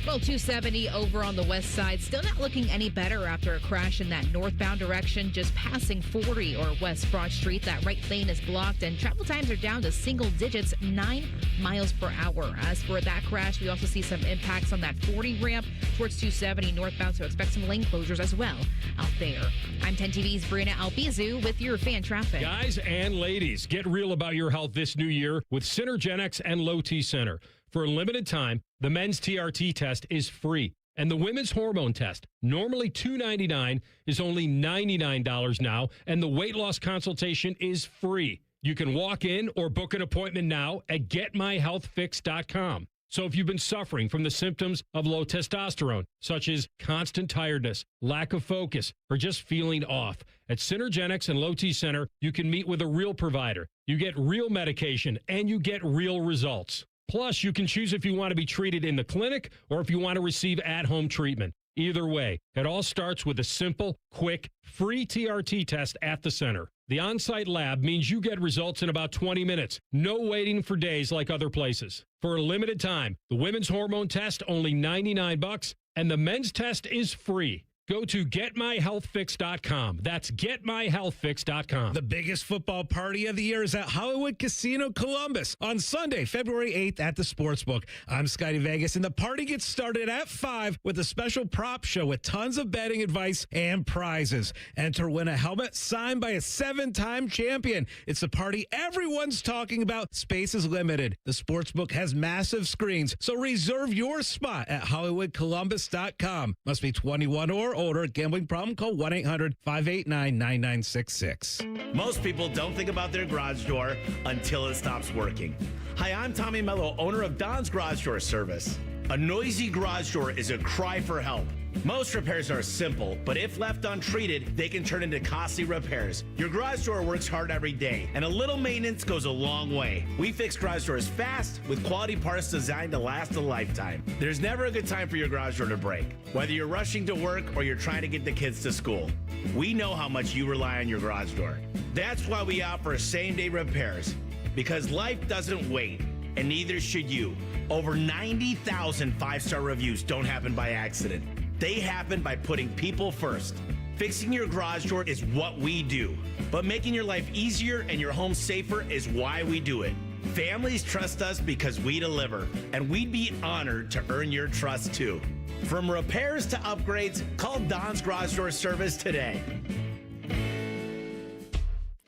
Well, 270 over on the west side. Still not looking any better after a crash in that northbound direction, just passing 40 or West Broad Street. That right lane is blocked, and travel times are down to single digits, 9 miles per hour. As for that crash, we also see some impacts on that 40 ramp towards 270 northbound, so expect some lane closures as well out there. I'm 10 TV's Brianna Albizu with your fan traffic. Guys and ladies, get real about your health this new year with Synergenics and Low T Center. For a limited time, the men's TRT test is free, and the women's hormone test, normally $299, is only $99 now, and the weight loss consultation is free. You can walk in or book an appointment now at getmyhealthfix.com. So if you've been suffering from the symptoms of low testosterone, such as constant tiredness, lack of focus, or just feeling off, at Synergenics and Low T Center, you can meet with a real provider. You get real medication, and you get real results. Plus, you can choose if you want to be treated in the clinic or if you want to receive at-home treatment. Either way, it all starts with a simple, quick, free TRT test at the center. The on-site lab means you get results in about 20 minutes. No waiting for days like other places. For a limited time, the women's hormone test only $99 and the men's test is free. Go to GetMyHealthFix.com. That's GetMyHealthFix.com. The biggest football party of the year is at Hollywood Casino Columbus on Sunday, February 8th at the Sportsbook. I'm Scotty Vegas, and the party gets started at 5 with a special prop show with tons of betting advice and prizes. Enter, win a helmet signed by a 7-time champion. It's a party everyone's talking about. Space is limited. The Sportsbook has massive screens, so reserve your spot at HollywoodColumbus.com. Must be 21 or older. Gambling problem? Call 1-800-589-9966. Most people don't think about their garage door until it stops working. Hi, I'm Tommy Mello, owner of Don's Garage Door Service. A noisy garage door is a cry for help. Most repairs are simple, but if left untreated, they can turn into costly repairs. Your garage door works hard every day, and a little maintenance goes a long way. We fix garage doors fast with quality parts designed to last a lifetime. There's never a good time for your garage door to break, whether you're rushing to work or you're trying to get the kids to school. We know how much you rely on your garage door. That's why we offer same-day repairs, because life doesn't wait, and neither should you. Over 90,000 five-star reviews don't happen by accident. They happen by putting people first. Fixing your garage door is what we do, but making your life easier and your home safer is why we do it. Families trust us because we deliver, and we'd be honored to earn your trust too. From repairs to upgrades, call Don's Garage Door Service today.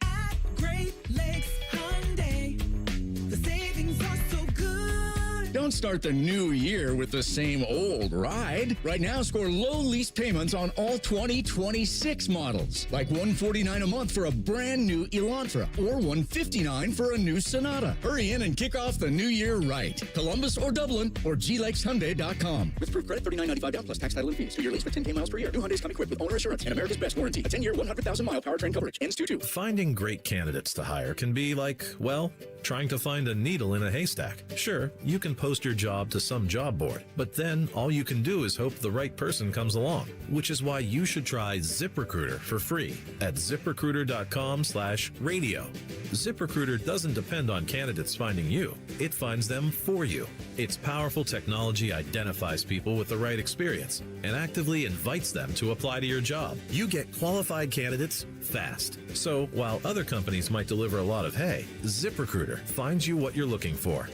At Great Lakes Hyundai, the savings are so good. Don't start the new year with the same old ride. Right now, score low lease payments on all 2026 models, like $149 a month for a brand new Elantra or $159 for a new Sonata. Hurry in and kick off the new year right. Columbus or Dublin or glakeshyundai.com. With proof credit $39.95 down plus tax, title, and fees. 2-year lease with 10K miles per year. New Hyundais come equipped with owner assurance and America's best warranty. A 10-year, 100,000-mile powertrain coverage. Ends 2-2. Finding great candidates to hire can be like, well, trying to find a needle in a haystack. Sure, you can post your job to some job board, but then all you can do is hope the right person comes along, which is why you should try ZipRecruiter for free at ZipRecruiter.com/radio. ZipRecruiter doesn't depend on candidates finding you. It finds them for you. Its powerful technology identifies people with the right experience and actively invites them to apply to your job. You get qualified candidates fast. So while other companies might deliver a lot of hay, ZipRecruiter finds you what you're looking for.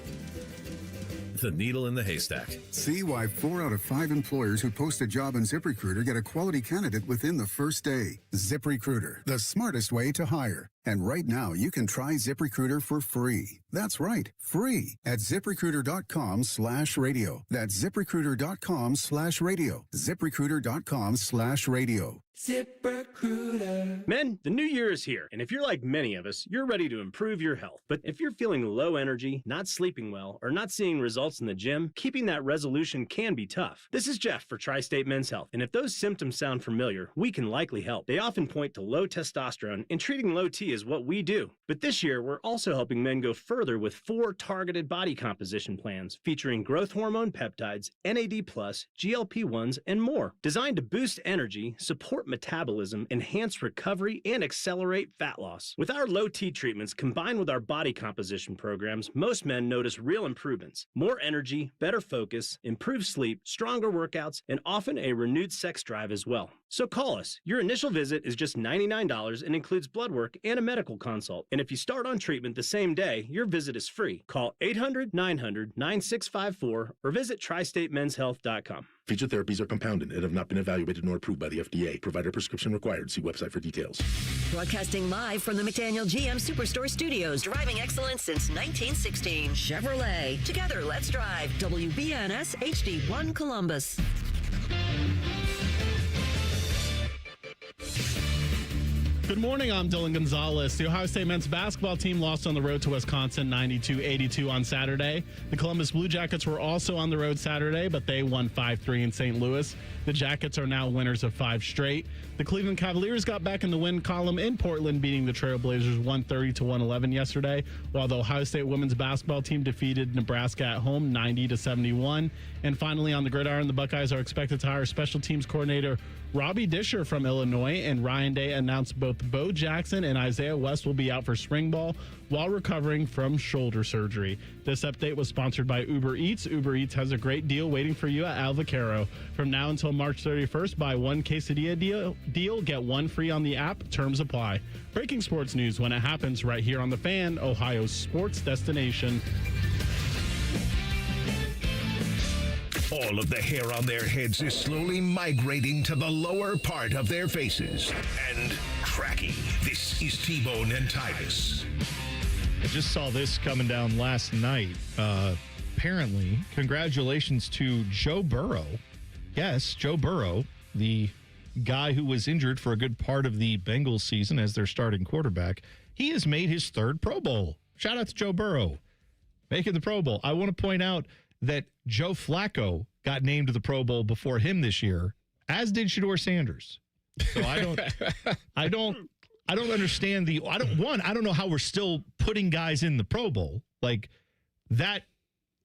The needle in the haystack. See why 4 out of 5 employers who post a job on ZipRecruiter get a quality candidate within the first day. ZipRecruiter, the smartest way to hire. And right now, you can try ZipRecruiter for free. That's right, free at ZipRecruiter.com/radio. That's ZipRecruiter.com/radio. ZipRecruiter.com/radio. ZipRecruiter. Men, the new year is here, and if you're like many of us, you're ready to improve your health. But if you're feeling low energy, not sleeping well, or not seeing results in the gym, keeping that resolution can be tough. This is Jeff for Tri-State Men's Health, and if those symptoms sound familiar, we can likely help. They often point to low testosterone, and treating low T is what we do. But this year, we're also helping men go further with 4 targeted body composition plans featuring growth hormone peptides, NAD+, GLP-1s, and more. Designed to boost energy, support metabolism, enhance recovery, and accelerate fat loss. With our low T treatments combined with our body composition programs, most men notice real improvements. More energy, better focus, improved sleep, stronger workouts, and often a renewed sex drive as well. So call us. Your initial visit is just $99 and includes blood work and a medical consult. And if you start on treatment the same day, your visit is free. Call 800-900-9654 or visit tristatemenshealth.com. Featured therapies are compounded and have not been evaluated nor approved by the FDA. Provider prescription required. See website for details. Broadcasting live from the McDaniel GM Superstore Studios. Driving excellence since 1916. Chevrolet. Together, let's drive. WBNS HD1 Columbus. Good morning, I'm Dylan Gonzalez. The Ohio State men's basketball team lost on the road to Wisconsin 92-82 on Saturday. The Columbus Blue Jackets were also on the road Saturday, but they won 5-3 in St. Louis. The Jackets are now winners of 5 straight. The Cleveland Cavaliers got back in the win column in Portland, beating the Trailblazers 130-111 yesterday, while the Ohio State women's basketball team defeated Nebraska at home 90-71. And finally, on the gridiron, the Buckeyes are expected to hire special teams coordinator Robbie Disher from Illinois and Ryan Day announced both Bo Jackson and Isaiah West will be out for spring ball while recovering from shoulder surgery. This update was sponsored by Uber Eats. Uber Eats has a great deal waiting for you at Alvacaro. From now until March 31st, buy one quesadilla deal, get one free on the app. Terms apply. Breaking sports news when it happens right here on The Fan, Ohio's sports destination. All of the hair on their heads is slowly migrating to the lower part of their faces. And cracking. This is T-Bone and Tyvis. I just saw this coming down last night. Apparently, congratulations to Joe Burrow. Yes, Joe Burrow, the guy who was injured for a good part of the Bengals season as their starting quarterback. He has made his third Pro Bowl. Shout out to Joe Burrow making the Pro Bowl. I want to point out that Joe Flacco got named to the Pro Bowl before him this year, as did Shedeur Sanders. So I don't understand I don't know how we're still putting guys in the Pro Bowl like that.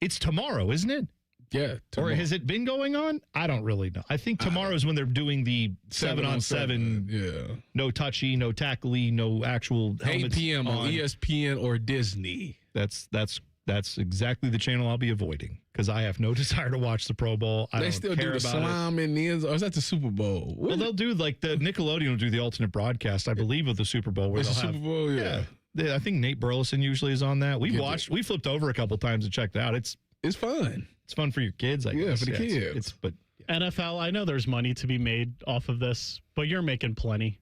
It's tomorrow, isn't it? Yeah. Tomorrow. Or has it been going on? I don't really know. I think tomorrow is when they're doing the 7-on-7. Yeah. No touchy, no tackly, no actual helmets 8 p.m. on ESPN or Disney. That's exactly the channel I'll be avoiding because I have no desire to watch the Pro Bowl. They still do the slime in the end zone. Or is that the Super Bowl? Well, they'll do like the Nickelodeon will do the alternate broadcast, I believe, of the Super Bowl. Where it's the Super Bowl, yeah. I think Nate Burleson usually is on that. We flipped over a couple times and checked it out. It's fun. It's fun for your kids, I guess. For the kids. But NFL, I know there's money to be made off of this, but you're making plenty.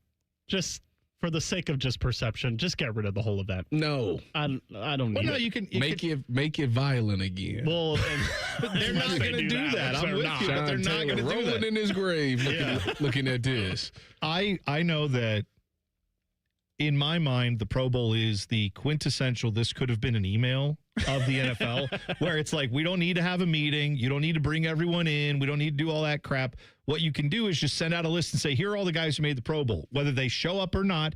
Just for the sake of just perception, just get rid of the whole event. No, I don't need it. You can make it violent again. Well, they're not going to do that. I'm with you, but they're not going to do that. Rolling in his grave, looking at this. I know that in my mind, the Pro Bowl is the quintessential. This could have been an email of the NFL, where it's like, we don't need to have a meeting. You don't need to bring everyone in. We don't need to do all that crap. What you can do is just send out a list and say, here are all the guys who made the Pro Bowl, whether they show up or not.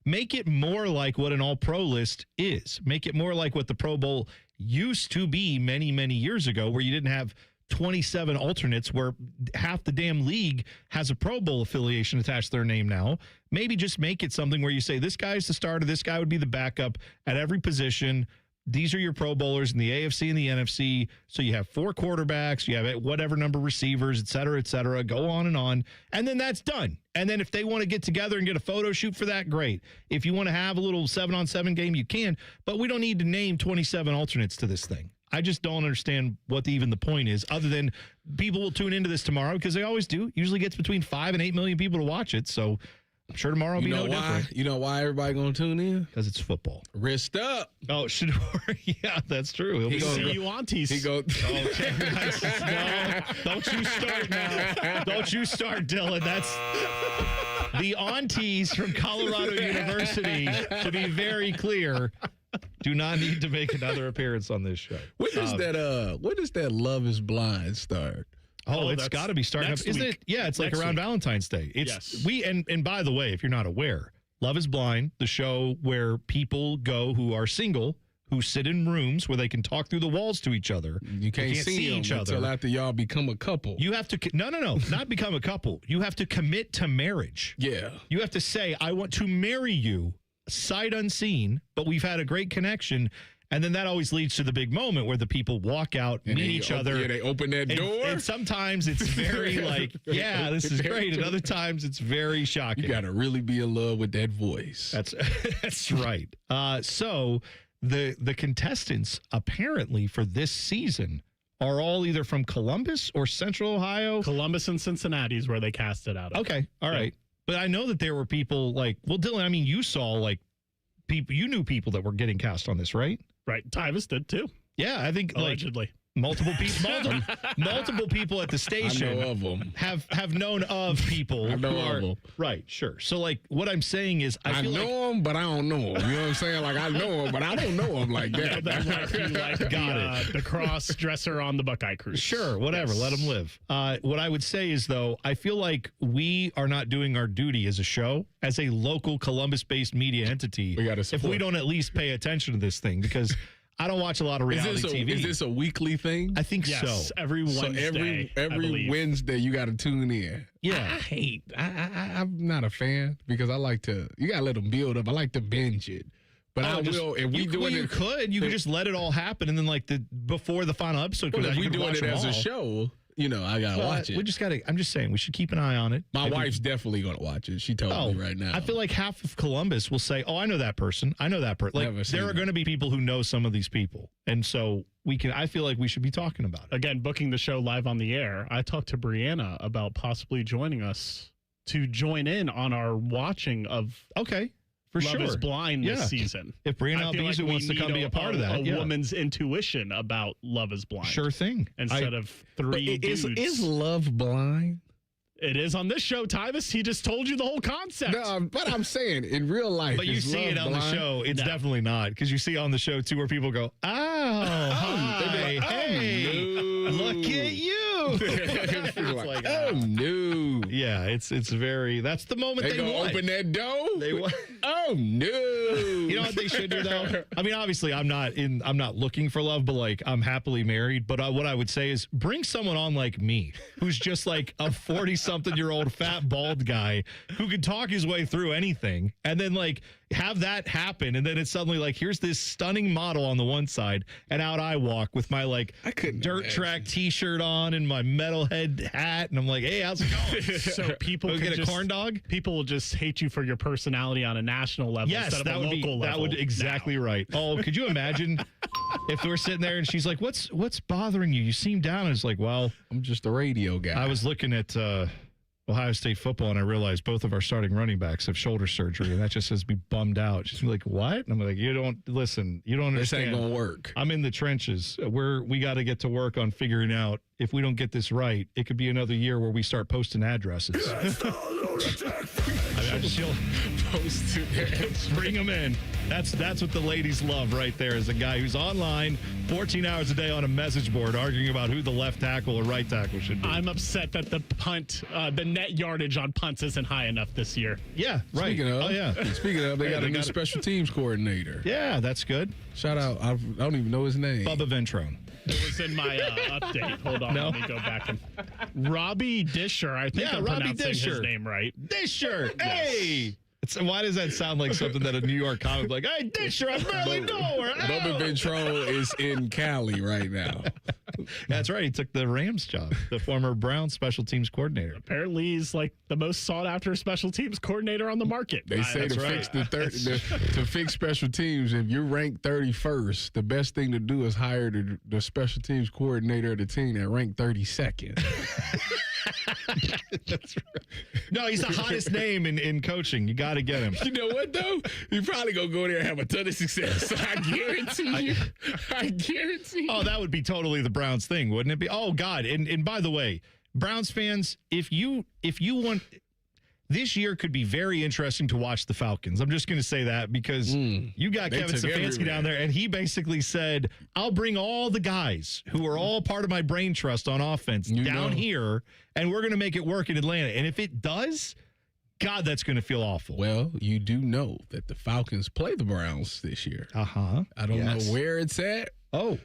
Make it more like what an all-pro list is. Make it more like what the Pro Bowl used to be many, many years ago, where you didn't have 27 alternates, where half the damn league has a Pro Bowl affiliation attached to their name now. Maybe just make it something where you say, this guy's the starter, this guy would be the backup at every position. These are your Pro Bowlers in the AFC and the NFC. So you have 4 quarterbacks, you have whatever number of receivers, et cetera, go on. And then that's done. And then if they want to get together and get a photo shoot for that, great. If you want to have a little 7-on-7 game, you can. But we don't need to name 27 alternates to this thing. I just don't understand what even the point is, other than people will tune into this tomorrow, because they always do. Usually gets between 5 and 8 million people to watch it. So I'm sure tomorrow will be no different. You know why everybody going to tune in? Because it's football. Wrist up. Oh, Shedeur. Yeah, that's true. He see you aunties. He goes. Okay. No, don't you start now. Don't you start, Dylan. That's the aunties from Colorado University, to be very clear, do not need to make another appearance on this show. When does that Love Is Blind start? Oh, it's got to be starting up. Isn't it? Yeah, it's like around Valentine's Day. It's and by the way, if you're not aware, Love Is Blind, the show where people go who are single, who sit in rooms where they can talk through the walls to each other. You can't see each other until after y'all become a couple. You have to no, not become a couple. You have to commit to marriage. Yeah. You have to say, I want to marry you, sight unseen, but we've had a great connection. And then that always leads to the big moment where the people walk out, meet each other. Yeah, they open that door. And sometimes it's very like, yeah, this is great. And other times it's very shocking. You got to really be in love with that voice. That's right. So the contestants apparently for this season are all either from Columbus or Central Ohio. Columbus and Cincinnati is where they cast it out of. Okay. All right. But I know that there were people like, well, Dylan, I mean, you saw like people, you knew people that were getting cast on this, right? Right. Tyvis did too. Yeah, I think allegedly. Multiple people, multiple people at the station I know of them. have known of people I know who are of them. Right. Sure. So, like, what I'm saying is, I feel know them, but I don't know them. You know what I'm saying? Like, I know them, but I don't know them like that. The cross dresser on the Buckeye Cruise. Sure. Whatever. Yes. Let them live. What I would say is, though, I feel like we are not doing our duty as a show, as a local Columbus-based media entity, we gotta if support. we don't at least pay attention to this thing, because I don't watch a lot of reality TV. Is this a weekly thing? I think Yes, so. every Wednesday. So every Wednesday you got to tune in. Yeah. I'm not a fan because I like to. You got to let them build up. I like to binge it. But I will. If we doing it, you could just let it all happen, and then like before the final episode comes out, if we doing it as a show. I gotta watch it. We just gotta. I'm just saying we should keep an eye on it. My wife's definitely gonna watch it. She told me right now. I feel like half of Columbus will say, "Oh, I know that person. I know that person." Like there are going to be people who know some of these people, and so we can. I feel like we should be talking about it. Again, booking the show live on the air. I talked to Brianna about possibly joining us to join in on our watching of. Okay. For Love is Blind this season. If Brianna Albizu wants to come be a part of that, a woman's intuition about Love is Blind. Sure thing. Instead of three dudes. Is Love blind? It is on this show, Tyvis. He just told you the whole concept. No, but I'm saying in real life. But you see it on the show. It's definitely not because you see on the show too where people go, "Oh, hi, hey, look at you." It's like, oh no. Yeah, it's very. That's the moment they want. Open that door. They want. Oh no. You know what they should do though? I mean, obviously, I'm not looking for love, but like I'm happily married. But what I would say is bring someone on like me, who's just like a 40-something-year-old fat bald guy who could talk his way through anything, and then like have that happen, and then it's suddenly like here's this stunning model on the one side, and out I walk with my like dirt track T-shirt on and my metalhead hat, and I'm like, hey, how's it going? So people get a corn dog. People will just hate you for your personality on a national level instead of a local level. That would exactly right. Oh, could you imagine if we're sitting there and she's like, "What's bothering you? You seem down." And it's like, well, I'm just a radio guy. I was looking at Ohio State football, and I realized both of our starting running backs have shoulder surgery, and that just has me bummed out. She's like, "What?" And I'm like, "You don't listen. You don't understand. This ain't gonna work. I'm in the trenches. We got to get to work on figuring out if we don't get this right, it could be another year where we start posting addresses." She'll post it. Bring them in. That's what the ladies love right there, is a guy who's online 14 hours a day on a message board arguing about who the left tackle or right tackle should be. I'm upset that the net yardage on punts isn't high enough this year. Yeah, right. Speaking of, they got a new special teams coordinator. Yeah, that's good. Shout out. I don't even know his name. Bubba Ventrone. It was in my update. Hold on, let me go back and Robbie Disher. I think I'm pronouncing his name right. Disher. Hey. Why does that sound like something that a New York comic like, "Hey, Disher, I barely know her." Bubba Ventrone is in Cali right now. That's right. He took the Rams job, the former Browns special teams coordinator. Apparently, he's like the most sought after special teams coordinator on the market. They say to fix special teams, if you're ranked 31st, the best thing to do is hire the special teams coordinator of the team that ranked 32nd. That's right. No, he's the hottest name in coaching. You got to get him. You know what, though? You're probably going to go there and have a ton of success. I guarantee you. I guarantee you. Oh, that would be totally the Browns thing, wouldn't it be? Oh, God. And by the way, Browns fans, if you want... This year could be very interesting to watch the Falcons. I'm just going to say that because you got Kevin Stefanski down there, and he basically said, "I'll bring all the guys who are all part of my brain trust on offense down here, and we're going to make it work in Atlanta." And if it does, God, that's going to feel awful. Well, you do know that the Falcons play the Browns this year. Uh-huh. I don't know where it's at. Oh,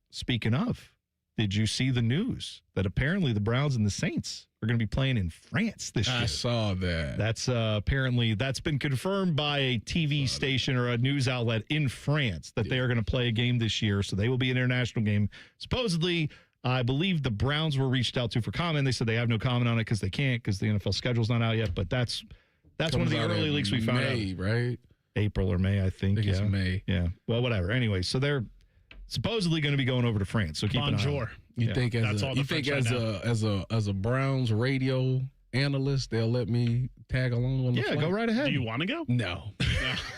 speaking of, did you see the news that apparently the Browns and the Saints are going to be playing in France this year? I saw that. That's apparently that's been confirmed by a TV station or a news outlet in France that they are going to play a game this year. So they will be an international game. Supposedly, I believe the Browns were reached out to for comment. They said they have no comment on it because they can't because the NFL schedule's not out yet. But that's one of the early leaks we found out. Right? April or May, I think. It's May. Yeah. Well, whatever. Anyway, so they're supposedly going to be going over to France. So keep an eye on it. You think as a Browns radio analyst, they'll let me tag along on the flight? Go right ahead. Do you want to go? No.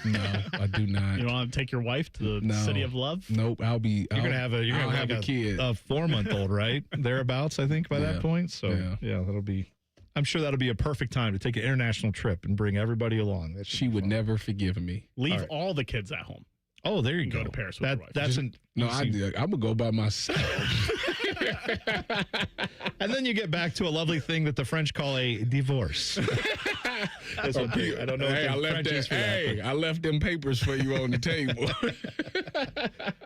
No, I do not. You don't want to take your wife to the city of love? Nope. You're gonna have a kid, a 4-month-old, right? Thereabouts, I think, by that point. So that'll be. I'm sure that'll be a perfect time to take an international trip and bring everybody along. She would never forgive me. Leave all the kids at home. Oh, there you go. Go to Paris with your wife. That's I'm gonna go by myself. And then you get back to a lovely thing that the French call a divorce. That's what I don't know what the French is for that. I left them papers for you on the table.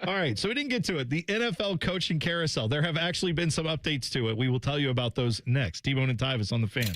All right, so we didn't get to it. The NFL coaching carousel. There have actually been some updates to it. We will tell you about those next. T-Bone and Tyvis on the Fan.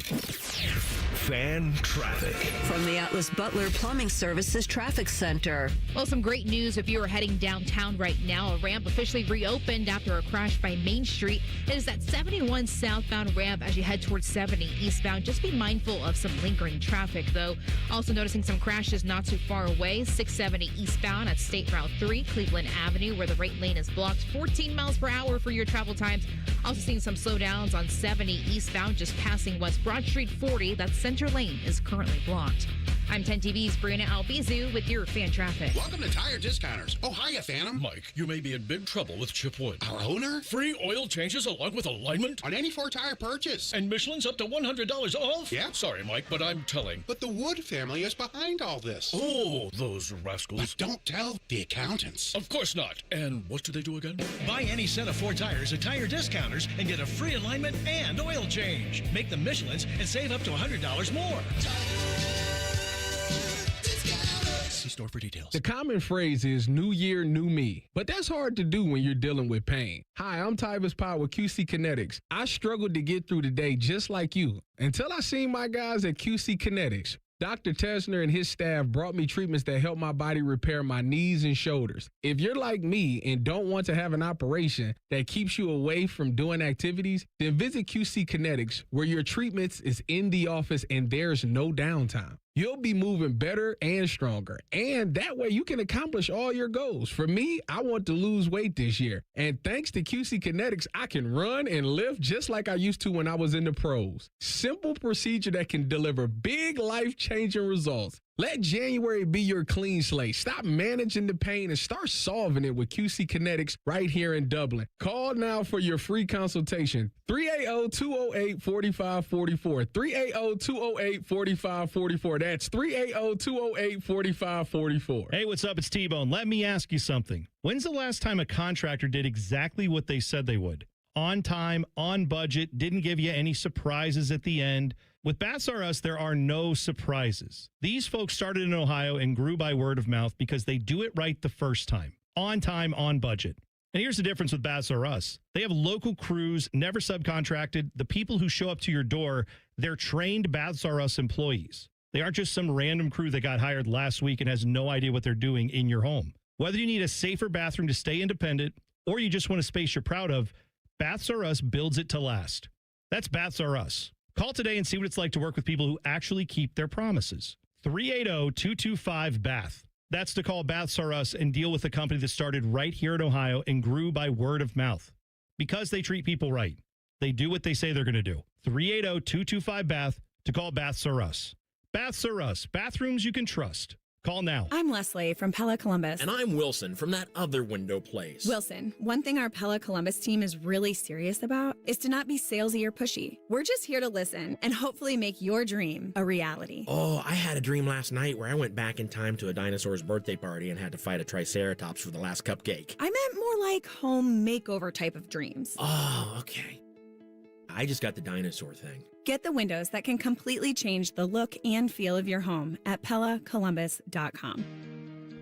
Fan traffic. From the Atlas Butler Plumbing Services Traffic Center. Well, some great news if you are heading downtown right now. A ramp officially reopened after a crash by Main Street. It is that 71 southbound ramp as you head towards 70 eastbound. Just be mindful of some lingering traffic, though. Also noticing some crashes not too far away. 670 eastbound at State Route 3, Cleveland Avenue, where the right lane is blocked. 14 miles per hour for your travel times. Also seeing some slowdowns on 70 eastbound, just passing West Broad Street 40. That center lane is currently blocked. I'm 10 TV's Brianna Albizu with your fan traffic. Welcome to Tire Discounters. Oh, hiya, Phantom. Mike, you may be in big trouble with Chip Wood. Our owner? Free oil changes along with alignment on any 4-tire purchase. And Michelin's up to $100 off? Yeah. Sorry, Mike, but I'm telling. But the Wood family is behind all this. Oh, those rascals. But don't tell the accountants. Of course not. And what do they do again? Buy any set of 4 tires at Tire Discounters and get a free alignment and oil change. Make them Michelin's and save up to $100 more. See store for details. The common phrase is new year, new me. But that's hard to do when you're dealing with pain. Hi, I'm Tyvis Powell with QC Kinetics. I struggled to get through the day just like you until I seen my guys at QC Kinetics. Dr. Tesner and his staff brought me treatments that help my body repair my knees and shoulders. If you're like me and don't want to have an operation that keeps you away from doing activities, then visit QC Kinetics, where your treatments is in the office and there's no downtime. You'll be moving better and stronger, and that way you can accomplish all your goals. For me, I want to lose weight this year, and thanks to QC Kinetics, I can run and lift just like I used to when I was in the pros. Simple procedure that can deliver big life-changing results. Let January be your clean slate. Stop managing the pain and start solving it with QC Kinetics right here in Dublin. Call now for your free consultation. 380-208-4544. 380-208-4544. That's 380-208-4544. Hey, what's up? It's T-Bone. Let me ask you something. When's the last time a contractor did exactly what they said they would? On time, on budget, didn't give you any surprises at the end. With Baths R Us, there are no surprises. These folks started in Ohio and grew by word of mouth because they do it right the first time. On time, on budget. And here's the difference with Baths R Us. They have local crews, never subcontracted. The people who show up to your door, they're trained Baths R Us employees. They aren't just some random crew that got hired last week and has no idea what they're doing in your home. Whether you need a safer bathroom to stay independent or you just want a space you're proud of, Baths R Us builds it to last. That's Baths R Us. Call today and see what it's like to work with people who actually keep their promises. 380-225-BATH. That's to call Baths R Us and deal with a company that started right here in Ohio and grew by word of mouth. Because they treat people right. They do what they say they're going to do. 380-225-BATH to call Baths R Us. Baths R Us. Bathrooms you can trust. Call now. I'm Leslie from Pella Columbus. And I'm Wilson from that other window place. Wilson, one thing our Pella Columbus team is really serious about is to not be salesy or pushy. We're just here to listen and hopefully make your dream a reality. Oh, I had a dream last night where I went back in time to a dinosaur's birthday party and had to fight a triceratops for the last cupcake. I meant more like home makeover type of dreams. Oh, okay. I just got the dinosaur thing. Get the windows that can completely change the look and feel of your home at PellaColumbus.com.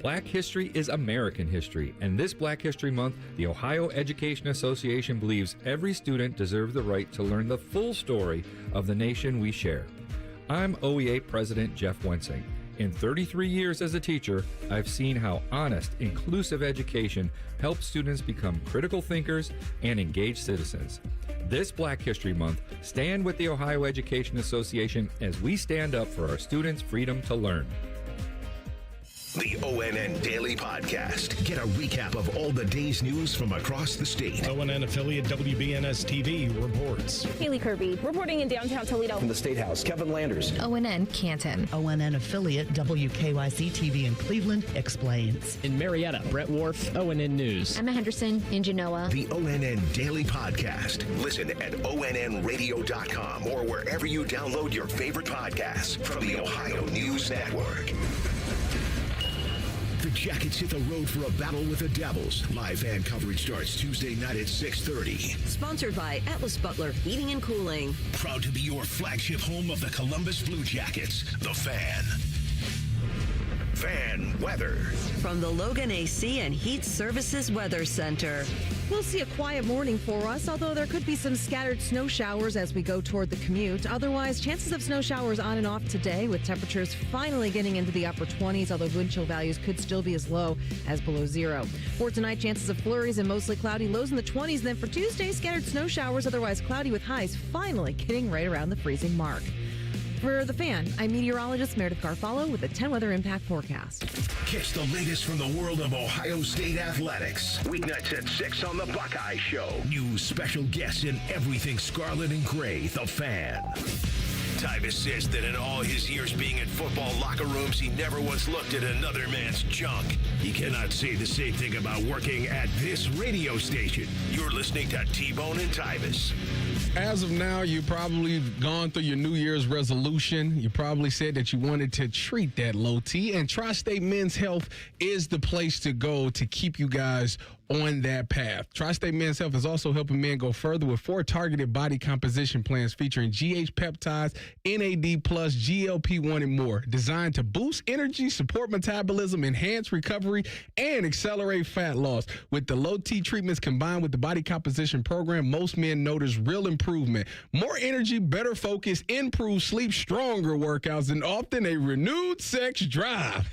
Black history is American history, and this Black History Month, the Ohio Education Association believes every student deserves the right to learn the full story of the nation we share. I'm OEA President Jeff Wensing. In 33 years as a teacher, I've seen how honest, inclusive education helps students become critical thinkers and engaged citizens. This Black History Month, stand with the Ohio Education Association as we stand up for our students' freedom to learn. The ONN Daily Podcast. Get a recap of all the day's news from across the state. ONN affiliate WBNS TV reports. Haley Kirby reporting in downtown Toledo. From the State House, Kevin Landers. ONN Canton. ONN affiliate WKYC TV in Cleveland explains. In Marietta, Brett Wharf, ONN News. Emma Henderson in Genoa. The ONN Daily Podcast. Listen at ONNradio.com or wherever you download your favorite podcasts from the Ohio News Network. The Jackets hit the road for a battle with the Devils. Live fan coverage starts Tuesday night at 6:30. Sponsored by Atlas Butler Heating and Cooling. Proud to be your flagship home of the Columbus Blue Jackets, The Fan. Fan weather. From the Logan AC and Heat Services Weather Center. We'll see a quiet morning for us, although there could be some scattered snow showers as we go toward the commute. Otherwise, chances of snow showers on and off today, with temperatures finally getting into the upper 20s, although wind chill values could still be as low as below zero. For tonight, chances of flurries and mostly cloudy, lows in the 20s. Then for Tuesday, scattered snow showers, otherwise cloudy with highs finally getting right around the freezing mark. For The Fan, I'm meteorologist Meredith Garfalo with the 10 Weather Impact Forecast. Catch the latest from the world of Ohio State athletics. Weeknights at 6 on The Buckeye Show. News, special guests, and everything scarlet and gray. The Fan. Tyvis says that in all his years being in football locker rooms, he never once looked at another man's junk. He cannot say the same thing about working at this radio station. You're listening to T-Bone and Tyvis. As of now, you've probably gone through your New Year's resolution. You probably said that you wanted to treat that low T, and Tri-State Men's Health is the place to go to keep you guys on that path. Tri-State Men's Health is also helping men go further with 4 targeted body composition plans featuring GH peptides, NAD+, GLP-1, and more, designed to boost energy, support metabolism, enhance recovery, and accelerate fat loss. With the low T treatments combined with the body composition program, most men notice real improvement. More energy, better focus, improved sleep, stronger workouts, and often a renewed sex drive.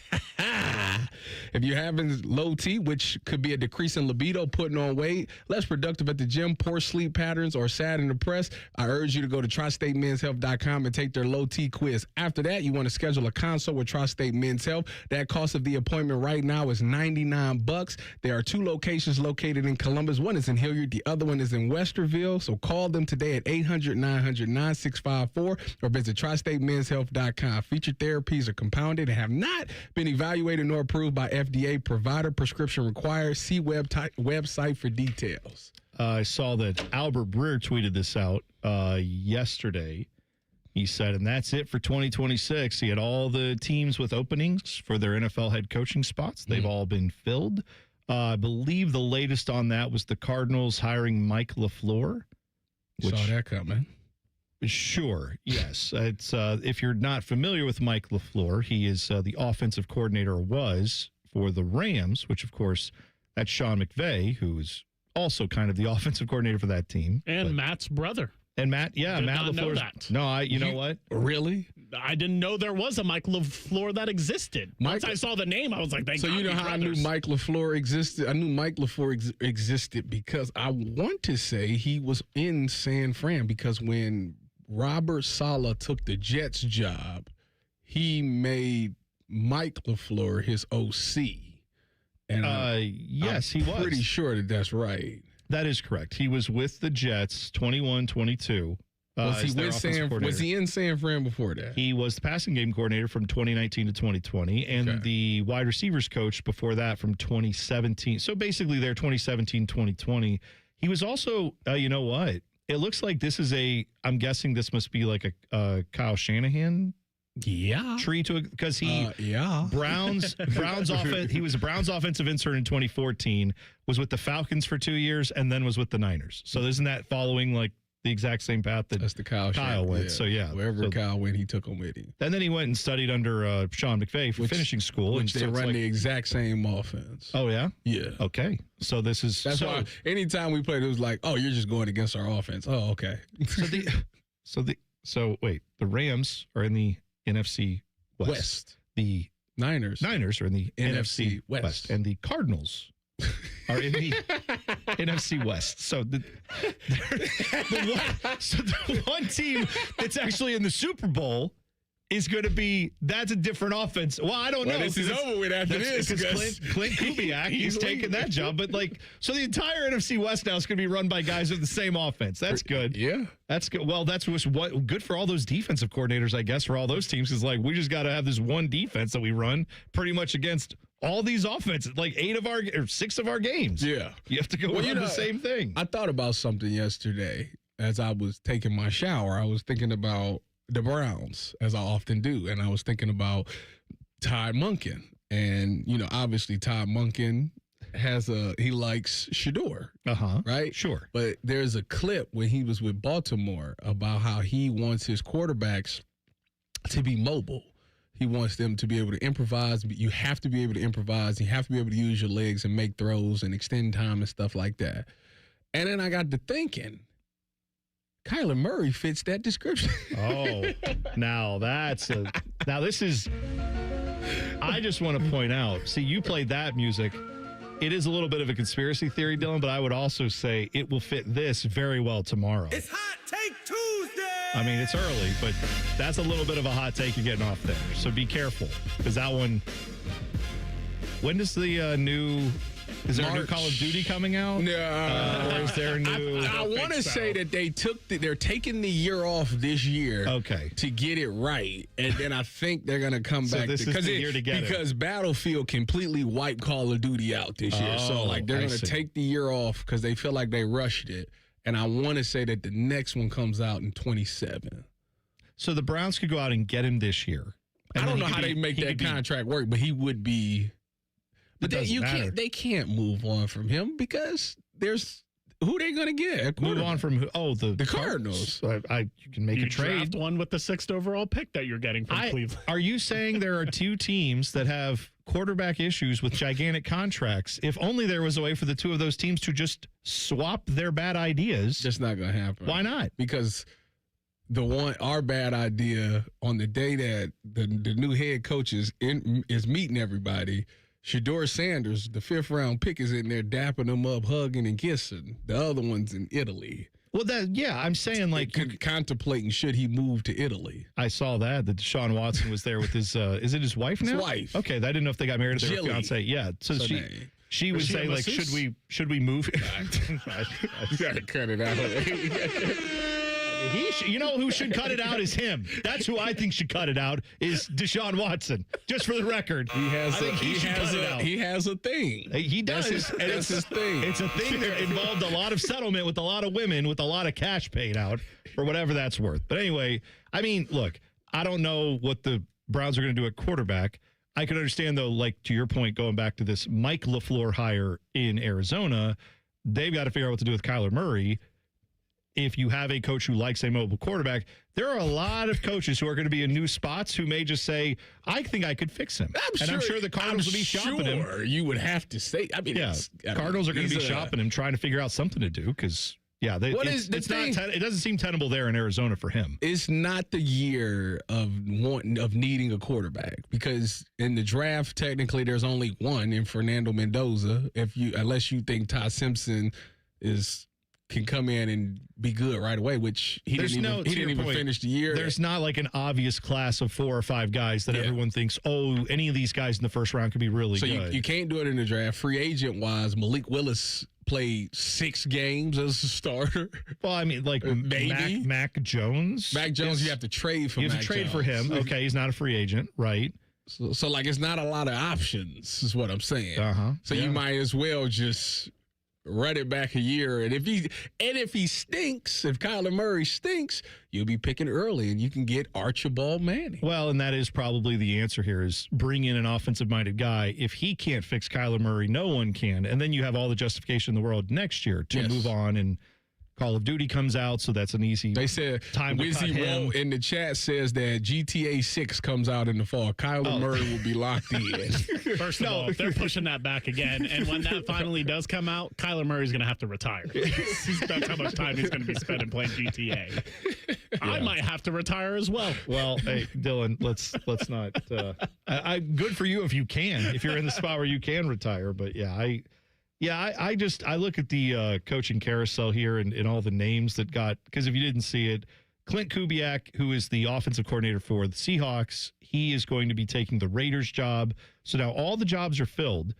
If you're having low T, which could be a decrease in libido, putting on weight, less productive at the gym, poor sleep patterns, or sad and depressed, I urge you to go to tristatemenshealth.com and take their low T quiz. After that, you want to schedule a consult with Tri-State Men's Health. That cost of the appointment right now is $99. There are 2 locations located in Columbus. One is in Hilliard. The other one is in Westerville. So call them today at 800-900-9654 or visit tristatemenshealth.com. Featured therapies are compounded and have not been evaluated nor approved by FDA. Provider prescription required. See website for details. I saw that Albert Breer tweeted this out yesterday. He said, and that's it for 2026. He had all the teams with openings for their NFL head coaching spots. They've all been filled. I believe the latest on that was the Cardinals hiring Mike LaFleur. Saw that coming. Sure, yes. It's if you're not familiar with Mike LaFleur, he is the offensive coordinator, was for the Rams, which, of course, that's Sean McVay, who is also kind of the offensive coordinator for that team. And Matt's brother. And Matt, yeah, Did Matt not know LaFleur's. that. No, you know what? Really? I didn't know there was a Mike LaFleur that existed. Once I saw the name, I was like, so you know how brothers. I knew Mike LaFleur existed? I knew Mike LaFleur existed because I want to say he was in San Fran, because when Robert Saleh took the Jets job, he made Mike LaFleur his OC. And yes, he was. Pretty sure that that's right. That is correct. He was with the Jets 21-22. Was he in San Fran before that? He was the passing game coordinator from 2019 to 2020 and the wide receivers coach before that from 2017. So basically there 2017, 2020. He was also, you know what? It looks like this is I'm guessing this must be like a Kyle Shanahan tree to, because he Browns offense. He was a Browns offensive intern in 2014, was with the Falcons for 2 years, and then was with the Niners. So isn't that following like the exact same path that's the Kyle went? Yeah. So wherever Kyle went, he took him with him. And then he went and studied under Sean McVay for finishing school, which they run the exact same offense. Oh yeah, yeah. Okay, so that's why anytime we played, it was like, oh, you're just going against our offense. Oh, okay. So wait, the Rams are in the NFC West. The Niners are in the NFC West. And the Cardinals are in the NFC West. So the one team that's actually in the Super Bowl is going to be, that's a different offense. Well, I don't know. This is over with after this. Because Clint Kubiak, he's taking that job. But so the entire NFC West now is going to be run by guys with the same offense. That's good. Yeah. That's good. Well, that's what good for all those defensive coordinators, I guess, for all those teams. Is we just got to have this one defense that we run pretty much against all these offenses, like 6 of our games. Yeah. You have to go run the same thing. I thought about something yesterday as I was taking my shower. I was thinking about the Browns, as I often do, and I was thinking about Todd Monken. And, obviously Todd Monken he likes Shedeur. Right? Sure. But there's a clip when he was with Baltimore about how he wants his quarterbacks to be mobile. He wants them to be able to improvise. You have to be able to improvise. You have to be able to use your legs and make throws and extend time and stuff like that. And then I got to thinking, Kyler Murray fits that description. Now this is, I just want to point out, see, you played that music. It is a little bit of a conspiracy theory, Dylan, but I would also say it will fit this very well tomorrow. It's Hot Take Tuesday! I mean, it's early, but that's a little bit of a hot take you're getting off there. So be careful, because that one, when does the is there a new Call of Duty coming out? No. Or is there a new? I want to say that they're taking the year off this year. Okay. To get it right, and then I think they're gonna come back. This is the year to get it. Because Battlefield completely wiped Call of Duty out this year, so they're gonna take the year off because they feel like they rushed it. And I want to say that the next one comes out in 2027. So the Browns could go out and get him this year. I don't know how they make that contract work, but he would be. But they can't move on from him because there's who they going to get. Move on from who? Oh, the Cardinals. You can make a trade. Draft one with the 6th overall pick that you're getting from Cleveland. Are you saying there are two teams that have quarterback issues with gigantic contracts? If only there was a way for the two of those teams to just swap their bad ideas. That's not going to happen. Why not? Because our bad idea on the day that the new head coach is meeting everybody. Shedeur Sanders, the 5th round pick, is in there dapping them up, hugging and kissing. The other one's in Italy. Well, I'm saying contemplating should he move to Italy. I saw that Deshaun Watson was there with his is it his wife now? His wife. Okay, I didn't know if they got married or their fiance. Yeah, so she was saying should we move? You gotta cut it out. You know who should cut it out is him. That's who I think should cut it out is Deshaun Watson. Just for the record, he has a thing. He does. That's his thing. It's a thing that involved a lot of settlement with a lot of women with a lot of cash paid out for whatever that's worth. But anyway, I mean, look, I don't know what the Browns are going to do at quarterback. I can understand though, like to your point, going back to this Mike LaFleur hire in Arizona, they've got to figure out what to do with Kyler Murray. If you have a coach who likes a mobile quarterback, there are a lot of coaches who are going to be in new spots who may just say, I think I could fix him. I'm sure the Cardinals will be shopping him. You would have to say. Cardinals are going to be shopping him, trying to figure out something to do because, it doesn't seem tenable there in Arizona for him. It's not the year of needing a quarterback because in the draft, technically, there's only one in Fernando Mendoza. Unless you think Todd Simpson can come in and be good right away, which he didn't even finish the year. There's not like an obvious class of 4 or 5 guys that everyone thinks, any of these guys in the first round could be really good. So you can't do it in the draft. Free agent wise, Malik Willis played 6 games as a starter. Well, I mean, like maybe Mac Jones. Mac Jones, you have to trade for him. You have to trade for him. Okay, he's not a free agent, right? So it's not a lot of options, is what I'm saying. So you might as well just run it back a year, and if he stinks, if Kyler Murray stinks, you'll be picking early, and you can get Archibald Manning. Well, and that is probably the answer here: is bring in an offensive-minded guy. If he can't fix Kyler Murray, no one can, and then you have all the justification in the world next year to move on. And Call of Duty comes out, so that's an easy. They said time to cut him. In the chat says that GTA 6 comes out in the fall. Kyler Murray will be locked in. First of all, they're pushing that back again, and when that finally does come out, Kyler Murray's going to have to retire. That's how much time he's going to be spending playing GTA. I might have to retire as well. Well, hey, Dylan, let's not. Good for you if you can. If you're in the spot where you can retire, but I look at the coaching carousel here and all the names that got, because if you didn't see it, Clint Kubiak, who is the offensive coordinator for the Seahawks, he is going to be taking the Raiders job. So now all the jobs are filled.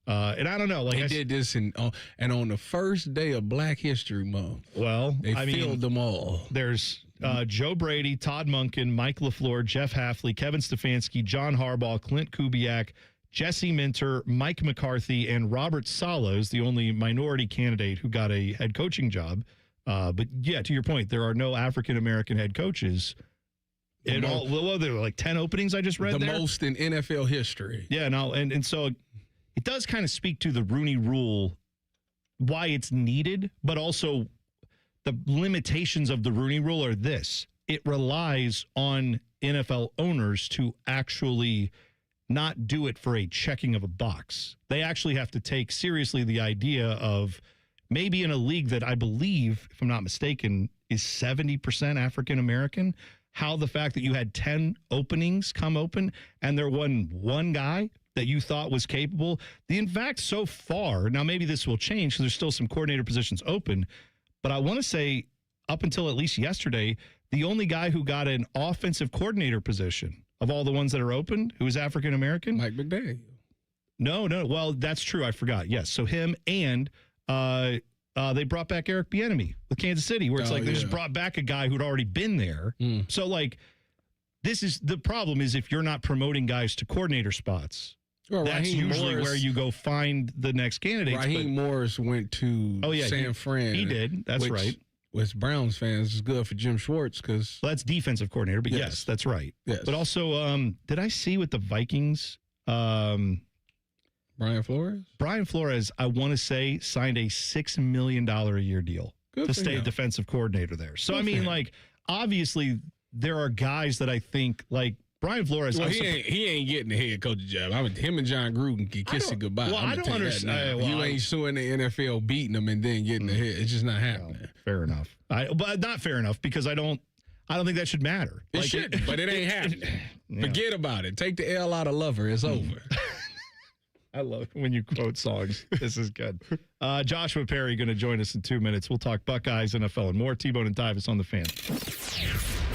And I don't know. They did this and on the first day of Black History Month. Well, they filled them all. There's Joe Brady, Todd Monken, Mike LaFleur, Jeff Hafley, Kevin Stefanski, John Harbaugh, Clint Kubiak, Jesse Minter, Mike McCarthy, and Robert Saleh is the only minority candidate who got a head coaching job. But yeah, to your point, there are no African-American head coaches. There were like 10 openings I just read the there. most in NFL history. Yeah, and so it does kind of speak to the Rooney Rule, why it's needed, but also the limitations of the Rooney Rule are this. It relies on NFL owners to actually not do it for a checking of a box. They actually have to take seriously the idea of maybe in a league that I believe, if I'm not mistaken, is 70% African American, how the fact that you had 10 openings come open and there wasn't one guy that you thought was capable. In fact, so far, now maybe this will change because there's still some coordinator positions open, but I want to say up until at least yesterday, the only guy who got an offensive coordinator position of all the ones that are open, who is African American. Mike McDaniel. No. Well, that's true. I forgot. Yes. So him and they brought back Eric Bieniemy with Kansas City, where it's they just brought back a guy who'd already been there. So, this is the problem is if you're not promoting guys to coordinator spots, that's Raheem usually Morris, where you go find the next candidates. Raheem Morris went to San Fran. He did. That's right. Which Browns fans is good for Jim Schwartz because that's defensive coordinator. But yes, that's right. Yes. But also, did I see with the Vikings? Brian Flores, I want to say, signed a $6 million a year deal to stay defensive coordinator there. So, obviously, there are guys that I think, like Brian Flores. Well, he ain't getting the head coach job. him and John Gruden can kiss it goodbye. Well, I don't understand. You ain't suing the NFL, beating them, and then getting the head. It's just not happening. No, fair enough. But not fair enough because I don't think that should matter. It shouldn't, but it ain't happening. Forget about it. Take the L out of Lover. It's over. I love when you quote songs. This is good. Joshua Perry going to join us in 2 minutes. We'll talk Buckeyes, NFL, and more. T-Bone and Tyvis on the Fan.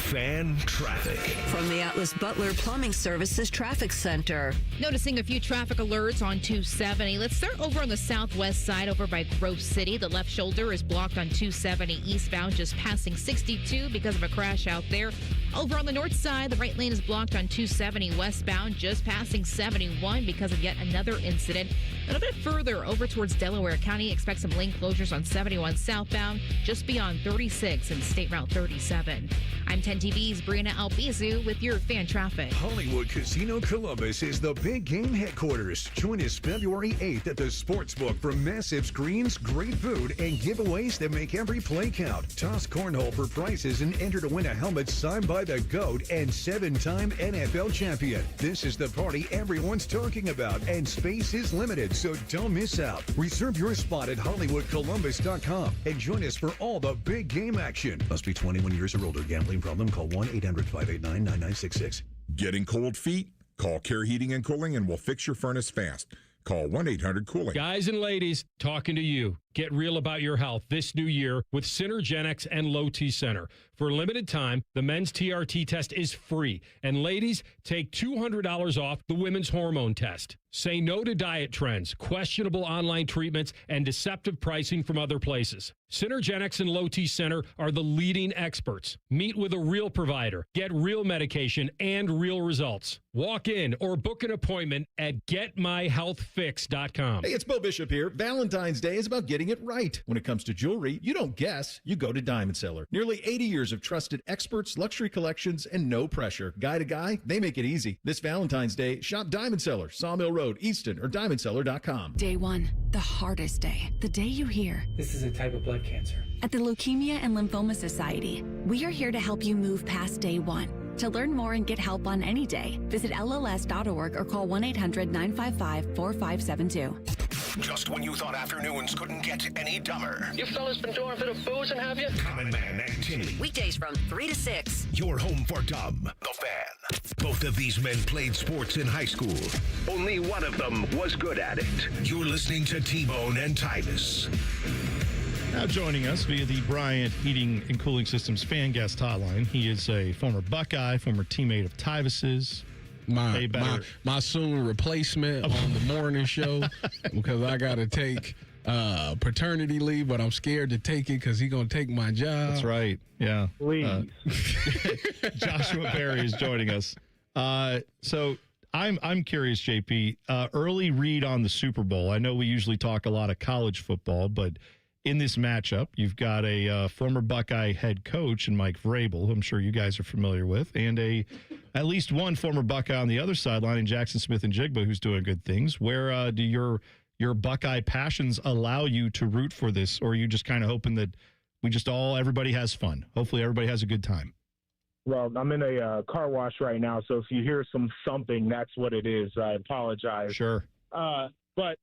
Fan traffic. From the Atlas Butler Plumbing Services Traffic Center. Noticing a few traffic alerts on 270. Let's start over on the southwest side over by Grove City. The left shoulder is blocked on 270 eastbound, just passing 62 because of a crash out there. Over on the north side, the right lane is blocked on 270 westbound, just passing 71 because of yet another incident. A little bit further over towards Delaware County, expect some lane closures on 71 southbound, just beyond 36 and State Route 37. I'm 10 TV's Brianna Albizu with your fan traffic. Hollywood Casino Columbus is the big game headquarters. Join us February 8th at the Sportsbook for massive screens, great food, and giveaways that make every play count. Toss cornhole for prizes and enter to win a helmet signed by the GOAT and 7-time NFL champion. This is the party everyone's talking about, and space is limited, so don't miss out. Reserve your spot at HollywoodColumbus.com and join us for all the big game action. Must be 21 years or older. Gambling problem? Call 1-800-589-9966. Getting cold feet? Call Care Heating and Cooling and we'll fix your furnace fast. Call 1-800-COOLING. Guys and ladies, talking to you. Get real about your health this new year with Synergenics and Low T Center. For a limited time, the men's TRT test is free. And ladies, take $200 off the women's hormone test. Say no to diet trends, questionable online treatments, and deceptive pricing from other places. Synergenics and Low T Center are the leading experts. Meet with a real provider, get real medication and real results. Walk in or book an appointment at getmyhealthfix.com. Hey, it's Bo Bishop here. Valentine's Day is about getting it right. When it comes to jewelry, you don't guess, you go to Diamond Seller. Nearly 80 years of trusted experts, luxury collections, and no pressure. Guy to guy, they make it easy. This Valentine's Day, shop Diamond Seller, Sawmill Road, Easton, or DiamondSeller.com. Day one, the hardest day. The day you hear, this is a type of blood cancer. At the Leukemia and Lymphoma Society, we are here to help you move past day one. To learn more and get help on any day, visit LLS.org or call 1-800-955-4572. Just when you thought afternoons couldn't get any dumber. You fellas been doing a bit of boozing, have you? Common Man and Timmy. Weekdays from 3 to 6. Your home for dumb. The Fan. Both of these men played sports in high school. Only one of them was good at it. You're listening to T-Bone and Tyvis. Now joining us via the Bryant Heating and Cooling Systems fan guest hotline, he is a former Buckeye, former teammate of Tyvis's. My soon replacement on the morning show because I got to take paternity leave, but I'm scared to take it because he's going to take my job. That's right. Yeah. Please. Joshua Perry is joining us. So I'm curious, JP, early read on the Super Bowl. I know we usually talk a lot of college football, but in this matchup, you've got a former Buckeye head coach in Mike Vrabel, who I'm sure you guys are familiar with, and at least one former Buckeye on the other sideline in Jackson Smith-Njigba, who's doing good things. Where do your Buckeye passions allow you to root for this, or are you just kind of hoping that everybody has fun? Hopefully everybody has a good time. Well, I'm in a car wash right now, so if you hear some thumping, that's what it is. I apologize. Sure. But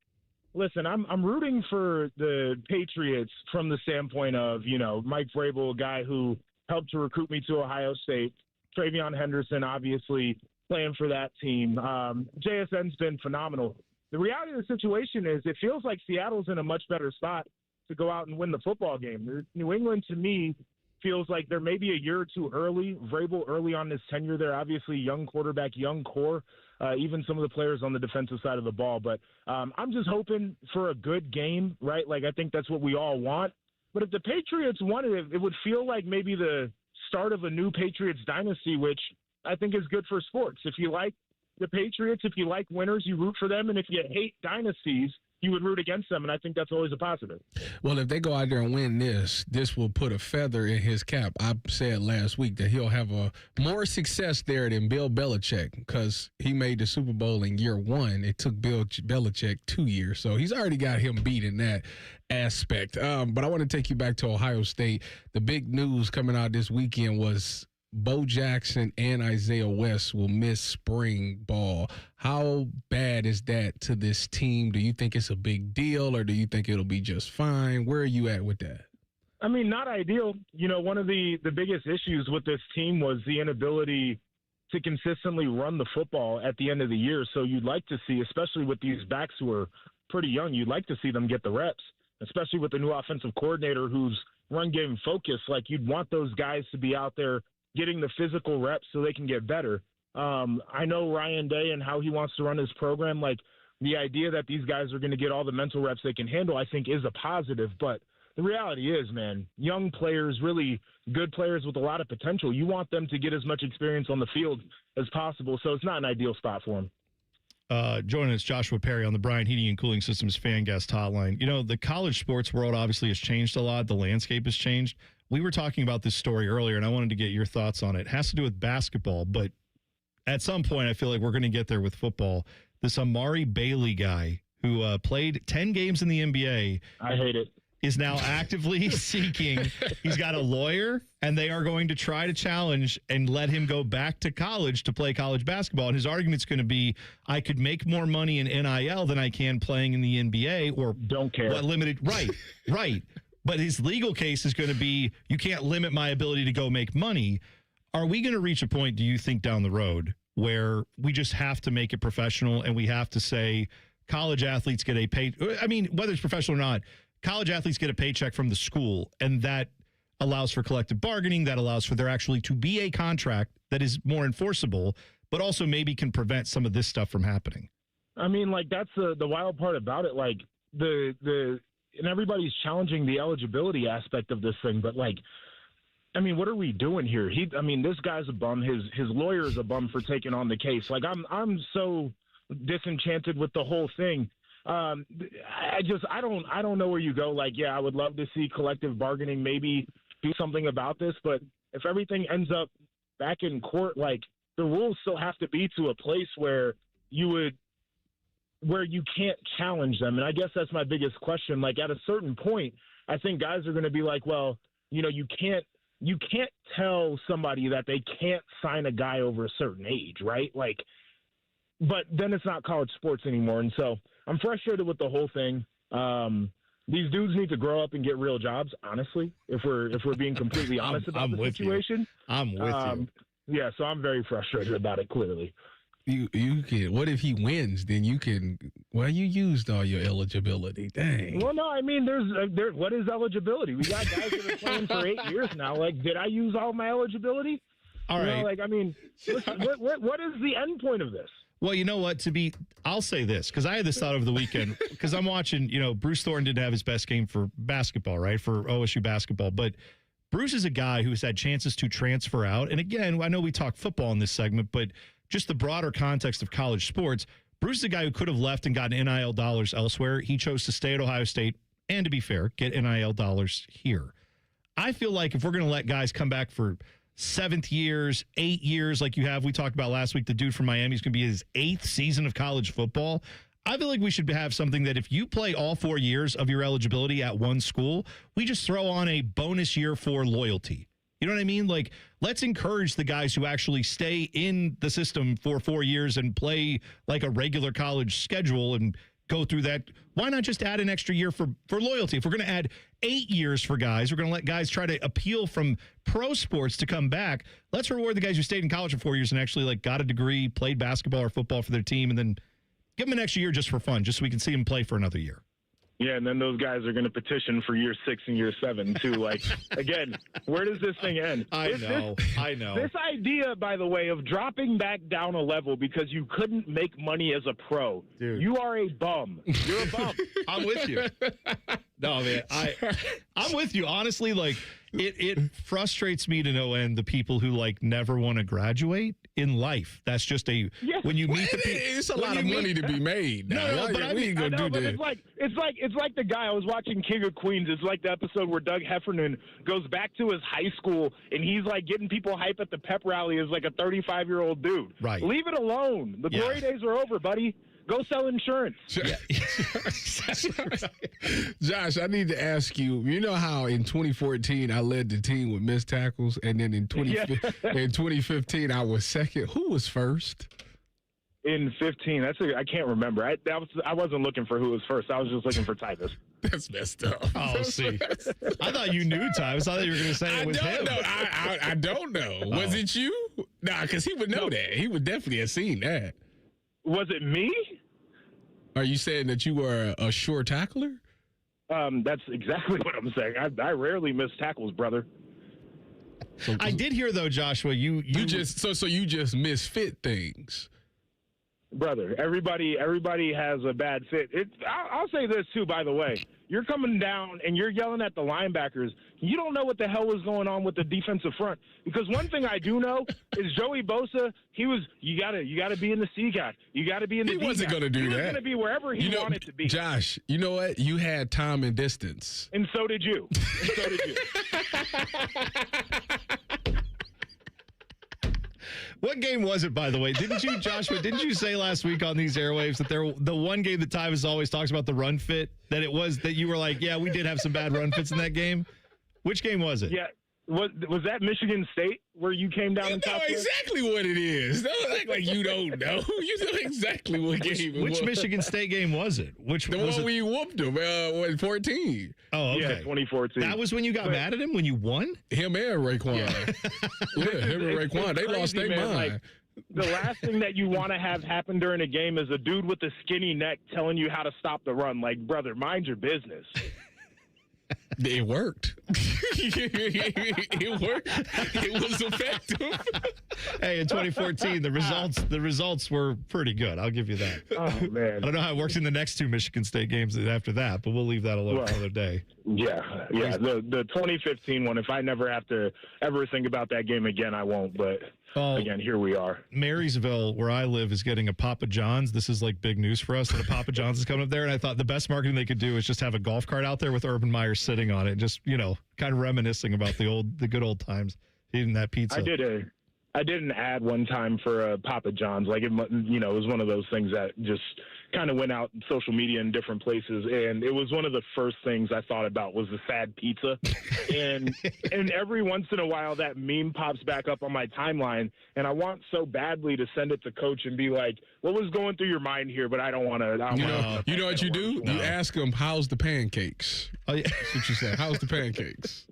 listen, I'm rooting for the Patriots from the standpoint of, Mike Vrabel, a guy who helped to recruit me to Ohio State. Travion Henderson, obviously, playing for that team. JSN's been phenomenal. The reality of the situation is it feels like Seattle's in a much better spot to go out and win the football game. New England, to me, feels like they're maybe a year or two early. Vrabel early on his tenure there, obviously young quarterback, young core, even some of the players on the defensive side of the ball. But I'm just hoping for a good game, right? Like, I think that's what we all want. But if the Patriots wanted it, it would feel like maybe the start of a new Patriots dynasty, which I think is good for sports. If you like the Patriots, if you like winners, you root for them. And if you hate dynasties, you would root against them, and I think that's always a positive. Well, if they go out there and win this will put a feather in his cap. I said last week that he'll have more success there than Bill Belichick because he made the Super Bowl in year one. It took Bill Belichick 2 years, so he's already got him beat in that aspect. But I want to take you back to Ohio State. The big news coming out this weekend was Bo Jackson and Isaiah West will miss spring ball. How bad is that to this team? Do you think it's a big deal, or do you think it'll be just fine? Where are you at with that? I mean, not ideal. One of the biggest issues with this team was the inability to consistently run the football at the end of the year. So you'd like to see, especially with these backs who are pretty young, you'd like to see them get the reps, especially with the new offensive coordinator who's run game focused. Like, you'd want those guys to be out there getting the physical reps so they can get better. I know Ryan Day and how he wants to run his program. Like, the idea that these guys are going to get all the mental reps they can handle, I think, is a positive. But the reality is, man, young players, really good players with a lot of potential, you want them to get as much experience on the field as possible. So it's not an ideal spot for them. Joining us, Joshua Perry on the Bryant Heating and Cooling Systems fan guest hotline. The college sports world obviously has changed a lot. The landscape has changed. We were talking about this story earlier, and I wanted to get your thoughts on it. It has to do with basketball, but at some point I feel like we're going to get there with football. This Amari Bailey guy who played 10 games in the NBA. I hate it. Is now actively seeking. He's got a lawyer, and they are going to try to challenge and let him go back to college to play college basketball. And his argument's going to be, I could make more money in NIL than I can playing in the NBA, or don't care. What limited? Right. But his legal case is going to be, you can't limit my ability to go make money. Are we going to reach a point, do you think, down the road where we just have to make it professional and we have to say college athletes get a pay? I mean, whether it's professional or not, college athletes get a paycheck from the school, and that allows for collective bargaining. That allows for there actually to be a contract that is more enforceable, but also maybe can prevent some of this stuff from happening. I mean, like, that's the wild part about it. Like, and everybody's challenging the eligibility aspect of this thing, but, like, I mean, what are we doing here? This guy's a bum. His lawyer is a bum for taking on the case. Like, I'm so disenchanted with the whole thing. I don't know where you go. Like, yeah, I would love to see collective bargaining, maybe do something about this, but if everything ends up back in court, like, the rules still have to be to a place where you can't challenge them. And I guess that's my biggest question. Like, at a certain point, I think guys are going to be like, well, you can't tell somebody that they can't sign a guy over a certain age, right? Like, but then it's not college sports anymore. And so I'm frustrated with the whole thing. These dudes need to grow up and get real jobs, honestly, if we're being completely honest about the situation. I'm with you. Yeah, so I'm very frustrated about it, clearly. You can. What if he wins? Then you can. Well, you used all your eligibility. Dang. Well, no, I mean, there's what is eligibility? We got guys that are playing for 8 years now. Like, did I use all my eligibility? All right. Like, I mean, listen, what is the end point of this? Well, you know what? I'll say this, because I had this thought over the weekend, because I'm watching, Bruce Thornton didn't have his best game for basketball, right? For OSU basketball. But Bruce is a guy who has had chances to transfer out. And again, I know we talk football in this segment, but just the broader context of college sports, Bruce is a guy who could have left and gotten NIL dollars elsewhere. He chose to stay at Ohio State and to be fair, get NIL dollars here. I feel like if we're going to let guys come back for 7th years, 8 years, like we talked about last week, the dude from Miami is going to be his 8th season of college football. I feel like we should have something that if you play all 4 years of your eligibility at one school, we just throw on a bonus year for loyalty. You know what I mean? Like, let's encourage the guys who actually stay in the system for 4 years and play like a regular college schedule and go through that. Why not just add an extra year for loyalty? If we're going to add 8 years for guys, we're going to let guys try to appeal from pro sports to come back. Let's reward the guys who stayed in college for 4 years and actually like got a degree, played basketball or football for their team, and then give them an extra year just for fun, just so we can see them play for another year. Yeah, and then those guys are going to petition for year 6 and year 7, too. Like, again, where does this thing end? I know. This idea, by the way, of dropping back down a level because you couldn't make money as a pro. Dude. You are a bum. You're a bum. I'm with you. No, man, I'm with you. Honestly, like, it frustrates me to no end the people who, like, never want to graduate in life. That's just when you meet the people. It's a lot of money to be made. No, but we ain't gonna do that. It's like the guy I was watching King of Queens. It's like the episode where Doug Heffernan goes back to his high school and he's like getting people hype at the pep rally as like a 35-year-old dude. Right. Leave it alone. The glory days are over, buddy. Go sell insurance. Josh, I need to ask you, you know how in 2014 I led the team with missed tackles, and then in 2015 I was second. Who was first? In 15, I can't remember. I wasn't looking for who was first. I was just looking for Tyvis. That's messed up. Oh, see. I thought you knew Tyvis. I thought you were going to say it was him. I don't know. Was it you? Nah, because he would know that. He would definitely have seen that. Was it me? Are you saying that you were a sure tackler? That's exactly what I'm saying. I rarely miss tackles, brother. I did hear though, Joshua, you just you just misfit things. Brother, everybody has a bad fit. I'll say this too, by the way. You're coming down and you're yelling at the linebackers. You don't know what the hell was going on with the defensive front. Because one thing I do know is Joey Bosa, you gotta be in the C gap. You gotta be in the D gap. He wasn't gonna do that. He was gonna be wherever he wanted to be. Josh, you know what? You had time and distance. And so did you. What game was it, by the way? Didn't you, Joshua, say last week on these airwaves that the one game that Tyvis always talks about, the run fit, that it was that you were like, yeah, we did have some bad run fits in that game? Which game was it? Yeah. Was that Michigan State where you came down and know exactly what it is. Don't act like you don't know. You know exactly what game it was. Which Michigan State game was it? The one we whooped them, 14. Oh, okay. Yeah, 2014. That was when you got mad at him when you won? Him and Raekwon. Yeah, him and Raekwon. They lost their mind. Like, the last thing that you want to have happen during a game is a dude with a skinny neck telling you how to stop the run. Like, brother, mind your business. It worked. It worked. It was effective. Hey, in 2014, the results were pretty good. I'll give you that. Oh man, I don't know how it works in the next 2 Michigan State games after that, but we'll leave that alone for another day. Yeah. The 2015 one. If I never have to ever think about that game again, I won't. But again, here we are. Marysville, where I live, is getting a Papa John's. This is like big news for us that a Papa John's is coming up there. And I thought the best marketing they could do is just have a golf cart out there with Urban Meyer sitting on it, just kind of reminiscing about the good old times eating that pizza. I did an ad one time for Papa John's. Like it was one of those things that just kind of went out in social media in different places, and it was one of the first things I thought about was the sad pizza. and every once in a while that meme pops back up on my timeline, and I want so badly to send it to Coach and be like, "What was going through your mind here?" But I don't want to. You know what you do? No. You ask them, "How's the pancakes?" Oh yeah, that's what you said. How's the pancakes?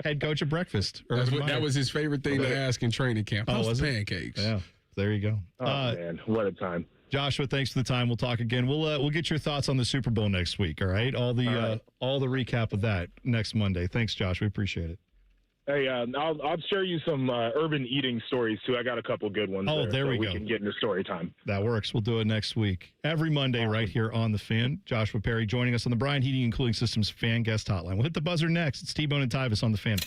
Head coach at breakfast. That was his favorite thing to ask in training camp. How's the pancakes? Yeah, there you go. Oh man, what a time. Joshua, thanks for the time. We'll talk again. We'll get your thoughts on the Super Bowl next week. All right, all the recap of that next Monday. Thanks, Josh. We appreciate it. Hey, I'll share you some urban eating stories too. I got a couple good ones. Oh, there we go. We can get into story time. That works. We'll do it next week, every Monday, right here on the Fan. Joshua Perry joining us on the Bryan Heating and Cooling Systems Fan Guest Hotline. We'll hit the buzzer next. It's T-Bone and Tyvis on the Fan.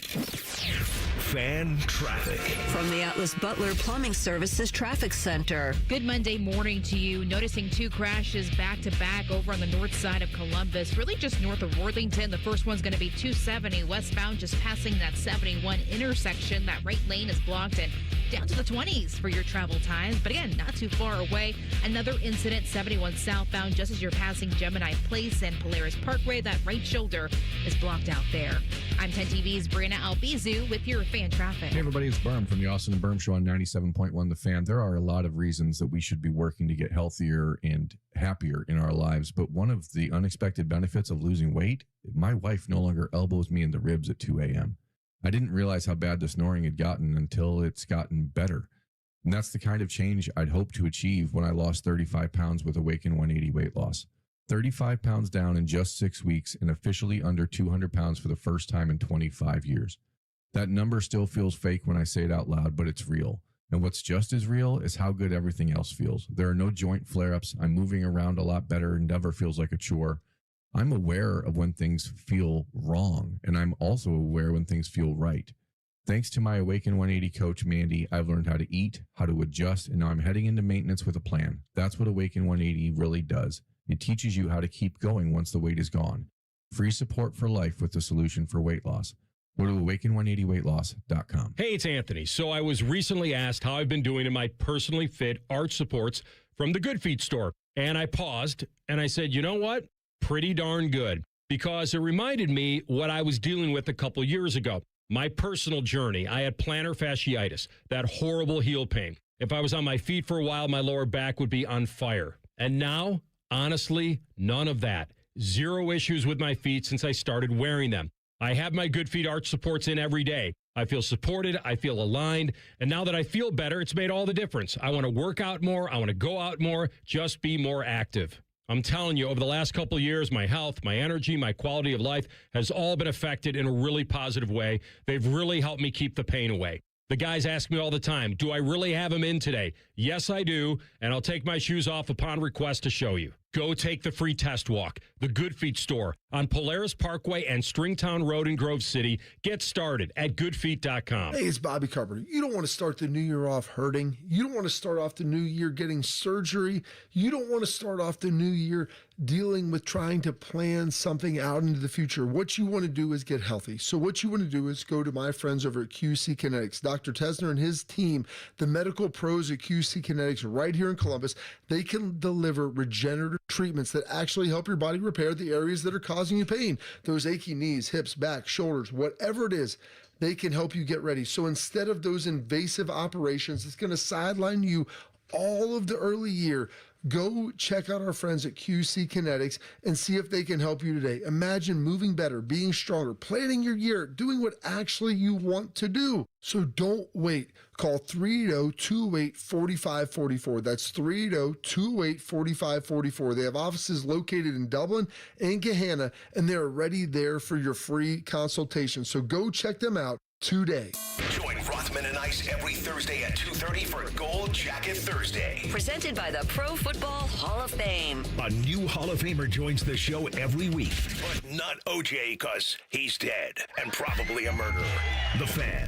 Fan traffic. From the Atlas Butler Plumbing Services Traffic Center. Good Monday morning to you. Noticing two crashes back to back over on the north side of Columbus, really just north of Worthington. The first one's going to be 270 westbound, just passing that 71 intersection. That right lane is blocked and down to the 20s for your travel times. But again, not too far away. Another incident, 71 southbound, just as you're passing Gemini Place and Polaris Parkway. That right shoulder is blocked out there. I'm 10 TV's Brianna Albizu with your fan traffic. Hey everybody, it's Berm from the Austin and Berm Show on 97.1 The Fan. There are a lot of reasons that we should be working to get healthier and happier in our lives, but one of the unexpected benefits of losing weight, my wife no longer elbows me in the ribs at 2 a.m. I didn't realize how bad the snoring had gotten until it's gotten better. And that's the kind of change I'd hoped to achieve when I lost 35 pounds with Awaken 180 weight loss. 35 pounds down in just 6 weeks and officially under 200 pounds for the first time in 25 years. That number still feels fake when I say it out loud, but it's real. And what's just as real is how good everything else feels. There are no joint flare-ups. I'm moving around a lot better and never feels like a chore. I'm aware of when things feel wrong, and I'm also aware when things feel right. Thanks to my Awaken 180 coach, Mandy, I've learned how to eat, how to adjust, and now I'm heading into maintenance with a plan. That's what Awaken 180 really does. It teaches you how to keep going once the weight is gone. Free support for life with the solution for weight loss. Go to awaken180weightloss.com. Hey, it's Anthony. So I was recently asked how I've been doing in my personally fit arch supports from the Good Feet store. And I paused and I said, you know what? Pretty darn good. Because it reminded me what I was dealing with a couple years ago. My personal journey. I had plantar fasciitis, that horrible heel pain. If I was on my feet for a while, my lower back would be on fire. And now, honestly, none of that. Zero issues with my feet since I started wearing them. I have my Good Feet arch supports in every day. I feel supported. I feel aligned. And now that I feel better, it's made all the difference. I want to work out more. I want to go out more. Just be more active. I'm telling you, over the last couple of years, my health, my energy, my quality of life has all been affected in a really positive way. They've really helped me keep the pain away. The guys ask me all the time, do I really have them in today? Yes, I do, and I'll take my shoes off upon request to show you. Go take the free test walk. The Good Feet store on Polaris Parkway and Stringtown Road in Grove City. Get started at goodfeet.com. Hey, it's Bobby Carpenter. You don't want to start the new year off hurting. You don't want to start off the new year getting surgery. You don't want to start off the new year dealing with trying to plan something out into the future. What you want to do is get healthy. So what you want to do is go to my friends over at QC Kinetics. Dr. Tesner and his team, the medical pros at QC Kinetics right here in Columbus, they can deliver regenerative treatments that actually help your body repair the areas that are causing you pain. Those achy knees, hips, back, shoulders, whatever it is, they can help you get ready. So instead of those invasive operations, it's going to sideline you all of the early year. Go check out our friends at QC Kinetics and see if they can help you today. Imagine moving better, being stronger, planning your year, doing what actually you want to do. So don't wait. Call 380-208-4544. That's 380-208-4544. They have offices located in Dublin and Gahanna, and they're ready there for your free consultation. So go check them out today. Join Rothman and Ice every Thursday at 2:30 for Gold Jacket Thursday. Presented by the Pro Football Hall of Fame. A new Hall of Famer joins the show every week, but not OJ because he's dead and probably a murderer. The Fan.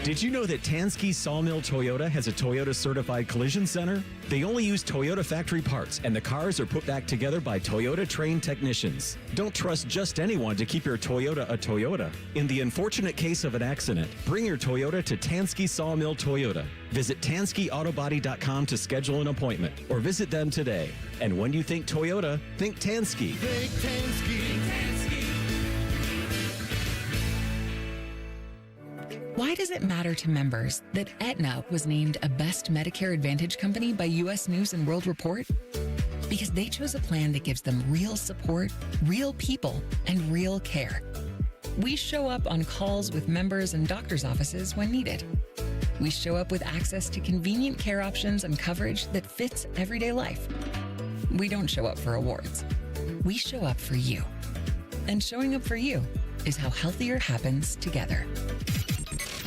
Did you know that Tansky Sawmill Toyota has a Toyota certified collision center? They only use Toyota factory parts, and the cars are put back together by Toyota trained technicians. Don't trust just anyone to keep your Toyota a Toyota. In the unfortunate case of an accident, bring your Toyota to Tansky Sawmill Toyota. Visit TanskyAutobody.com to schedule an appointment, or visit them today. And when you think Toyota, think Tansky. Think Tansky. Why does it matter to members that Aetna was named a Best Medicare Advantage company by U.S. News & World Report? Because they chose a plan that gives them real support, real people, and real care. We show up on calls with members and doctors' offices when needed. We show up with access to convenient care options and coverage that fits everyday life. We don't show up for awards. We show up for you. And showing up for you is how healthier happens together.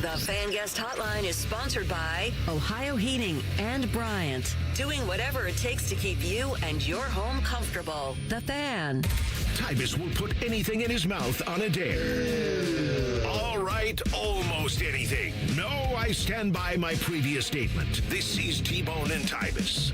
The Fan Guest Hotline is sponsored by Ohio Heating and Bryant. Doing whatever it takes to keep you and your home comfortable. The Fan. Tyvis will put anything in his mouth on a dare. All right. tolerate almost anything. No, I stand by my previous statement. This is T-Bone and Tyvis.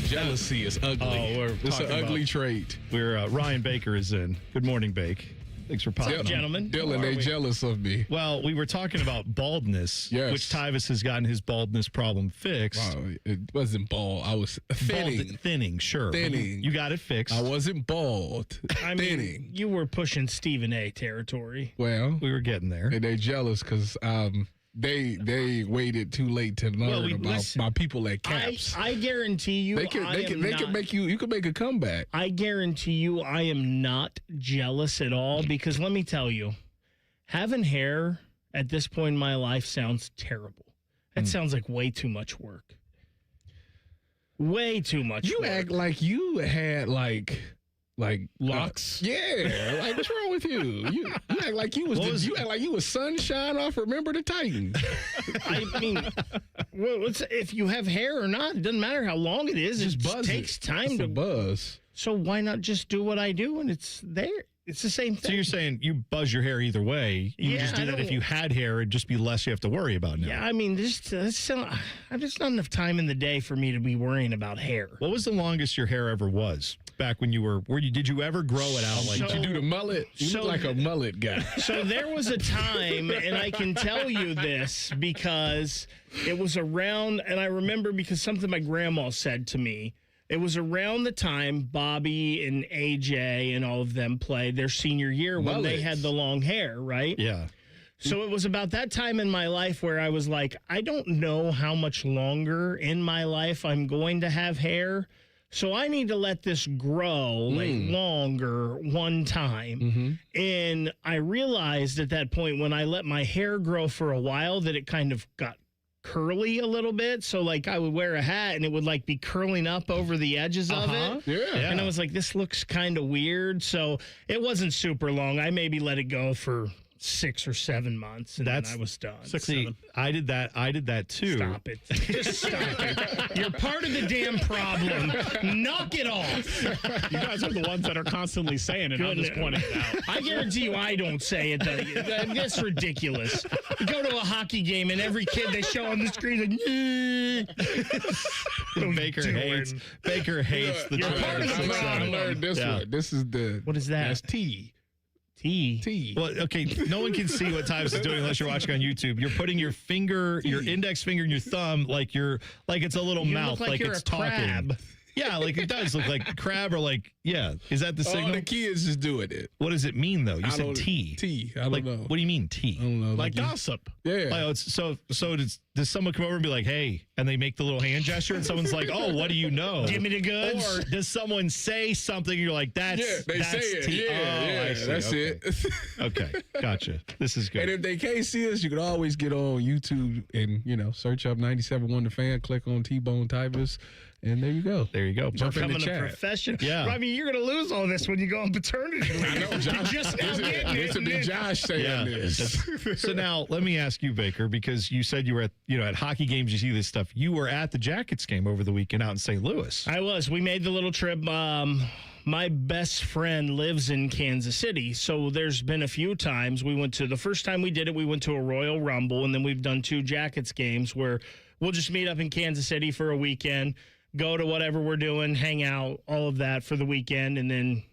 Jealousy is ugly. It's an ugly trait. Ryan Baker is in. Good morning, Bake. Thanks for popping on. Gentlemen. Dylan, they jealous of me. Well, we were talking about baldness, which Tyvis has gotten his baldness problem fixed. Wow, it wasn't bald. I was thinning. Thinning, sure. Thinning. You got it fixed. I wasn't bald. Thinning. You were pushing Stephen A. territory. Well, we were getting there. And they jealous because they waited too late to learn about people at Caps. I guarantee you, they can make you can make a comeback. I guarantee you, I am not jealous at all because let me tell you, having hair at this point in my life sounds terrible. That sounds like way too much work. Way too much. You work. act like you had like locks. Yeah, like what's wrong with you? You act like you was you act like you was sunshine off Remember the Titans. I mean, if you have hair or not, it doesn't matter how long it is. It just takes time to buzz. So why not just do what I do and it's there? It's the same thing. So you're saying you buzz your hair either way. You just do that if you had hair, it'd just be less you have to worry about now. Yeah, I mean, there's not enough time in the day for me to be worrying about hair. What was the longest your hair ever was? Back when you were, did you ever grow it out? Like, did you do the mullet? You look like a mullet guy. So there was a time, and I can tell you this because it was around, and I remember because something my grandma said to me. It was around the time Bobby and AJ and all of them played their senior year when they had the long hair, right? Yeah. So it was about that time in my life where I was like, I don't know how much longer in my life I'm going to have hair. So I need to let this grow longer one time. Mm-hmm. And I realized at that point when I let my hair grow for a while that it kind of got curly a little bit. So like I would wear a hat and it would like be curling up over the edges of it. Yeah. And I was like, this looks kind of weird. So it wasn't super long. I maybe let it go for 6 or 7 months, and then I was done. 6, 7. I did that too. Stop it. Just stop it. You're part of the damn problem. Knock it off. You guys are the ones that are constantly saying it. I'm just pointing it out. I guarantee you I don't say it. That's ridiculous. You go to a hockey game, and every kid they show on the screen like, Baker hates the You're part of the problem. I learned this one. This is the... What is that? That's T. Well, okay, no one can see what Tyvis is doing unless you're watching on YouTube. You're putting your finger, your index finger and your thumb like it's a little mouth, look like you're it's a talking. crab. Yeah, like it does look like a crab or like, is that the signal? All the kids is doing it. What does it mean though? You said T. T. I don't know. What do you mean T? I don't know. Like gossip. Yeah. Like, so does someone come over and be like, hey, and they make the little hand gesture and someone's like, oh, what do you know? Give me the goods. Or does someone say something and you're like, that's they say it. T. Yeah, that's it. Okay, gotcha. This is good. And if they can't see us, you can always get on YouTube and, search up 97.1 The Fan, click on T-Bone Tyvis, and there you go. There you go. Jump in the chat. A professional. Yeah. I mean, you're going to lose all this when you go on paternity leave. I know, Josh. Just now getting this it. would be Josh saying this. So now let me ask you, Baker, because you said you were at hockey games, you see this stuff. You were at the Jackets game over the weekend out in St. Louis. I was. We made the little trip. My best friend lives in Kansas City, so there's been a few times the first time we did it, we went to a Royal Rumble, and then we've done 2 Jackets games where we'll just meet up in Kansas City for a weekend, go to whatever we're doing, hang out, all of that for the weekend, and then,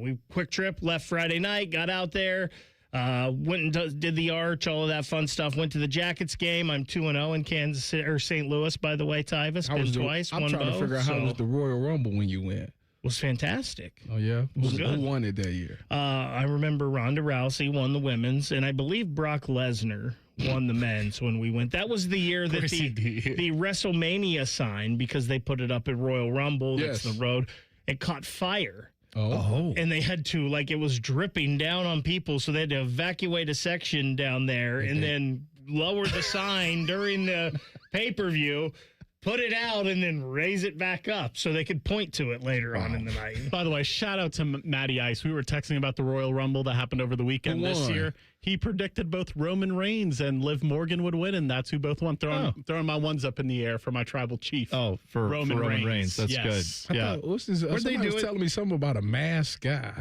we quick trip, left Friday night, got out there, went and did the arch, all of that fun stuff, went to the Jackets game. I'm 2-0 in Kansas City, or St. Louis, by the way, Tyvis, been twice, I'm won trying both, to figure out how was the Royal Rumble when you went. Was fantastic. Oh, yeah? Was good. Who won it that year? I remember Ronda Rousey won the women's, and I believe Brock Lesnar won the men's when we went. That was the year that the WrestleMania sign, because they put it up at Royal Rumble, that's the road, it caught fire. Oh. And they had to, it was dripping down on people, so they had to evacuate a section down there and then lower the sign during the pay-per-view, put it out, and then raise it back up so they could point to it later on in the night. By the way, shout out to Matty Ice. We were texting about the Royal Rumble that happened over the weekend this year. He predicted both Roman Reigns and Liv Morgan would win, and that's who both won. Throwing my ones up in the air for my tribal chief. Oh, for Roman Reigns. That's good. What's this? Somebody was telling me something about a masked guy.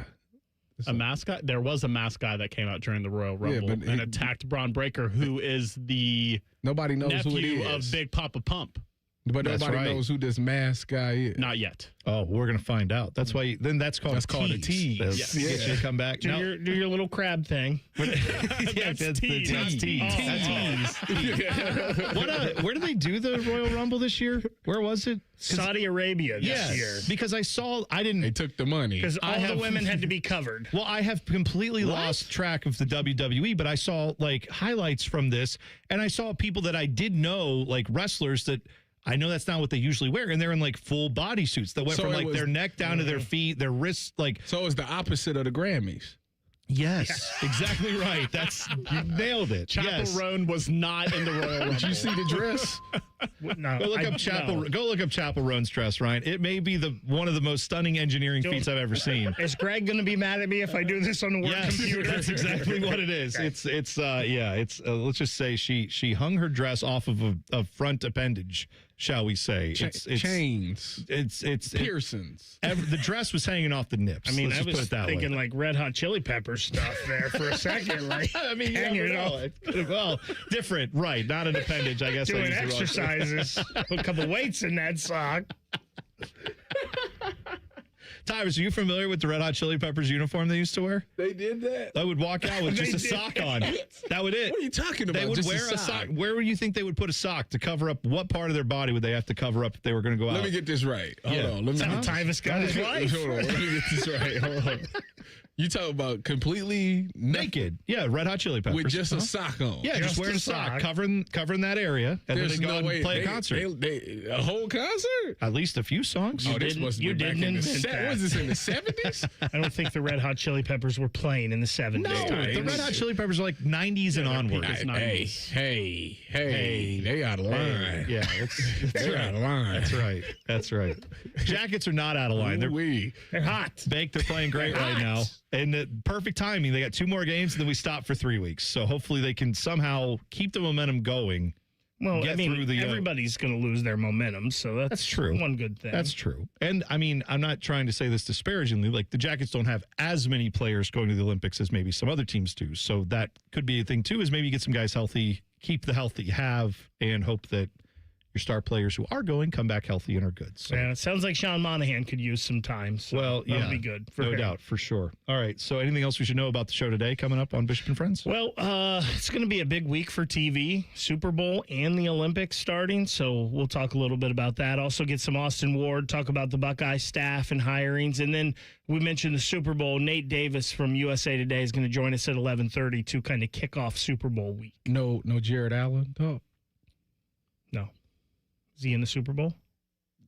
A mascot? There was a mascot that came out during the Royal Rumble and attacked Braun Breaker, who is the nobody knows nephew who it is. of Big Papa Pump. But nobody knows who this mask guy is. Not yet. Oh, we're going to find out. That's why. Then that's called a tease. Yes. Get you to come back. Do your little crab thing. Yeah, that's tease. That's tease. Where did they do the Royal Rumble this year? Where was it? Saudi Arabia this year. Because I didn't. They took the money. Because all the women had to be covered. Well, I have completely lost track of the WWE, but I saw like highlights from this, and I saw people that I did know, like wrestlers that. I know that's not what they usually wear, and they're in like full bodysuits that went from like their neck down to their feet, their wrists, like. So it's the opposite of the Grammys. Yes, exactly right. You nailed it. Chapel Roan was not in the Royal Rumble. Did you see the dress? No. Go look up Chapel Roan's dress, Ryan. It may be one of the most stunning engineering feats I've ever seen. Is Greg going to be mad at me if I do this on the work computer? That's exactly what it is. Okay. Let's just say she hung her dress off of a front appendage, shall we say? It's chains. It's piercings. The dress was hanging off the nips. I mean, I was thinking like Red Hot Chili Peppers stuff there for a second. Like, I mean, well, different, right? Not an appendage, I guess. Doing exercises. Put a couple weights in that sock. Tyvis, are you familiar with the Red Hot Chili Peppers uniform they used to wear? They did that? I would walk out with just a sock on. That would it. What are you talking about? They would just wear a sock. Where would you think they would put a sock to cover up? What part of their body would they have to cover up if they were going to go out? Let me get this right. Hold on. That's how Tyvis got his life. Hold on. Let me get this right. Hold on. You talking about completely naked? Yeah, Red Hot Chili Peppers with just a sock on. Yeah, just wearing a sock, covering that area, and then they go and play a concert. A whole concert? At least a few songs. You didn't invent that. Was this in the 70s? I don't think the Red Hot Chili Peppers were playing in the 70s. No, the Red Hot Chili Peppers are like 90s and onward. Hey, they out of line. Yeah, they're out of line. That's right. Jackets are not out of line. They're hot. They're playing great right now. And the perfect timing. They got 2 more games, and then we stop for 3 weeks. So hopefully they can somehow keep the momentum going. Well, everybody's going to lose their momentum, so that's true. One good thing. That's true. And, I mean, I'm not trying to say this disparagingly. Like, the Jackets don't have as many players going to the Olympics as maybe some other teams do. So that could be a thing, too, is maybe you get some guys healthy, keep the health that you have, and hope that your star players who are going come back healthy and are good. So. Yeah, it sounds like Sean Monahan could use some time. So that'll be good for him. No doubt, for sure. All right. So anything else we should know about the show today coming up on Bishop and Friends? Well, it's going to be a big week for TV, Super Bowl and the Olympics starting. So we'll talk a little bit about that. Also get some Austin Ward, talk about the Buckeye staff and hirings. And then we mentioned the Super Bowl. Nate Davis from USA Today is going to join us at 11:30 to kind of kick off Super Bowl week. No Jared Allen talk? No. Is he in the Super Bowl?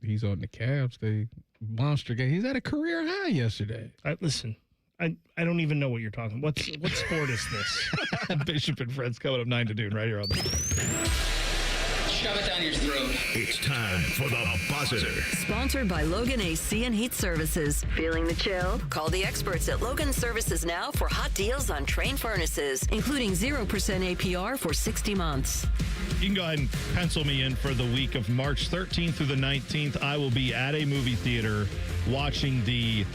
He's on the Cavs. They monster game. He's at a career high yesterday. Listen, I don't even know what you're talking about. What sport is this? Bishop and Friends coming up 9 to noon right here on the... Shove it down your throat. It's time for the buzzer. Sponsored by Logan AC and Heat Services. Feeling the chill? Call the experts at Logan Services now for hot deals on Train furnaces, including 0% APR for 60 months. You can go ahead and pencil me in for the week of March 13th through the 19th. I will be at a movie theater watching the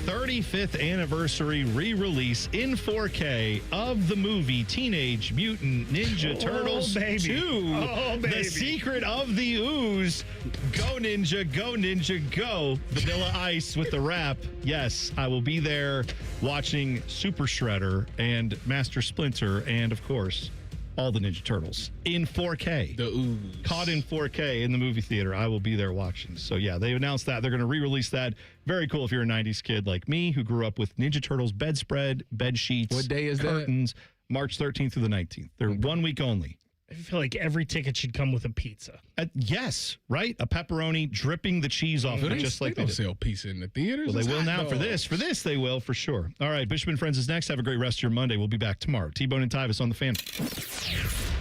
35th anniversary re-release in 4K of the movie Teenage Mutant Ninja Turtles 2. The Secret of the Ooze. Go Ninja, go Ninja, go. Vanilla Ice with the rap. Yes, I will be there watching Super Shredder and Master Splinter and, of course, all the Ninja Turtles in 4K. The ooze. Caught in 4K in the movie theater. I will be there watching. So, yeah, they announced that. They're going to re-release that. Very cool if you're a 90s kid like me who grew up with Ninja Turtles bedspread, bed sheets. What day is curtains, that? March 13th through the 19th. They're 1 week only. I feel like every ticket should come with a pizza. Yes, right? A pepperoni dripping the cheese off of it, just like they don't sell pizza in the theaters. Well, they will now for this. For this, they will for sure. All right, Bishop and Friends is next. Have a great rest of your Monday. We'll be back tomorrow. T-Bone and Tyvis on the Fan.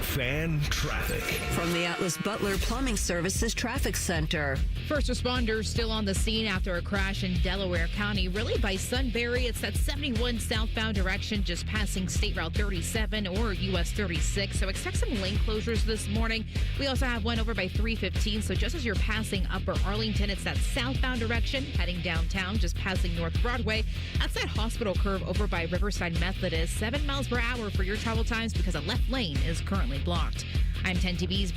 Fan Traffic. From the Atlas Butler Plumbing Services Traffic Center. First responders still on the scene after a crash in Delaware County, really by Sunbury. It's that 71 southbound direction just passing State Route 37 or US 36. So expect some lane closures this morning. We also have one over by 315. So just as you're passing Upper Arlington, it's that southbound direction heading downtown, just passing North Broadway. That's that hospital curve over by Riverside Methodist. 7 miles per hour for your travel times because a left lane is currently blocked. I'm 10 TV's